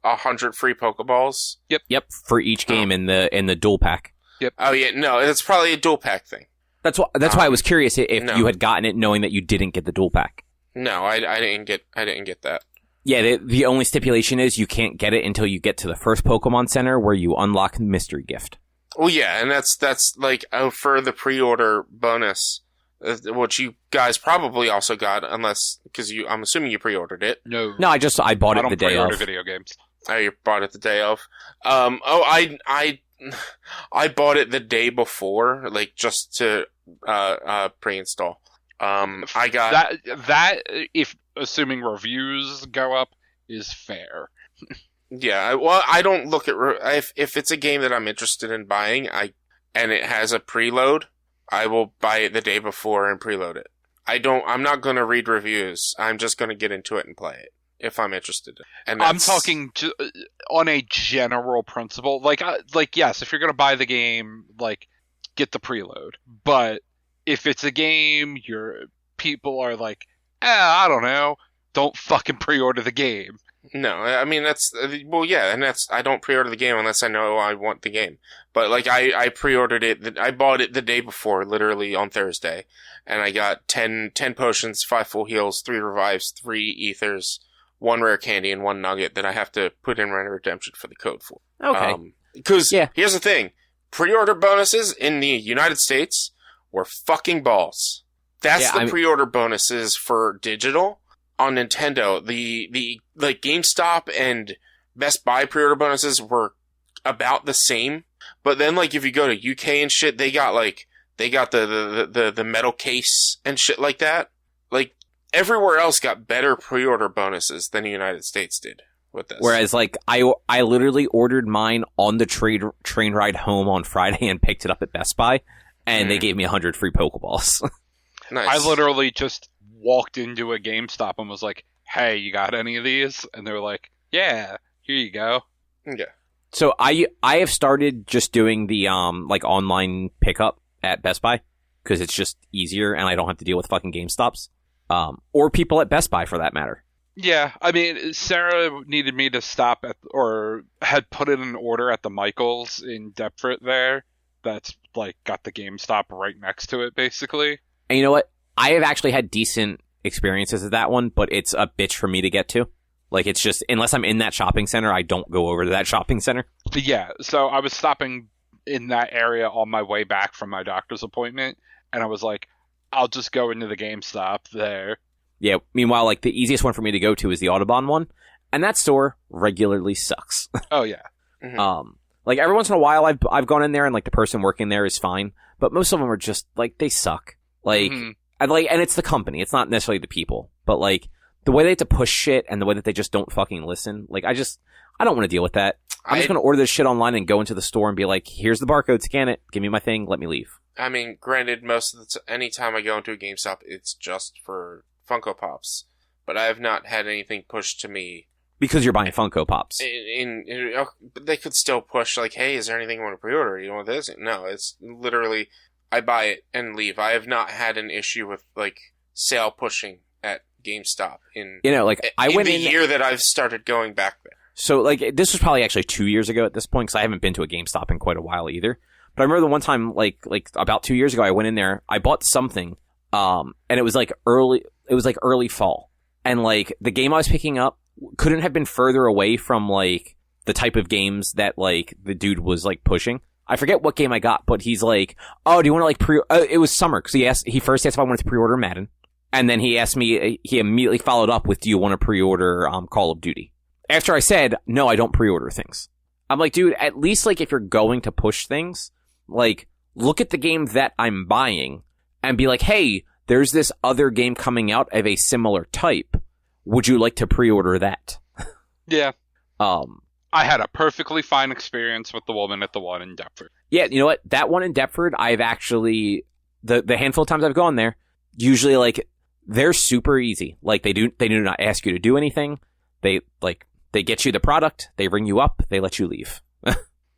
100 free Pokeballs? Yep, for each game in the dual pack. Yep. Oh yeah, no, it's probably a dual pack thing. That's why I was curious if you had gotten it knowing that you didn't get the dual pack. No, I didn't get that. Yeah, the only stipulation is you can't get it until you get to the first Pokemon Center where you unlock the mystery gift. Well, yeah, and that's for the pre-order bonus, which you guys probably also got, because I'm assuming you pre-ordered it. No, I bought it the day of. I don't pre-order video games. Oh, you bought it the day of. I bought it the day before, just to pre-install. I got that if assuming reviews go up is fair. Yeah, well, I don't look at if it's a game that I'm interested in buying, and it has a preload, I will buy it the day before and preload it. I'm not going to read reviews. I'm just going to get into it and play it if I'm interested. And I'm talking on a general principle. Yes, if you're going to buy the game, get the preload. But if it's a game people are I don't know, don't fucking pre-order the game. No, I mean, I don't pre-order the game unless I know I want the game. But, I pre-ordered it, I bought it the day before, literally on Thursday, and I got 10 potions, 5 full heals, 3 revives, 3 ethers, 1 rare candy, and 1 nugget that I have to put in Red Redemption for the code for. Okay. Because, here's the thing, pre-order bonuses in the United States were fucking balls. That's pre-order bonuses for digital. On Nintendo, the GameStop and Best Buy pre-order bonuses were about the same, but then if you go to UK and shit, they got the metal case and shit like that. Everywhere else got better pre-order bonuses than the United States did with this. Whereas I literally ordered mine on the train ride home on Friday and picked it up at Best Buy, and they gave me 100 free Pokeballs. Nice. I literally just walked into a GameStop and was like, hey, you got any of these? And they were like, yeah, here you go. Yeah. So I have started just doing the like online pickup at Best Buy because it's just easier and I don't have to deal with fucking GameStops or people at Best Buy for that matter. Yeah, I mean, Sarah needed me to stop at, or had put in an order at the Michaels in Deptford there. That's like got the GameStop right next to it, basically. And you know what? I have actually had decent experiences at that one, but it's a bitch for me to get to. Like, it's just, unless I'm in that shopping center, I don't go over to that shopping center. Yeah, so I was stopping in that area on my way back from my doctor's appointment, and I was like, I'll just go into the GameStop there. Yeah, meanwhile, like, the easiest one for me to go to is the Audubon one, and that store regularly sucks. Oh, yeah. Mm-hmm. Like, every once in a while, I've gone in there, and, like, the person working there is fine, but most of them are just, like, they suck. Like, and it's the company, it's not necessarily the people, but, like, the way they have to push shit and the way that they just don't fucking listen, like, I don't want to deal with that. I'm just going to order this shit online and go into the store and be like, here's the barcode, scan it, give me my thing, let me leave. I mean, granted, most of the any time I go into a GameStop, it's just for Funko Pops, but I have not had anything pushed to me. Because you're buying Funko Pops. But they could still push, like, hey, is there anything you want to pre-order? You want this? No, it's literally, I buy it and leave. I have not had an issue with, like, sale pushing at GameStop in the year that I've started going back there. So, like, this was probably actually 2 years ago at this point, because I haven't been to a GameStop in quite a while either. But I remember the one time, like about 2 years ago, I went in there, I bought something, and it was like early fall. And, like, the game I was picking up couldn't have been further away from, like, the type of games that, like, the dude was, like, pushing. I forget what game I got, but he's like, oh, do you want to, like, it was summer, because he first asked if I wanted to pre-order Madden. And then he asked me, he immediately followed up with, do you want to pre-order Call of Duty? After I said, no, I don't pre-order things. I'm like, dude, at least, like, if you're going to push things, like, look at the game that I'm buying and be like, hey, there's this other game coming out of a similar type. Would you like to pre-order that? Yeah. I had a perfectly fine experience with the woman at the one in Deptford. Yeah, you know what? That one in Deptford, I've actually, the handful of times I've gone there, usually, like, they're super easy. Like, they do not ask you to do anything. They get you the product, they ring you up, they let you leave.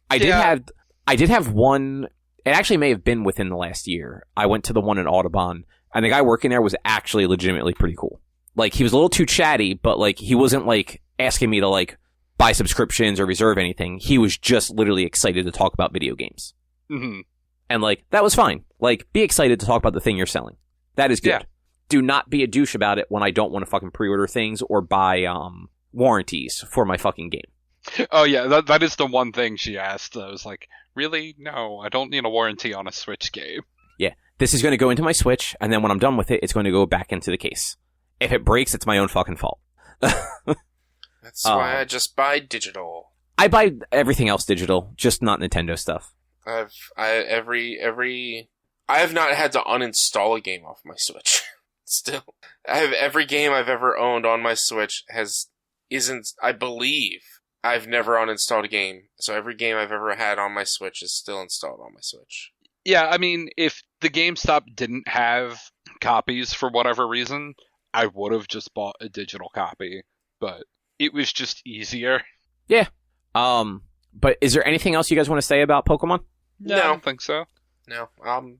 I did have one, it actually may have been within the last year. I went to the one in Audubon, and the guy working there was actually legitimately pretty cool. Like, he was a little too chatty, but, like, he wasn't, like, asking me to, like, buy subscriptions or reserve anything. He was just literally excited to talk about video games. Mm-hmm. And, like, that was fine. Like, be excited to talk about the thing you're selling. That is good. Yeah. Do not be a douche about it when I don't want to fucking pre-order things or buy warranties for my fucking game. Oh, yeah, that is the one thing she asked. I was like, really? No, I don't need a warranty on a Switch game. Yeah, this is going to go into my Switch, and then when I'm done with it, it's going to go back into the case. If it breaks, it's my own fucking fault. That's why I just buy digital. I buy everything else digital, just not Nintendo stuff. I have not had to uninstall a game off my Switch. Still, I have every game I've ever owned on my Switch I believe I've never uninstalled a game. So every game I've ever had on my Switch is still installed on my Switch. Yeah, I mean, if the GameStop didn't have copies for whatever reason, I would have just bought a digital copy, but it was just easier. Yeah. But is there anything else you guys want to say about Pokemon? No, I don't think so. No,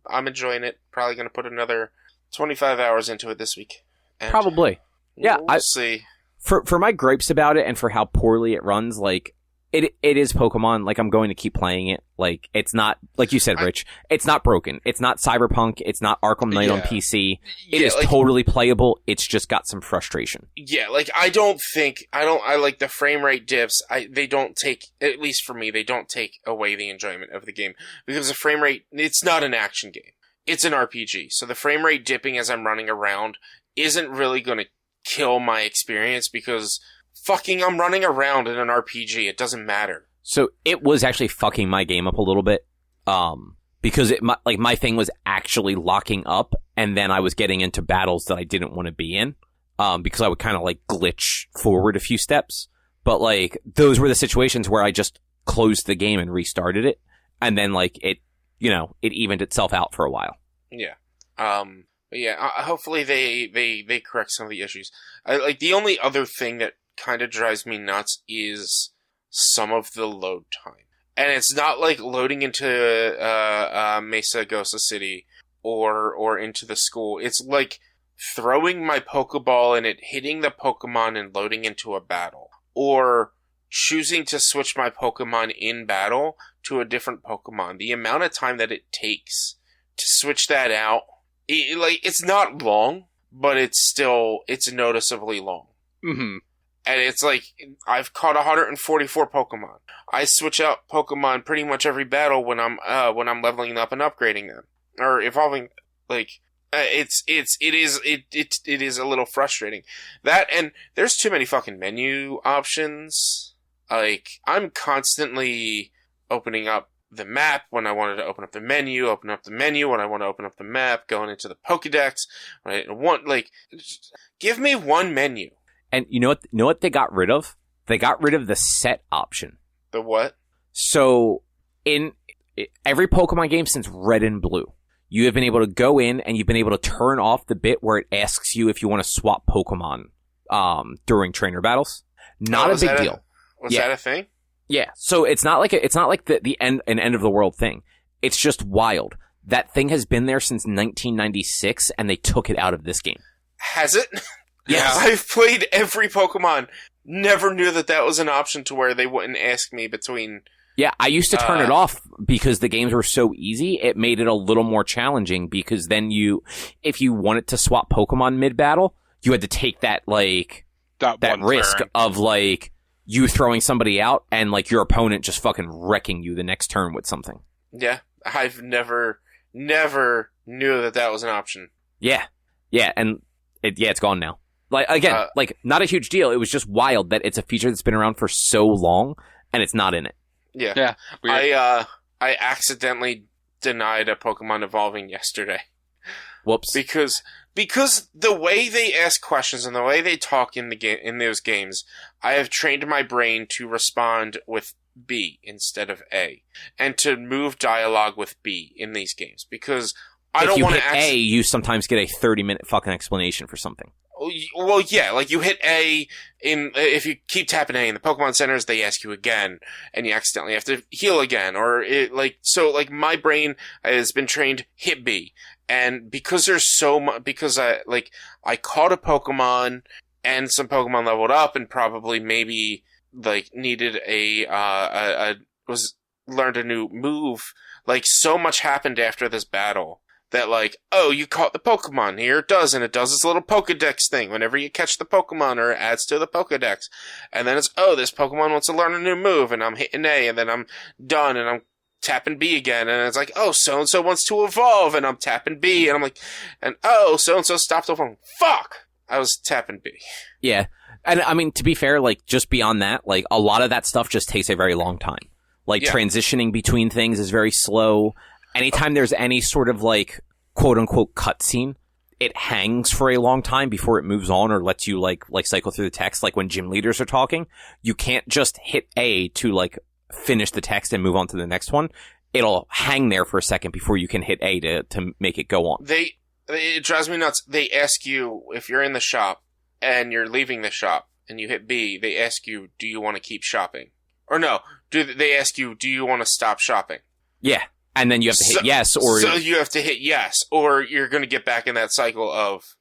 I'm enjoying it. Probably going to put another 25 hours into it this week. And probably. Yeah, we'll see. For my gripes about it and for how poorly it runs, like, it is Pokemon. Like, I'm going to keep playing it. Like, it's not, like you said, Rich, it's not broken. It's not Cyberpunk. It's not Arkham Knight on PC. It is totally playable. It's just got some frustration. Yeah, like, I like the frame rate dips. They don't take, at least for me, they don't take away the enjoyment of the game. Because the frame rate, it's not an action game. It's an RPG. So the frame rate dipping as I'm running around isn't really going to kill my experience because fucking I'm running around in an RPG. It doesn't matter. So it was actually fucking my game up a little bit. Because my thing was actually locking up and then I was getting into battles that I didn't want to be in. Because I would kind of like glitch forward a few steps. But like those were the situations where I just closed the game and restarted it. And then like it evened itself out for a while. Yeah. But yeah, hopefully they correct some of the issues. Like the only other thing that kind of drives me nuts is some of the load time. And it's not like loading into Mesa Gosa City or into the school. It's like throwing my Pokeball and it hitting the Pokemon and loading into a battle. Or choosing to switch my Pokemon in battle to a different Pokemon. The amount of time that it takes to switch that out, it's not long, but it's noticeably long. Mm-hmm. And it's like, I've caught 144 Pokemon. I switch out Pokemon pretty much every battle when I'm leveling up and upgrading them. Or evolving, it is a little frustrating. That, and there's too many fucking menu options. Like, I'm constantly opening up the map when I wanted to open up the menu, open up the menu when I want to open up the map, going into the Pokedex. Right? Give me one menu. And you know what they got rid of? They got rid of the set option. The what? So, in every Pokemon game since Red and Blue, you have been able to go in and you've been able to turn off the bit where it asks you if you want to swap Pokemon during trainer battles. Not a big deal. Was that a thing? Yeah. So it's not like the end of the world thing. It's just wild. That thing has been there since 1996, and they took it out of this game. Has it? Yes. I've played every Pokemon. Never knew that was an option to where they wouldn't ask me between. Yeah, I used to turn it off because the games were so easy. It made it a little more challenging because then if you wanted to swap Pokemon mid-battle, you had to take that risk of you throwing somebody out and your opponent just fucking wrecking you the next turn with something. Yeah, I've never knew that was an option. Yeah, and it's gone now. Not a huge deal. It was just wild that it's a feature that's been around for so long and it's not in it. Yeah. I accidentally denied a Pokemon evolving yesterday. Whoops. Because the way they ask questions and the way they talk in those games, I have trained my brain to respond with B instead of A, and to move dialogue with B in these games because I don't want to. If you hit A, you sometimes get a 30-minute fucking explanation for something. Well, yeah, you hit A if you keep tapping A in the Pokemon centers, they ask you again, and you accidentally have to heal again, or my brain has been trained hit B, and because there's so much, because I caught a Pokemon, and some Pokemon leveled up, and probably maybe needed learned a new move. So much happened after this battle. That you caught the Pokemon, here it does, and it does this little Pokedex thing whenever you catch the Pokemon, or it adds to the Pokedex. And then it's, this Pokemon wants to learn a new move, and I'm hitting A, and then I'm done, and I'm tapping B again, and it's so-and-so wants to evolve, and I'm tapping B, and I'm so-and-so stopped evolving. Fuck! I was tapping B. Yeah. And I mean, to be fair, just beyond that, a lot of that stuff just takes a very long time. Transitioning between things is very slow. Anytime there's any sort of quote-unquote cutscene, it hangs for a long time before it moves on or lets you cycle through the text. When gym leaders are talking, you can't just hit A to finish the text and move on to the next one. It'll hang there for a second before you can hit A to make it go on. It drives me nuts. They ask you if you're in the shop and you're leaving the shop and you hit B, they ask you, do you want to keep shopping? Or no, they ask you, do you want to stop shopping? Yeah. And then you have to hit yes, or... So you have to hit yes, or you're going to get back in that cycle of,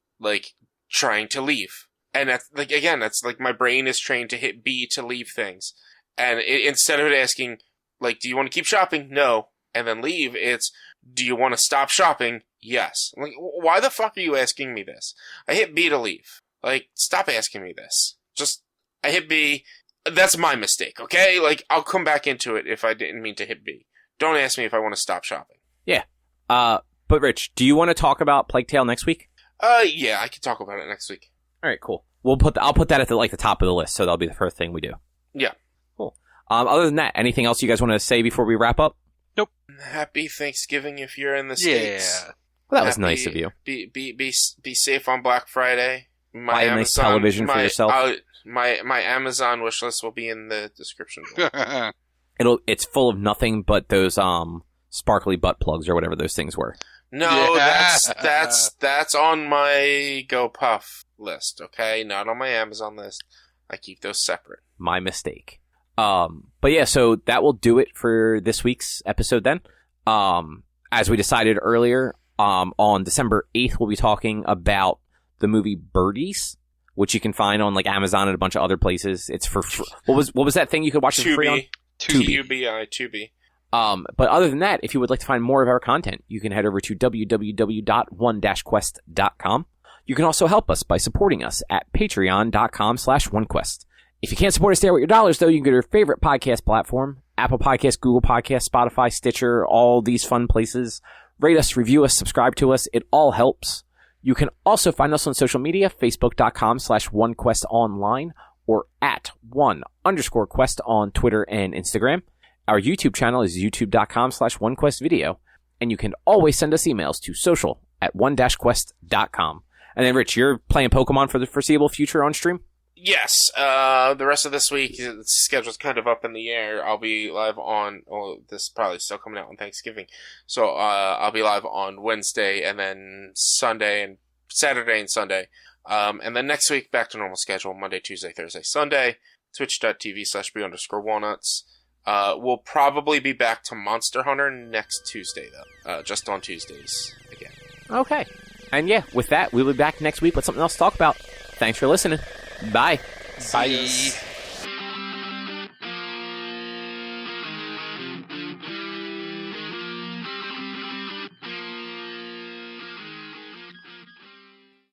trying to leave. And that's, again, that's, my brain is trained to hit B to leave things. And instead of it asking, do you want to keep shopping? No. And then leave, it's, do you want to stop shopping? Yes. Why the fuck are you asking me this? I hit B to leave. Stop asking me this. I hit B. That's my mistake, okay? I'll come back into it if I didn't mean to hit B. Don't ask me if I want to stop shopping. Yeah. But Rich, do you want to talk about Plague Tale next week? Yeah, I can talk about it next week. All right, cool. I'll put that at the top of the list, so that'll be the first thing we do. Yeah. Cool. Other than that, anything else you guys want to say before we wrap up? Nope. Happy Thanksgiving if you're in the States. Yeah. Well, that was nice of you. Be safe on Black Friday. Buy a nice television for yourself. My Amazon wish list will be in the description. It's full of nothing but those sparkly butt plugs or whatever those things were. No, yeah. that's on my GoPuff list, okay? Not on my Amazon list. I keep those separate. My mistake. But yeah, so that will do it for this week's episode then. As we decided earlier, on December 8th, we'll be talking about the movie Birdies, which you can find on like Amazon and a bunch of other places. It's for what was that thing you could watch it for free on? Tubi. But other than that, if you would like to find more of our content, you can head over to www.one-quest.com. You can also help us by supporting us at patreon.com/onequest. If you can't support us there with your dollars, though, you can go to your favorite podcast platform, Apple Podcasts, Google Podcasts, Spotify, Stitcher, all these fun places. Rate us, review us, subscribe to us. It all helps. You can also find us on social media, facebook.com/onequestonline or at @1_quest on Twitter and Instagram. Our YouTube channel is youtube.com/onequestvideo. And you can always send us emails to social@one-quest.com. And then, Rich, you're playing Pokemon for the foreseeable future on stream? Yes. The rest of this week, the schedule's kind of up in the air. I'll be live on, this is probably still coming out on Thanksgiving. So, I'll be live on Wednesday and then Saturday and Sunday. And then next week, back to normal schedule, Monday, Tuesday, Thursday, Sunday, twitch.tv/BeUnderscoreWalnuts. We'll probably be back to Monster Hunter next Tuesday, though. Just on Tuesdays again. Okay. And yeah, with that, we'll be back next week with something else to talk about. Thanks for listening. Bye. Bye.